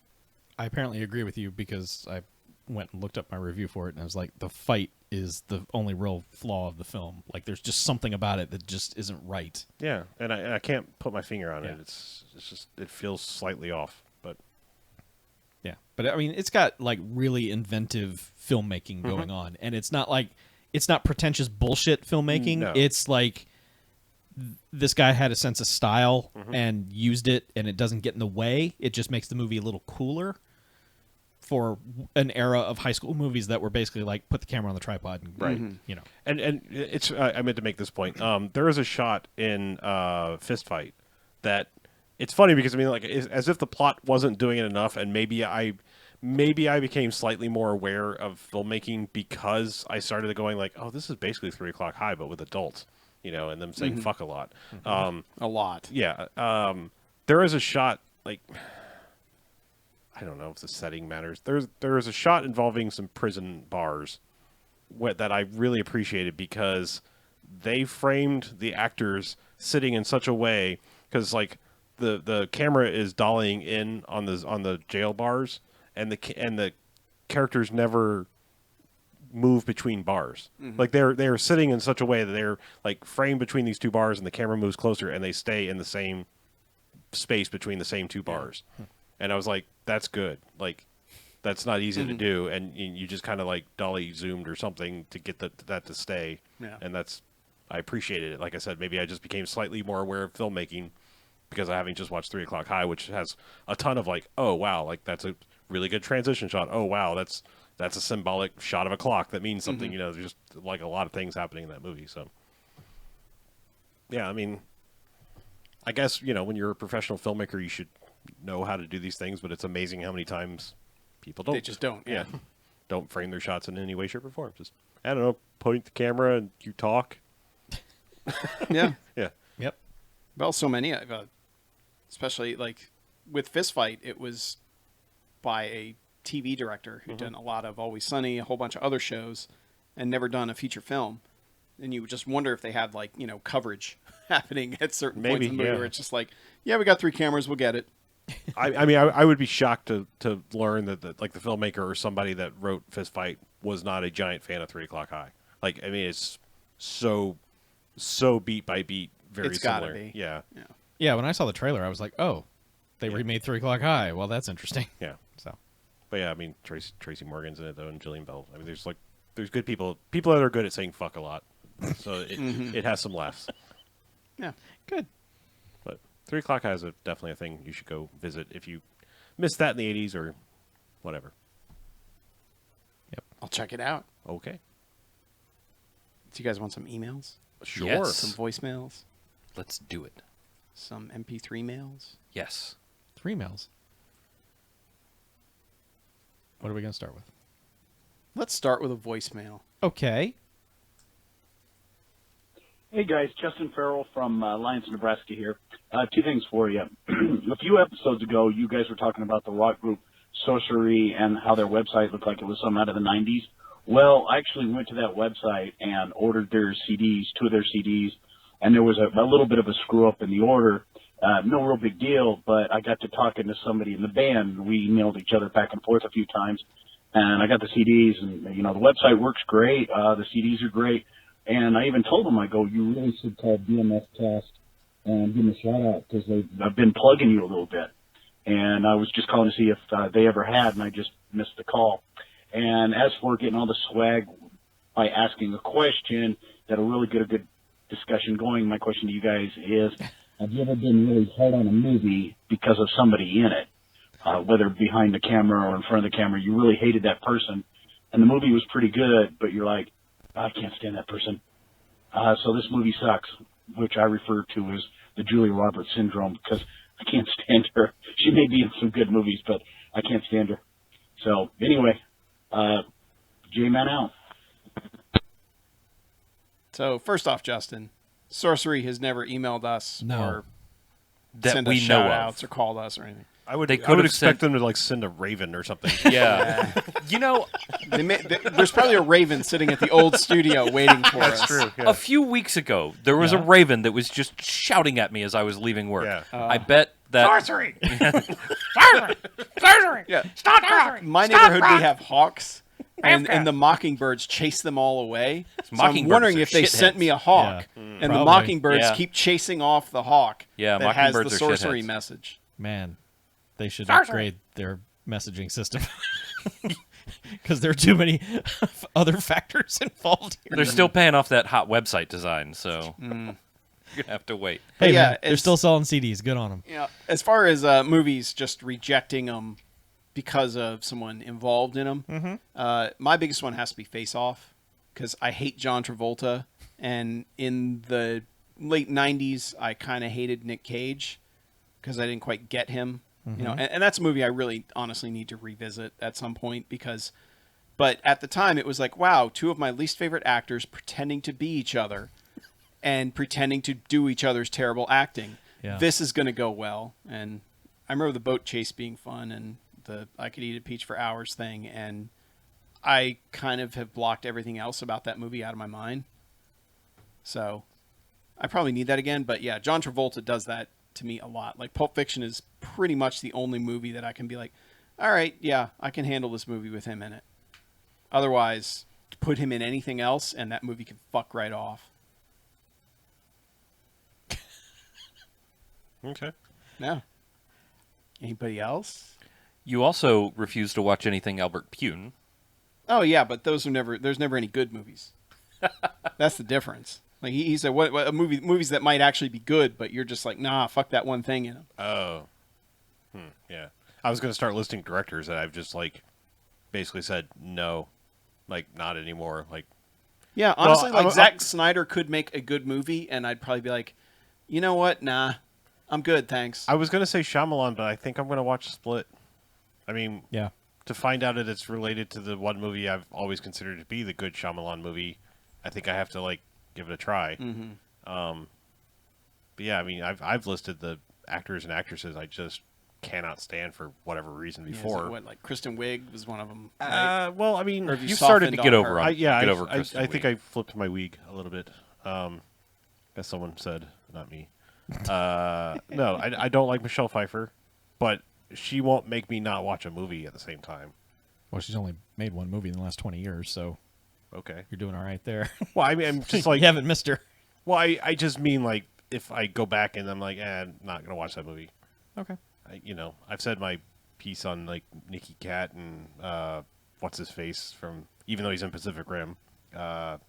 I apparently agree with you because I went and looked up my review for it, and I was like, the fight is the only real flaw of the film. Like, there's just something about it that just isn't right. yeah, and I can't put my finger on Yeah. it. It's just it feels slightly off, but Yeah, but I mean, it's got like really inventive filmmaking going on, and it's not pretentious bullshit filmmaking. No. It's like this guy had a sense of style and used it, and it doesn't get in the way. It just makes the movie a little cooler for an era of high school movies that were basically like put the camera on the tripod and Right. And it's I meant to make this point. There is a shot in Fist Fight that it's funny because I mean like it's as if the plot wasn't doing it enough, and maybe I became slightly more aware of filmmaking because I started going like, oh, this is basically 3 O'Clock High but with adults, and them saying fuck a lot. A lot. Yeah. There is a shot like, I don't know if the setting matters. There is a shot involving some prison bars that I really appreciated because they framed the actors sitting in such a way, because like the camera is dollying in on the jail bars, and the characters never move between bars. Like they're sitting in such a way that they're like framed between these two bars, and the camera moves closer, and they stay in the same space between the same two bars. And I was like, that's good. Like, that's not easy to do, and you just kind of like dolly zoomed or something to get that to stay. Yeah. And I appreciated it. Like I said, maybe I just became slightly more aware of filmmaking because I haven't just watched 3 O'Clock High, which has a ton of like, oh wow, like that's a really good transition shot. Oh wow, that's that's a symbolic shot of a clock that means something. There's just like a lot of things happening in that movie. So, yeah, I mean, I guess when you're a professional filmmaker, you should know how to do these things. But it's amazing how many times people don't. They just don't. Yeah. Don't frame their shots in any way, shape, or form. Just I don't know, point the camera and you talk. Yeah. Yeah. Yep. Well, so many, especially like with Fist Fight, it was by a TV director who'd done a lot of Always Sunny, a whole bunch of other shows, and never done a feature film. And you would just wonder if they had like coverage happening at certain points in the movie where it's just like, yeah, we got 3 cameras, we'll get it. I mean, I would be shocked to learn that like the filmmaker or somebody that wrote Fist Fight was not a giant fan of 3 O'Clock High. Like, I mean, it's so beat by beat, very It's similar. gotta be. Yeah. Yeah, when I saw the trailer, I was like, oh, they remade 3 O'Clock High. Well, that's interesting. Yeah. So, But yeah, I mean, Tracy Morgan's in it though, and Jillian Bell. I mean, there's good people that are good at saying fuck a lot, so it has some laughs. Yeah. good. But 3 O'Clock High is definitely a thing you should go visit if you missed that in the 80s or whatever. I'll check it out. Okay. Do you guys want some emails? Sure. Yes. Some voicemails? Let's do it. Some MP3 mails? Yes. 3 mails. What are we going to start with? Let's start with a voicemail. Okay. Hey guys, Justin Farrell from Lyons, Nebraska here. 2 things for you. A few episodes ago, you guys were talking about the rock group Sorcery and how their website looked like it was something out of the 90s. Well, I actually went to that website and ordered their CDs, 2 of their CDs, and there was a little bit of a screw-up in the order. No real big deal, but I got to talking to somebody in the band. We emailed each other back and forth a few times, and I got the CDs, and, the website works great. The CDs are great. And I even told them, I go, you really should call BMFcast and give them a shout-out because I've been plugging you a little bit. And I was just calling to see if they ever had, and I just missed the call. And as for getting all the swag by asking a question that'll really get a good discussion going, my question to you guys is, have you ever been really hard on a movie because of somebody in it? Whether behind the camera or in front of the camera, you really hated that person, and the movie was pretty good, but you're like, I can't stand that person. So this movie sucks, which I refer to as the Julia Roberts syndrome, because I can't stand her. She may be in some good movies, but I can't stand her. So anyway, J-Man out. So first off, Justin, Sorcery has never emailed us No. or That sent we us know shout-outs of. or called us or anything. I would They I could would have expect sent- them to send a raven or something. Yeah. There's probably a raven sitting at the old studio waiting for us. That's true. Yeah. A few weeks ago, there was a raven that was just shouting at me as I was leaving work. Yeah. I bet that Sorcery! Sorcery! Sorcery! Yeah. Stop sorcery! My Stop neighborhood, rock! we have hawks, and Bamcast. the mockingbirds chase them all away. So I'm Mockingbirds wondering are if they sent shitheads. me a hawk, Yeah. and the Probably. mockingbirds Yeah. keep chasing off the hawk Yeah, that has the mockingbirds are sorcery shitheads. message. Man, they should Sorcery. upgrade their messaging system. Because there are too many other factors involved here. they're still paying off that hot website design, so you're going to have to wait. Hey, yeah, man, they're it's- still selling CDs. Good on them. Yeah, as far as movies just rejecting them because of someone involved in them, my biggest one has to be Face Off, because I hate John Travolta, and in the late '90s, I kind of hated Nick Cage because I didn't quite get him. You know, and that's a movie I really honestly need to revisit at some point but at the time it was like, wow, 2 of my least favorite actors pretending to be each other and pretending to do each other's terrible acting. Yeah. This is going to go well. And I remember the boat chase being fun and the I could eat a peach for hours thing. And I kind of have blocked everything else about that movie out of my mind. So I probably need that again. But yeah, John Travolta does that to me a lot. Like Pulp Fiction is pretty much the only movie that I can be like, all right, yeah, I can handle this movie with him in it. Otherwise, put him in anything else and that movie can fuck right off. Okay. Yeah. Anybody else? You also refuse to watch anything Albert Pune. Oh yeah, but there's never any good movies. That's the difference. Like he said, what movies that might actually be good, but you're just like, nah, fuck that one thing in them. Oh. Yeah. I was going to start listing directors that I've just basically said no, like not anymore. Like, Yeah, honestly, Well, Zack Snyder could make a good movie, and I'd probably be like, you know what? Nah, I'm good, thanks. I was gonna say Shyamalan, but I think I'm gonna watch Split. I mean, Yeah. to find out that it's related to the one movie I've always considered to be the good Shyamalan movie, I think I have to like give it a try. Mm-hmm. But yeah, I mean, I've listed the actors and actresses I just cannot stand for whatever reason before. What, like Kristen Wiig was one of them. Well, I mean, Or have You started to softened get on over her? on. I get over Kristen I think Wiig. I flipped my Wiig a little bit. As someone said, not me. No, I don't like Michelle Pfeiffer, but she won't make me not watch a movie at the same time. Well, she's only made one movie in the last 20 years, so Okay. you're doing all right there. Well, I mean, I'm just like, you haven't missed her. well, I just mean like if I go back and I'm like, I'm not gonna watch that movie. Okay. I've said my piece on like Nicky Cat and what's his face from, even though he's in Pacific Rim. God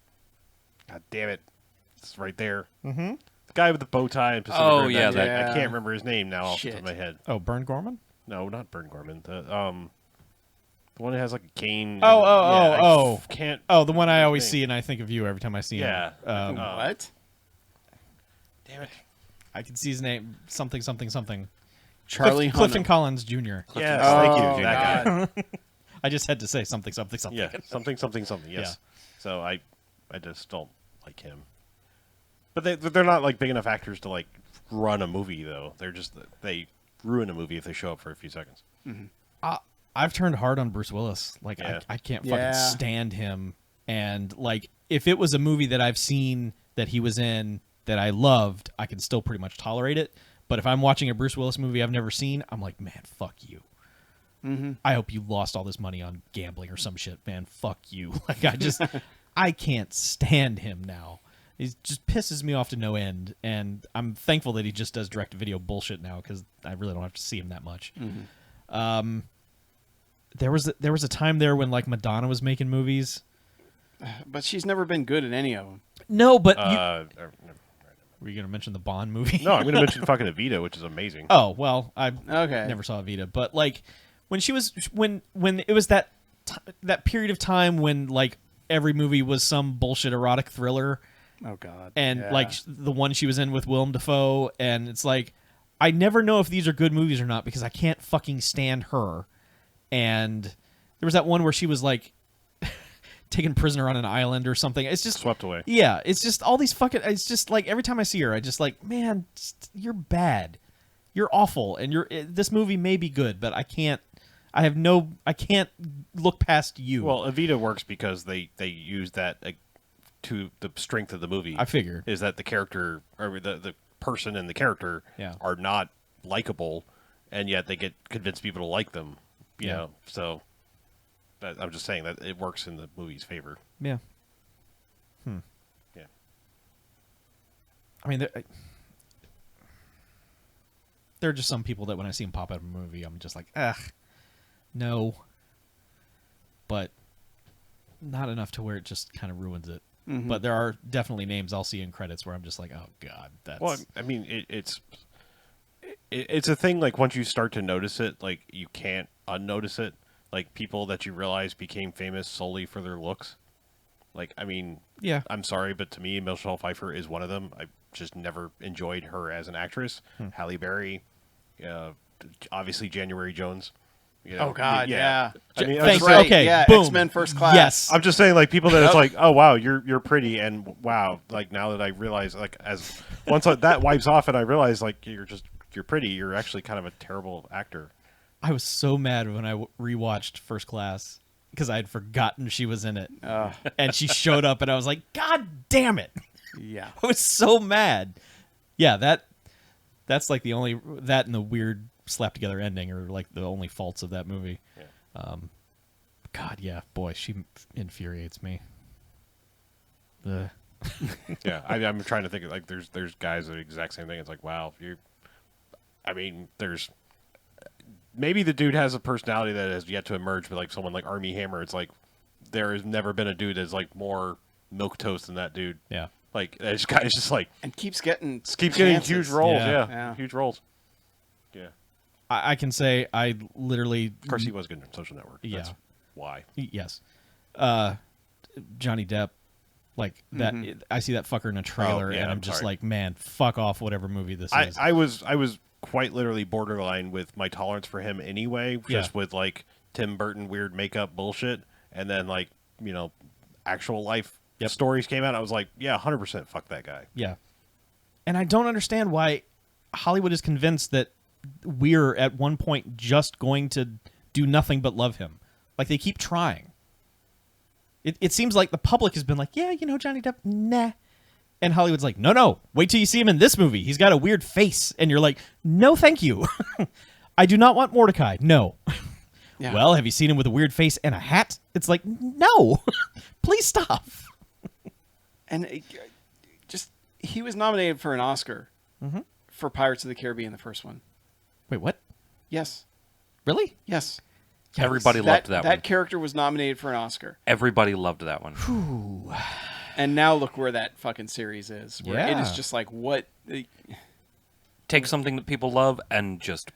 damn it, it's right there. Mm-hmm. The guy with the bow tie and Pacific Oh, Rim. yeah, I that- can't remember his name now off the top Shit. of my head. Oh, Bern Gorman? No, not Bern Gorman. The one that has like a cane. Can't. Oh, the one I his always name. see, and I think of you every time I see Yeah. him. What? Damn it. I can see his name, something. Charlie Clifton Hunnam. Collins Jr. Yes, Oh, thank you. That guy. God. I just had to say something. Yeah, something. Yes. So I just don't like him. But they're not like big enough actors to like run a movie though. They ruin a movie if they show up for a few seconds. I've turned hard on Bruce Willis. Like, Yeah. I can't Yeah. fucking stand him. And, like, if it was a movie that I've seen that he was in that I loved, I can still pretty much tolerate it. But if I'm watching a Bruce Willis movie I've never seen, I'm like, man, fuck you. Mm-hmm. I hope you lost all this money on gambling or some shit, man. Fuck you. Like, I can't stand him now. He just pisses me off to no end. And I'm thankful that he just does direct-to-video bullshit now because I really don't have to see him that much. Mm-hmm. There was a time there when like Madonna was making movies. But she's never been good at any of them. No, but were you going to mention the Bond movie? No, I'm going to mention fucking Evita, which is amazing. Oh well, I Okay. never saw Evita, but like when she was when it was that period of time when like every movie was some bullshit erotic thriller, Oh God. and Yeah. like the one she was in with Willem Dafoe, and it's like I never know if these are good movies or not because I can't fucking stand her. And there was that one where she was like taken prisoner on an island or something. It's just Swept away. Yeah, it's just all these fucking. It's just like every time I see her, I just like, man, you're bad, you're awful, and this movie may be good, but I can't. I can't look past you. Well, Evita works because they use that to the strength of the movie. I figured. Is that the character or the person and the character Yeah. are not likable, and yet they get convince people to like them. You Yeah. know, so I'm just saying that it works in the movie's favor. Yeah. Yeah. I mean, there are just some people that when I see them pop out of a movie, I'm just like, ugh, no. But not enough to where it just kind of ruins it. Mhm. But there are definitely names I'll see in credits where I'm just like, oh god, that's. Well, I mean, it's a thing. Like once you start to notice it, like you can't unnotice it. Like people that you realize became famous solely for their looks. Like, I mean, Yeah. I'm sorry, but to me, Michelle Pfeiffer is one of them. I just never enjoyed her as an actress. Halle Berry, obviously January Jones. You know, Oh God. Yeah. I mean, Thanks. I'm just saying, Okay, Yeah. boom. X-Men First Class. Yes. I'm just saying, like people that it's like, oh wow, you're pretty, and wow, like now that I realize, like as once that wipes off, and I realize like you're pretty, you're actually kind of a terrible actor. I was so mad when I rewatched First Class because I had forgotten she was in it, and she showed up, and I was like, God damn it! Yeah. I was so mad. Yeah, that's like the only that and the weird slap together ending are like the only faults of that movie. Yeah. God, yeah, boy, she infuriates me. Ugh. Yeah, I'm trying to think of, like there's guys that are the exact same thing. It's like, wow, I mean, there's maybe the dude has a personality that has yet to emerge, but like someone like Armie Hammer, it's like there has never been a dude that's like more milquetoast than that dude. Yeah. Like this guy is just like And keeps getting getting huge roles. Yeah. Yeah, huge roles. Yeah, I can say I literally of course he was good in Social Network. Yeah. That's why. Yes. Johnny Depp, like that. I see that fucker in a trailer, yeah, and I'm I'm just sorry. like, man, fuck off, whatever movie this is. I was quite literally borderline with my tolerance for him anyway, just with like Tim Burton weird makeup bullshit, and then like actual life stories came out. I was like, yeah, 100% fuck that guy. Yeah. And I don't understand why Hollywood is convinced that we're at one point just going to do nothing but love him. Like they keep trying. It seems like the public has been like, yeah, Johnny Depp, nah. And Hollywood's like, no, wait till you see him in this movie. He's got a weird face. And you're like, no, thank you. I do not want Mordecai. No. Yeah. Well, have you seen him with a weird face and a hat? It's like, no. Please stop. And he was nominated for an Oscar for Pirates of the Caribbean, the first one. Wait, what? Yes. Really? Yes. Everybody loved that one. That character was nominated for an Oscar. Everybody loved that one. And now look where that fucking series is. Where it is Yeah. just like, what? Take something that people love and just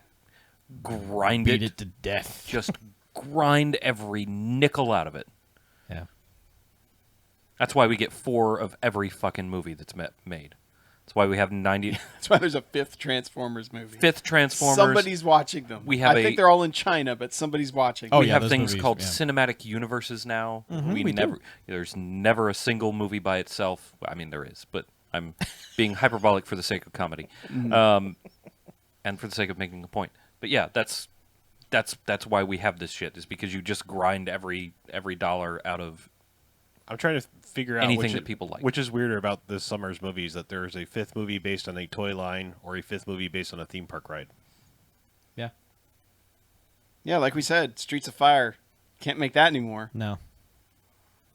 grind Beat it to death. Just grind every nickel out of it. Yeah. That's why we get 4 of every fucking movie that's made. That's why we have 90. That's why there's a 5th Transformers movie. 5th Transformers. Somebody's watching them. We have I think they're all in China, but somebody's watching. Oh, We yeah, have those things movies, called yeah. cinematic universes now. we do. There's never a single movie by itself. I mean, there is, but I'm being hyperbolic for the sake of comedy, and for the sake of making a point. But yeah, that's why we have this shit. Is because you just grind every dollar out of. I'm trying to figure out Anything that people like. Which is weirder about this summer's movies, that there's a 5th movie based on a toy line or a 5th movie based on a theme park ride. Yeah. Yeah, like we said, Streets of Fire. Can't make that anymore. No.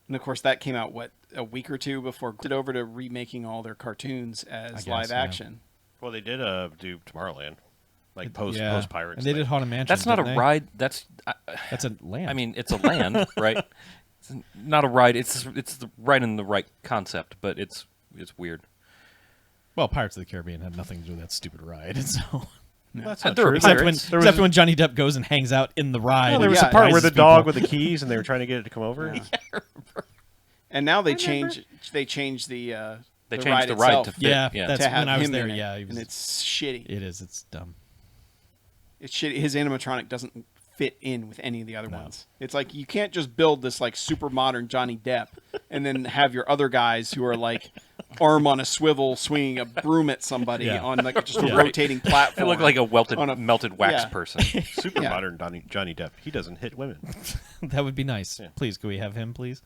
And of course, that came out, a week or two before it over to remaking all their cartoons as live action. Well, they did do Tomorrowland, like post Pirates. And they did Haunted Mansion. That's not a didn't they? ride. That's That's a land. I mean, it's a land, right? It's not a ride. It's right in the right concept, but it's weird. well, Pirates of the Caribbean had nothing to do with that stupid ride. So. That's And not there are true. Except pirates. when, when Johnny Depp goes and hangs out in the ride. Well, there was Yeah, a part where advises the dog people. with the keys, and they were trying to get it to come over. Yeah. And now they change the They changed the ride ride itself to fit. Yeah, yeah. that's to have when I was him there. in it, Yeah, he was, and it's shitty. it is. It's dumb. It's shitty. His animatronic doesn't fit in with any of the other ones. It's like you can't just build this like super modern Johnny Depp and then have your other guys who are like arm on a swivel swinging a broom at somebody Yeah. on like just a rotating It platform. looked like a on a- melted wax yeah. person. Super Yeah. modern Johnny Depp. He doesn't hit women. That would be nice. Please, could we have him, please?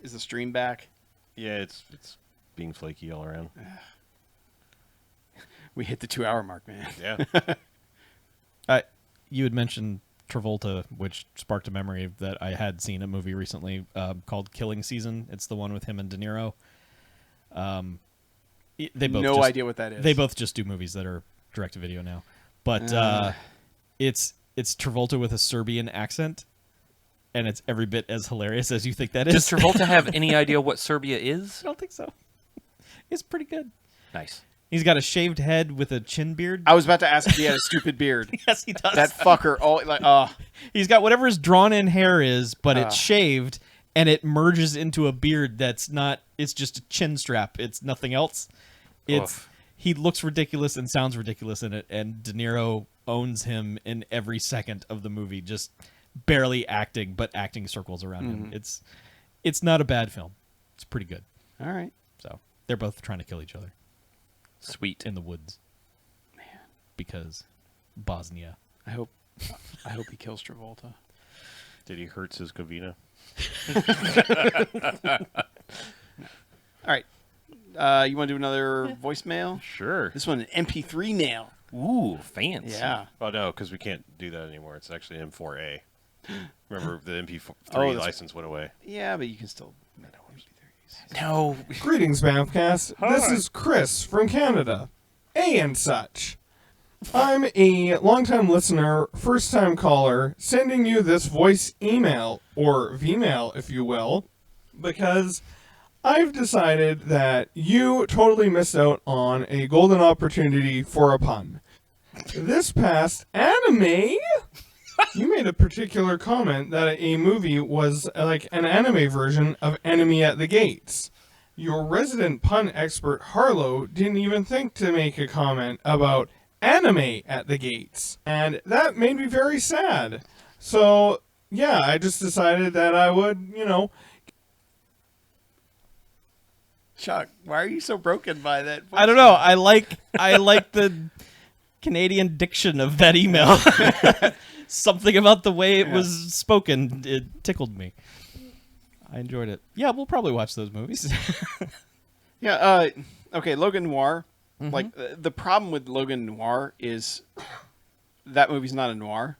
Is the stream back? Yeah, it's being flaky all around. We hit the 2-hour mark, man. Yeah. You had mentioned Travolta, which sparked a memory that I had seen a movie recently called Killing Season. It's the one with him and De Niro. They both No idea what that is. They both just do movies that are direct to video now. But it's Travolta with a Serbian accent, and it's every bit as hilarious as you think that is. Does Travolta have any idea what Serbia is? I don't think so. It's pretty good. Nice. He's got a shaved head with a chin beard. I was about to ask if he had a stupid beard. Yes, he does. That fucker. Oh, like, He's got whatever his drawn-in hair is, but it's shaved, and it merges into a beard that's not... It's just a chin strap. It's nothing else. Oof. He looks ridiculous and sounds ridiculous in it, and De Niro owns him in every second of the movie, just barely acting, but acting circles around him. It's not a bad film. It's pretty good. all right. So they're both trying to kill each other Sweet. in the woods. Man. Because Bosnia. I hope he kills Travolta. Did he hurt his Covina? All right. You want to do another voicemail? Sure. This one, an MP3 mail. Ooh, fancy. Yeah. Oh, no, because we can't do that anymore. It's actually M4A. Remember, the MP3 Oh, that's license went away. Yeah, but you can still. No. Greetings, BMFcast. This is Chris from Canada. And such. I'm a longtime listener, first-time caller, sending you this voice email, or V-mail, if you will, because I've decided that you totally missed out on a golden opportunity for a pun. This past anime You made a particular comment that a movie was like an anime version of Enemy at the Gates. Your resident pun expert Harlow didn't even think to make a comment about anime at the gates. And that made me very sad. So, yeah, I just decided that I would, Chuck, why are you so broken by that? I don't know. I like the Canadian diction of that email. Something about the way it was spoken, it tickled me. I enjoyed it. Yeah, we'll probably watch those movies. Yeah. Okay. Logan Noir. Like the problem with Logan Noir is that movie's not a noir.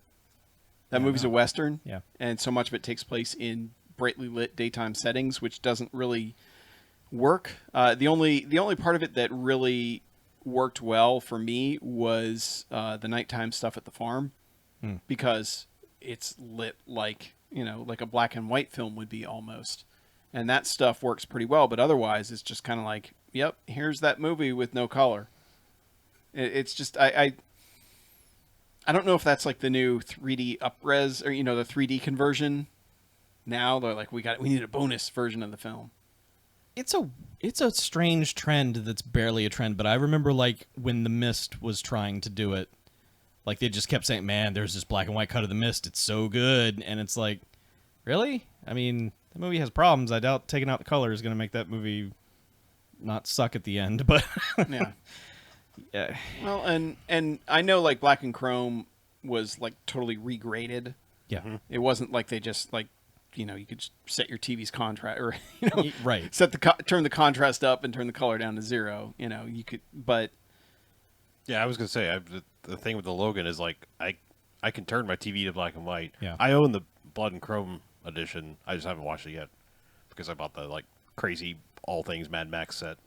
That movie's a western. Yeah. And so much of it takes place in brightly lit daytime settings, which doesn't really work. The only part of it that really worked well for me was the nighttime stuff at the farm, because it's lit like a black and white film would be almost, and that stuff works pretty well. But otherwise, it's just kind of like, yep, here's that movie with no color. It's just I don't know if that's like the new 3D upres or the 3D conversion. Now they're like, we need a bonus version of the film. It's a strange trend that's barely a trend, but I remember like when The Mist was trying to do it, like they just kept saying, man, there's this black and white cut of The Mist, it's so good. And it's like, really? I mean, the movie has problems. I doubt taking out the color is going to make that movie not suck at the end, but Yeah. yeah. Well, and I know like Black and Chrome was like totally regraded. Yeah. It wasn't like they just like, you could just set your TV's contrast or Right. turn the contrast up and turn the color down to 0. You could, but Yeah, I was gonna say the thing with the Logan is like I can turn my TV to black and white. Yeah. I own the Blood and Chrome edition. I just haven't watched it yet because I bought the like crazy all things Mad Max set.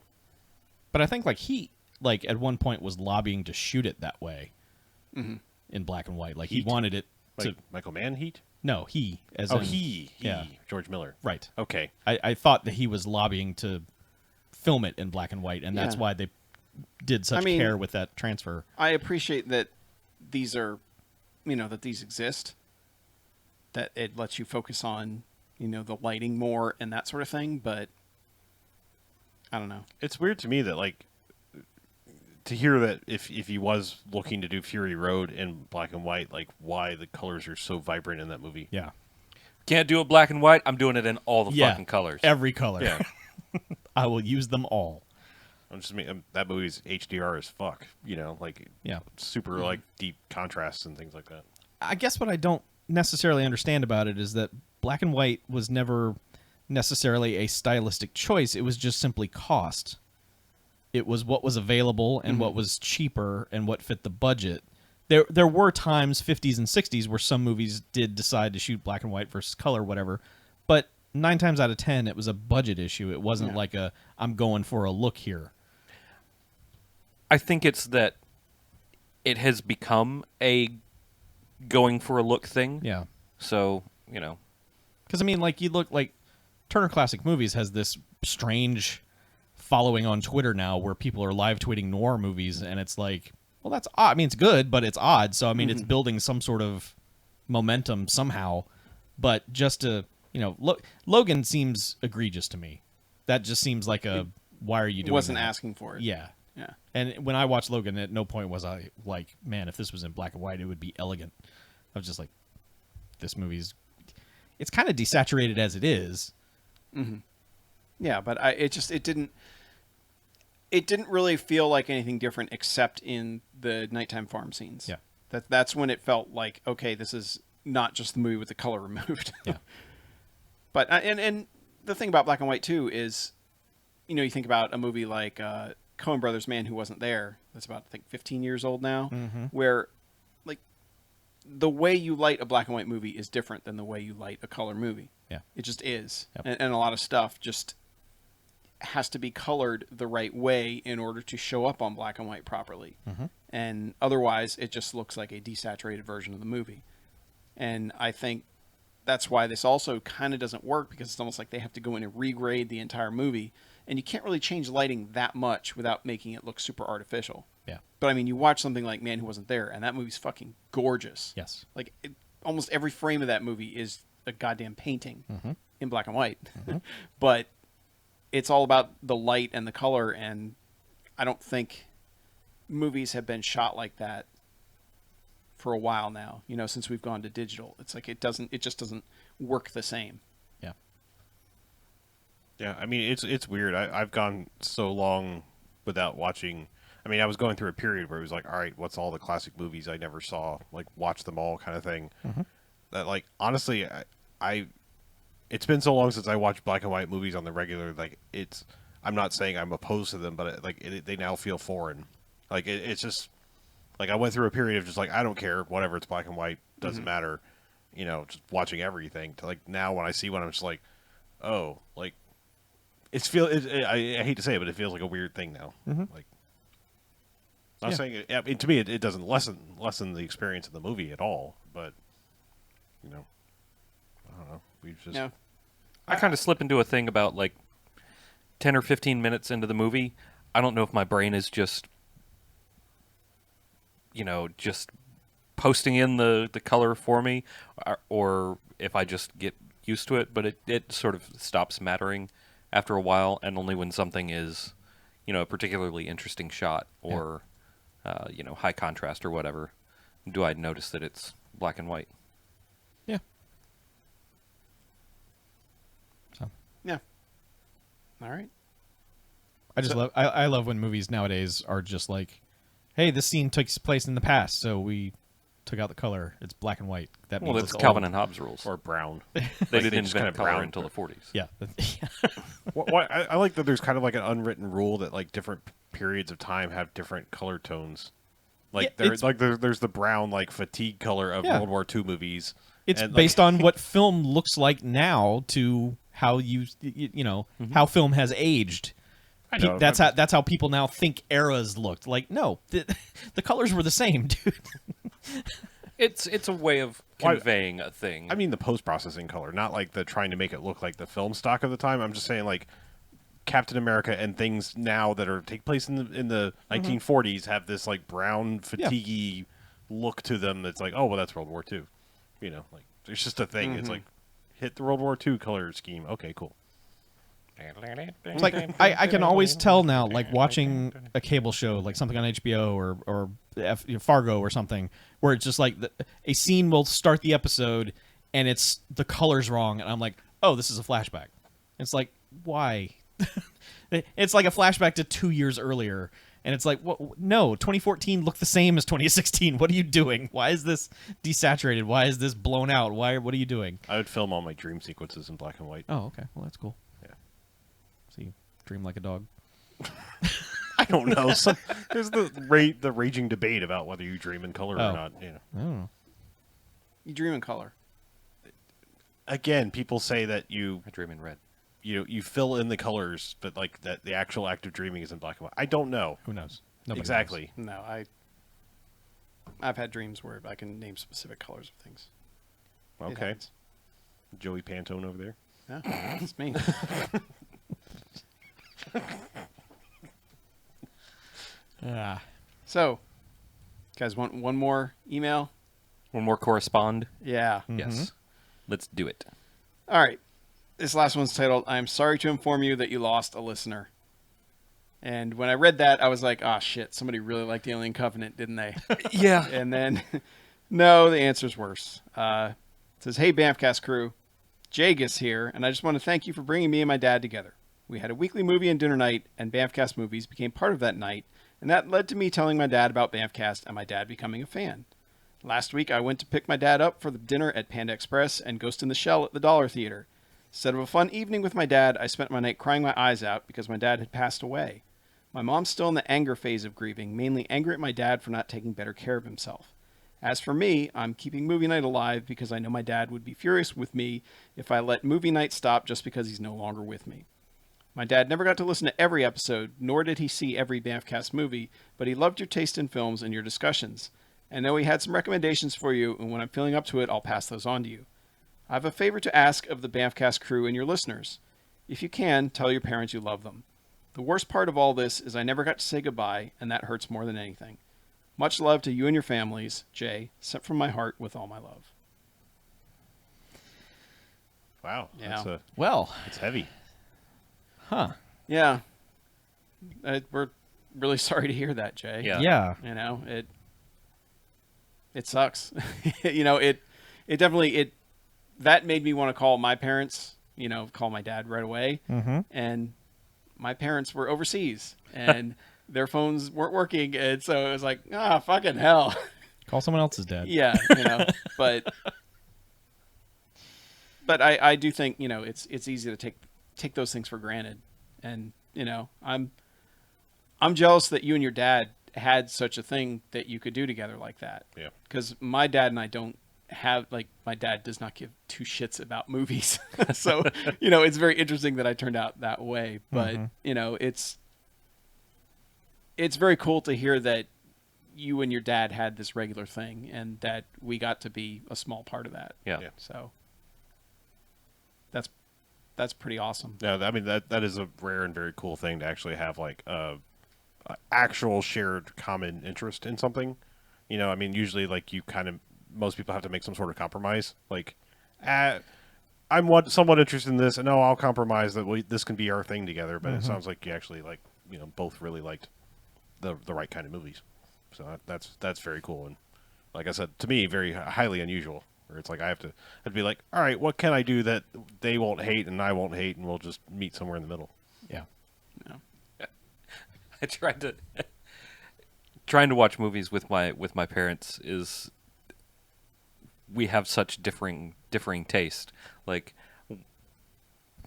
But I think like he like at one point was lobbying to shoot it that way in black and white. Like he Heat? wanted it to. Like Michael Mann Heat? No, he as Oh, in, he yeah. George Miller. Right. Okay. I thought that he was lobbying to film it in black and white, and that's Yeah. why they did such care with that transfer. I appreciate that these are, that these exist, that it lets you focus on, the lighting more and that sort of thing. But I don't know. It's weird to me that like to hear that if he was looking to do Fury Road in black and white, like why the colors are so vibrant in that movie. Yeah. Can't do it black and white. I'm doing it in all the fucking colors. Every color. Yeah. I will use them all. That movie's HDR as fuck. Like Yeah. super like deep contrasts and things like that. I guess what I don't necessarily understand about it is that black and white was never necessarily a stylistic choice. It was just simply cost. It was what was available and what was cheaper and what fit the budget. There were times, 50s and 60s, where some movies did decide to shoot black and white versus color, whatever. But 9 times out of 10, it was a budget issue. It wasn't like I'm going for a look here. I think it's that it has become a going for a look thing. Yeah. So, Because, I mean, like, you look like Turner Classic Movies has this strange following on Twitter now where people are live tweeting noir movies, and it's like, well, that's odd. I mean, it's good, but it's odd. So, I mean, it's building some sort of momentum somehow. But just to, Logan seems egregious to me. That just seems like why are you doing Wasn't that? asking for it. Yeah. Yeah. And when I watched Logan, at no point was I like, man, if this was in black and white, it would be elegant. I was just like, this movie's... It's kind of desaturated as it is. Yeah, but it didn't really feel like anything different except in the nighttime farm scenes. Yeah. That's when it felt like, okay, this is not just the movie with the color removed. Yeah. But and the thing about black and white too is, you think about a movie like Coen Brothers' Man Who Wasn't There. That's about, I think, 15 years old now, where like the way you light a black and white movie is different than the way you light a color movie. Yeah. It just is. Yep. And a lot of stuff just has to be colored the right way in order to show up on black and white properly. And otherwise, it just looks like a desaturated version of the movie. And I think that's why this also kind of doesn't work, because it's almost like they have to go in and regrade the entire movie. And you can't really change lighting that much without making it look super artificial. Yeah. But I mean, you watch something like Man Who Wasn't There, and that movie's fucking gorgeous. Yes. Like, almost every frame of that movie is a goddamn painting in black and white. But it's all about the light and the color, and I don't think movies have been shot like that for a while now, since we've gone to digital. It's like it just doesn't work the same. Yeah. Yeah, I mean, it's weird. I've gone so long without watching. I mean, I was going through a period where it was like, all right, what's all the classic movies I never saw? Like, watch them all kind of thing. That, like, honestly, it's been so long since I watched black and white movies on the regular. Like, I'm not saying I'm opposed to them, but they now feel foreign. Like, it's just, like, I went through a period of just like, I don't care, whatever, it's black and white, doesn't matter, just watching everything. To, like, now when I see one, I'm just like, oh, like, I hate to say it, but it feels like a weird thing now. Like, I'm not saying it, to me, it doesn't lessen the experience of the movie at all, but, I don't know. We've just... Yeah. I kind of slip into a thing about like 10 or 15 minutes into the movie. I don't know if my brain is just, just posting in the color for me, or if I just get used to it, but it sort of stops mattering after a while, and only when something is, a particularly interesting shot or, high contrast or whatever, do I notice that it's black and white. Yeah. So. Yeah. All right. I love when movies nowadays are just like, hey, this scene takes place in the past, so we took out the color. It's black and white. That means That's it's Calvin old. and Hobbes rules. Or brown. They didn't just invent kinda color brown. until the 40s. Yeah. I like that there's kind of like an unwritten rule that like different periods of time have different color tones. Like Yeah, there's the brown like fatigue color of Yeah. World War II movies. It's and, like, based on what film looks like now to how how film has aged. I know, That's how people now think eras looked. Like, no, the colors were the same, dude. It's a way of conveying a thing. I mean the post-processing color, not like the trying to make it look like the film stock of the time. I'm just saying like Captain America and things now that take place in the 1940s have this like brown fatiguey look to them. That's like, oh well, that's World War II. Like it's just a thing. It's like hit the World War II color scheme. Okay, cool. It's like I can always tell now, like watching a cable show, like something on HBO or Fargo or something, where it's just like a scene will start the episode and it's the color's wrong, and I'm like, oh, this is a flashback. It's like, why? It's like a flashback to 2 years earlier, and it's like, no, 2014 looked the same as 2016. What are you doing? Why is this desaturated? Why is this blown out? What are you doing? I would film all my dream sequences in black and white. Oh, okay. Well, that's cool. Yeah. So you dream like a dog. I don't know. There's the raging debate about whether you dream in color or not. I don't know. You dream in color. Again, people say that you I dream in red. you fill in the colors, but like that the actual act of dreaming is in black and white. I don't know. Who knows? Nobody Exactly. No, I've had dreams where I can name specific colors of things. It Okay. happens. Joey Pantone over there. Yeah, that's me. knows. So, guys, want one more email? One more correspond. Yeah. Yes. Let's do it. All right. This last one's titled, I'm sorry to inform you that you lost a listener. And when I read that, I was like, oh, shit, somebody really liked Alien Covenant, didn't they? Yeah. And then, no, the answer's worse. It says, hey, BMFcast crew, Jagus here, and I just want to thank you for bringing me and my dad together. We had a weekly movie and dinner night, and BMFcast movies became part of that night, and that led to me telling my dad about BMFcast and my dad becoming a fan. Last week, I went to pick my dad up for the dinner at Panda Express and Ghost in the Shell at the Dollar Theater. Instead of a fun evening with my dad, I spent my night crying my eyes out because my dad had passed away. My mom's still in the anger phase of grieving, mainly anger at my dad for not taking better care of himself. As for me, I'm keeping movie night alive because I know my dad would be furious with me if I let movie night stop just because he's no longer with me. My dad never got to listen to every episode, nor did he see every BMFcast movie, but he loved your taste in films and your discussions. I know he had some recommendations for you, and when I'm feeling up to it, I'll pass those on to you. I have a favor to ask of the BMFcast crew and your listeners. If you can, tell your parents you love them. The worst part of all this is I never got to say goodbye, and that hurts more than anything. Much love to you and your families, Jay, sent from my heart with all my love. Wow. Yeah. Well, It's heavy. huh? Yeah. We're really sorry to hear that, Jay. Yeah. Yeah. You know, it sucks. You know, it definitely that made me want to call my parents, you know, call my dad right away. Mm-hmm. And my parents were overseas and their phones weren't working, and so it was like, fucking hell. Call someone else's dad. Yeah, you know, but I do think, you know, it's easy to take those things for granted. And, you know, I'm jealous that you and your dad had such a thing that you could do together like that. Yeah. Because my dad and I don't have, like, my dad does not give two shits about movies. So, you know, it's very interesting that I turned out that way. But, you know, it's very cool to hear that you and your dad had this regular thing and that we got to be a small part of that. Yeah. Yeah. So that's pretty awesome. Yeah, I mean that is a rare and very cool thing to actually have, like actual shared common interest in something. You know, I mean, usually like most people have to make some sort of compromise. Like, I'm somewhat interested in this, and I'll compromise that this can be our thing together. But it sounds like you actually, like, you know, both really liked the right kind of movies. So that's very cool, and like I said, to me, very highly unusual. Where it's like I'd be like, all right, what can I do that they won't hate and I won't hate, and we'll just meet somewhere in the middle. Yeah. I trying to watch movies with my parents is, we have such differing taste. Like,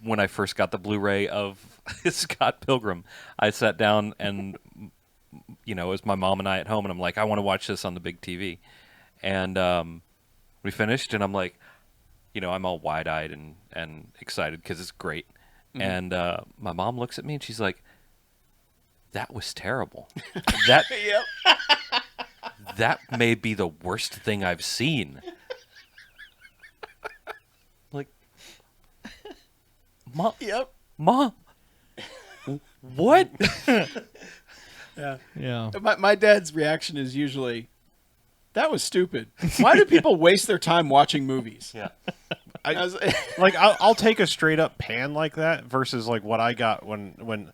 when I first got the Blu-ray of Scott Pilgrim, I sat down and, you know, it was my mom and I at home, and I'm like, I want to watch this on the big TV. And we finished, and I'm like, you know, I'm all wide-eyed and excited because it's great. And my mom looks at me, and she's like, that was terrible. That may be the worst thing I've seen. Like, Mom. Yep. Mom. What? Yeah. My dad's reaction is usually, that was stupid. Why do people waste their time watching movies? Yeah. Like, I'll take a straight up pan like that versus like what I got when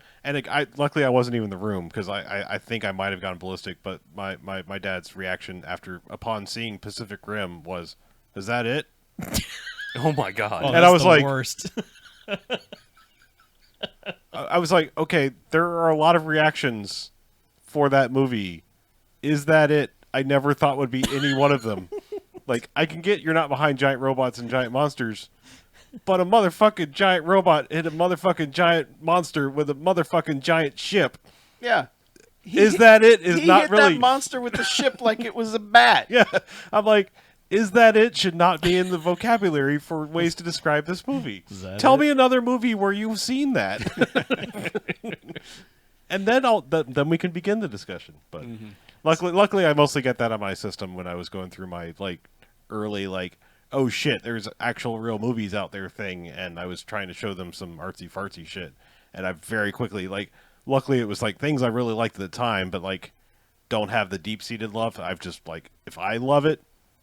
luckily I wasn't even in the room, because I think I might have gone ballistic, but my dad's reaction upon seeing Pacific Rim was, is that it? Oh my God. Oh, And that's I was the like, worst. I was like, okay, there are a lot of reactions for that movie. Is that it? I never thought would be any one of them. Like, I can get you're not behind giant robots and giant monsters, but a motherfucking giant robot hit a motherfucking giant monster with a motherfucking giant ship. Yeah. Is that it? Is He not hit really. that monster with the ship like it was a bat. Yeah, I'm like, is that it? Should not be in the vocabulary for ways to describe this movie. Tell me another movie where you've seen that, and then we can begin the discussion. But luckily, I mostly get that on my system when I was going through my like early like, oh shit, there's actual real movies out there thing, and I was trying to show them some artsy fartsy shit, and I very quickly like. Luckily, it was like things I really liked at the time, but like don't have the deep seated love. I've just like, if I love it,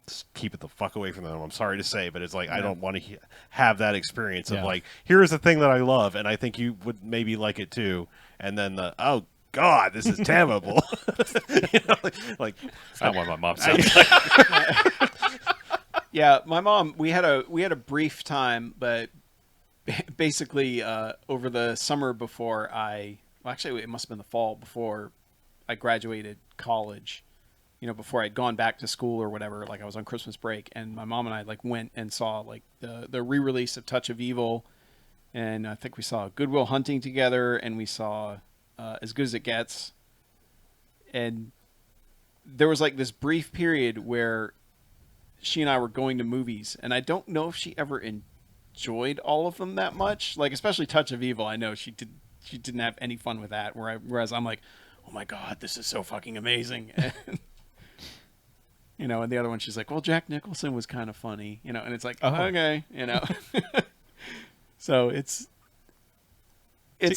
just keep it the fuck away from them. I'm sorry to say, but it's like I don't want to have that experience of like, here's the thing that I love, and I think you would maybe like it too, and then oh God, this is terrible. You know, like That's not what my mom sounds like. Yeah, my mom. We had a brief time, but basically over the summer before actually, it must have been the fall before I graduated college, you know, before I'd gone back to school or whatever, like I was on Christmas break, and my mom and I like went and saw like the re-release of Touch of Evil, and I think we saw Good Will Hunting together, and we saw As Good as It Gets, and there was like this brief period where she and I were going to movies, and I don't know if she ever enjoyed all of them that much, like especially Touch of Evil. I know she didn't have any fun with that, whereas I'm like, oh my God, this is so fucking amazing. And, you know, and the other one, she's like, well, Jack Nicholson was kind of funny, you know, and it's like, okay, you know. So it's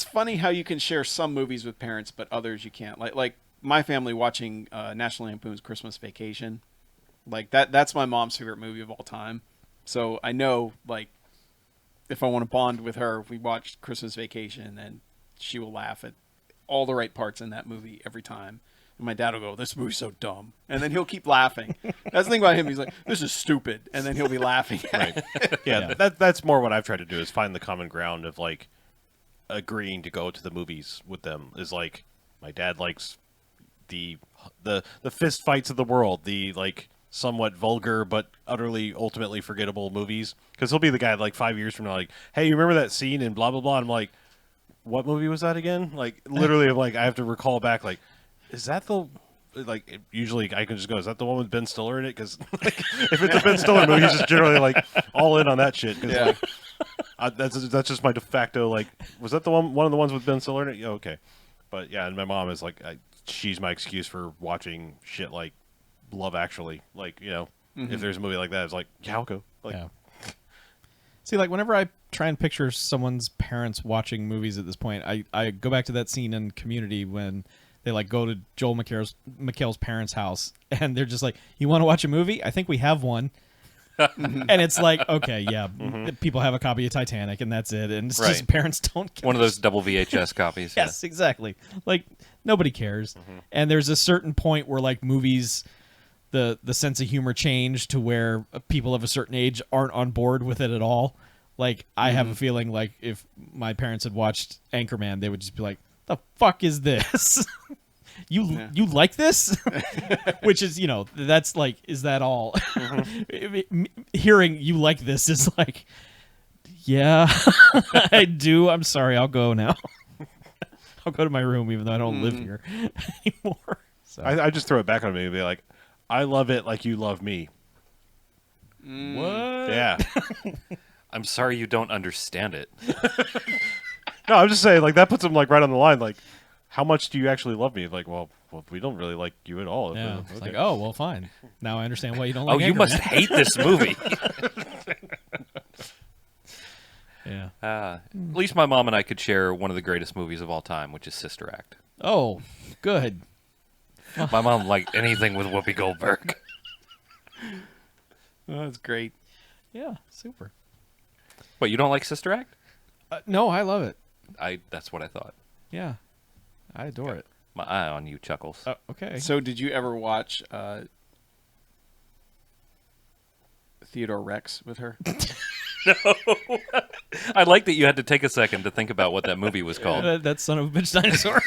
funny how you can share some movies with parents, but others you can't. Like my family watching National Lampoon's Christmas Vacation, like that's my mom's favorite movie of all time. So I know, like, if I want to bond with her, if we watch Christmas Vacation, and she will laugh at all the right parts in that movie every time. And my dad will go, "This movie's so dumb," and then he'll keep laughing. That's the thing about him. He's like, "This is stupid," and then he'll be laughing. Right. Yeah, that's more what I've tried to do is find the common ground of like agreeing to go to the movies with them. Is like my dad likes the fist fights of the world, the like somewhat vulgar but utterly ultimately forgettable movies. Because he'll be the guy like 5 years from now, like, "Hey, you remember that scene in blah blah blah?" And I'm like, "What movie was that again?" Like literally, I'm like I have to recall back like. Is that the like? Usually, I can just go. Is that the one with Ben Stiller in it? Because like, if it's a Ben Stiller movie, he's just generally like all in on that shit. Cause, Yeah. like, that's just my de facto. Like, was that the one of the ones with Ben Stiller in it? Yeah, okay. But yeah, and my mom is like, she's my excuse for watching shit like Love Actually. Like, if there's a movie like that, it's like, yeah, I'll go. Like, Yeah. See, like whenever I try and picture someone's parents watching movies at this point, I go back to that scene in Community when they like go to Joel McHale's parents' house, and they're just like, "You want to watch a movie? I think we have one." And it's like, okay, yeah, people have a copy of Titanic, and that's it. And it's just Right. parents don't care. One of those double VHS copies. Yes, exactly. Like nobody cares. And there's a certain point where like movies, the sense of humor changed to where people of a certain age aren't on board with it at all. Like I have a feeling like if my parents had watched Anchorman, they would just be like, "The fuck is this?" You like this? Which is, that's like, is that all? Hearing you like this is like, yeah, I do. I'm sorry. I'll go now. I'll go to my room, even though I don't live here anymore. So. I just throw it back on me and be like, I love it like you love me. What? Yeah. I'm sorry you don't understand it. No, I'm just saying, like, that puts them, like, right on the line. Like, how much do you actually love me? Like, well we don't really like you at all. Yeah. Okay. It's like, oh, well, fine. Now I understand why you don't like Oh, you Anchorman. must hate this movie. Yeah. At least my mom and I could share one of the greatest movies of all time, which is Sister Act. Oh, good. My mom liked anything with Whoopi Goldberg. Oh, that's great. Yeah, super. What, you don't like Sister Act? No, I love it. That's what I thought. Yeah. I adore it. My eye on you, Chuckles. Okay. So, did you ever watch Theodore Rex with her? I like that you had to take a second to think about what that movie was called. That son of a bitch dinosaur.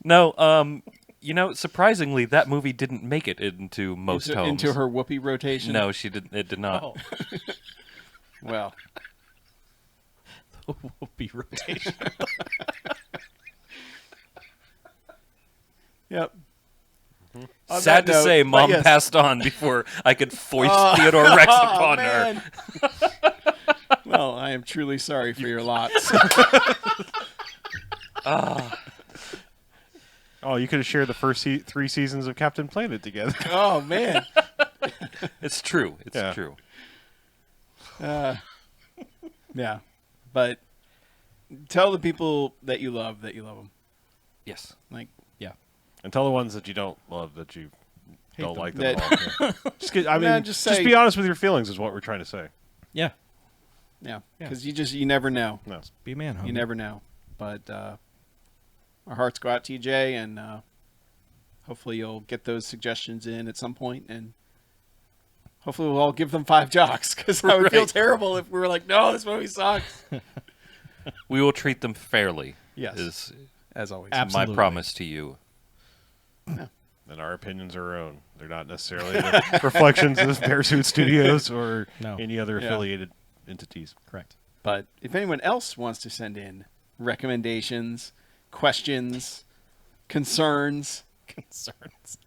No, surprisingly, that movie didn't make it into most homes. Into her whoopee rotation? No, she didn't. It did not. Oh. Well, Whoopee rotation. yep. On Sad that to note, say, but Mom yes. passed on before I could foist Theodore Rex upon her. man. Well, I am truly sorry for your lots. Oh, you could have shared the first 3 seasons of Captain Planet together. Oh, man. It's true. It's Yeah. true. Yeah. But tell the people that you love them. Yes. Like, And tell the ones that you don't love that you don't them. like them at all. Yeah. Just say- be honest with your feelings is what we're trying to say. Yeah. yeah. Because you never know. No. Be a man, homie. You never know. But our hearts go out to you, Jay, and hopefully you'll get those suggestions in at some point, and hopefully we'll all give them 5 jocks, because I would feel Right. terrible if we were like, no, this movie sucks. We will treat them fairly. Yes. Is As always. Absolutely. my promise to you. And our opinions are our own. They're not necessarily the reflections of Bearsuit Studios or No. any other Yeah. affiliated entities. Correct. But if anyone else wants to send in recommendations, questions, concerns, Concerns.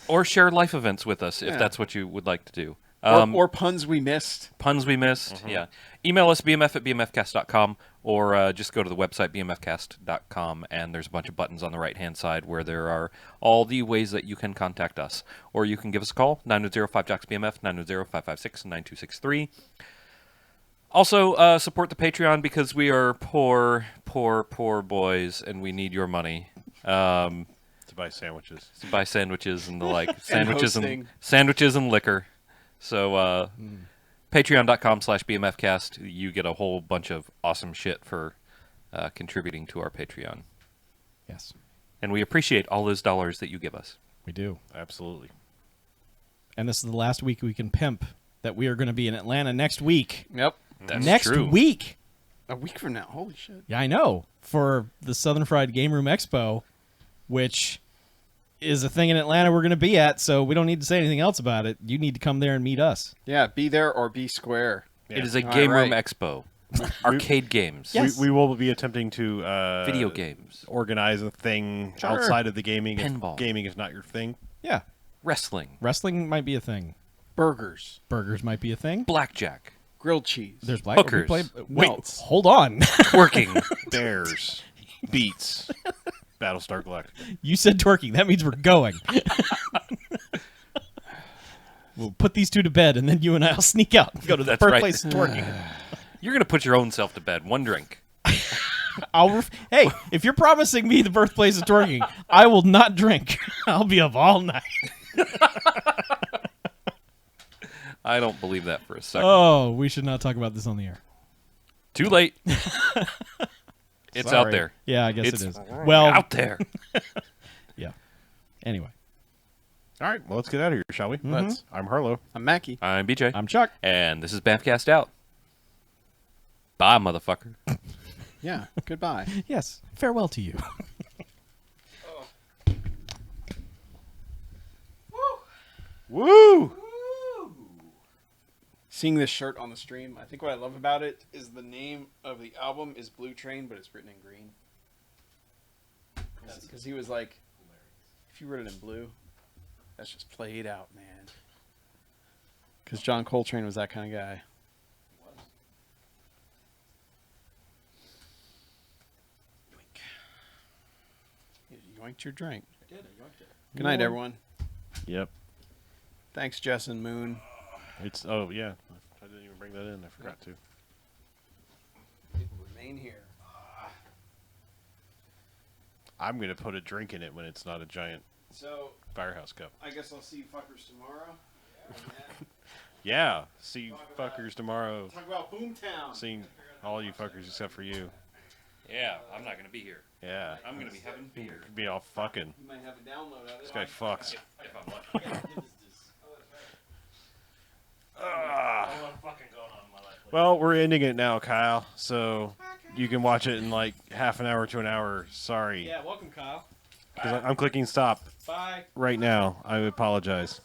Or share life events with us if Yeah. that's what you would like to do. or puns we missed. Puns we missed, yeah. Email us, bmf@bmfcast.com, or just go to the website, bmfcast.com, and there's a bunch of buttons on the right-hand side where there are all the ways that you can contact us. Or you can give us a call, 910-5-JOCKS-BMF, 910-556-9263. Also, support the Patreon because we are poor boys, and we need your money. To buy sandwiches. To buy sandwiches and the like. hosting. Sandwiches and liquor. So, Patreon.com/BMFcast. You get a whole bunch of awesome shit for contributing to our Patreon. Yes, And we appreciate all those dollars that you give us. we do. Absolutely. And this is the last week we can pimp that we are going to be in Atlanta next week. Yep. That's next true. week. A week from now. Holy shit. Yeah, I know. For the Southern Fried Game Room Expo, which is a thing in Atlanta we're going to be at, so we don't need to say anything else about it. You need to come there and meet us. Yeah, be there or be square. Yeah. It is a All game room right. expo. Arcade games. Yes. We will be attempting to Video games. organize a thing Sure. outside of the gaming. if Pinball. gaming is not your thing. Yeah. Wrestling. Wrestling might be a thing. Burgers. Burgers might be a thing. Blackjack. Grilled cheese. There's black Hookers. Wait, Welts. hold on. Twerking. Bears, beats, Battlestar Galactica. You said twerking. That means we're going. We'll put these two to bed, and then you and I'll sneak out and go to the That's first right. place twerking. You're going to put your own self to bed. One drink. Hey, if you're promising me the birthplace of twerking, I will not drink. I'll be up all night. I don't believe that for a second. Oh, we should not talk about this on the air. Too late. It's Sorry. out there. Yeah, I guess It's it is. Well, out there. yeah. Anyway, All right, well, let's get out of here, shall we? Let's. I'm Harlow. I'm Mackie. I'm BJ. I'm Chuck. And this is BMFcast out. Bye, motherfucker. Yeah. Goodbye. Yes. Farewell to you. Woo! Seeing this shirt on the stream, I think what I love about it is the name of the album is Blue Train, but it's written in green. Because he was like, if you wrote it in blue, that's just played out, man. Because John Coltrane was that kind of guy. Yoink. You yoinked your drink. I did. I yoinked it. Good night, everyone. Yep. Thanks, Jess and Moon. It's yeah. I didn't even bring that in. I forgot to. People remain here. I'm gonna put a drink in it when it's not a giant So, firehouse cup. I guess I'll see you fuckers tomorrow. Yeah. See you fuckers tomorrow. Talk about Boomtown. Seeing all you fuckers except for you. Yeah, I'm not going to be here. Yeah. I'm going to be having beer. Be all fucking. You might have a download of it. This guy fucks. If I'm lucky. Well, we're ending it now, Kyle. So you can watch it in like half an hour to an hour. Sorry. welcome, Kyle. 'Cause I'm clicking stop Bye. right now. I apologize.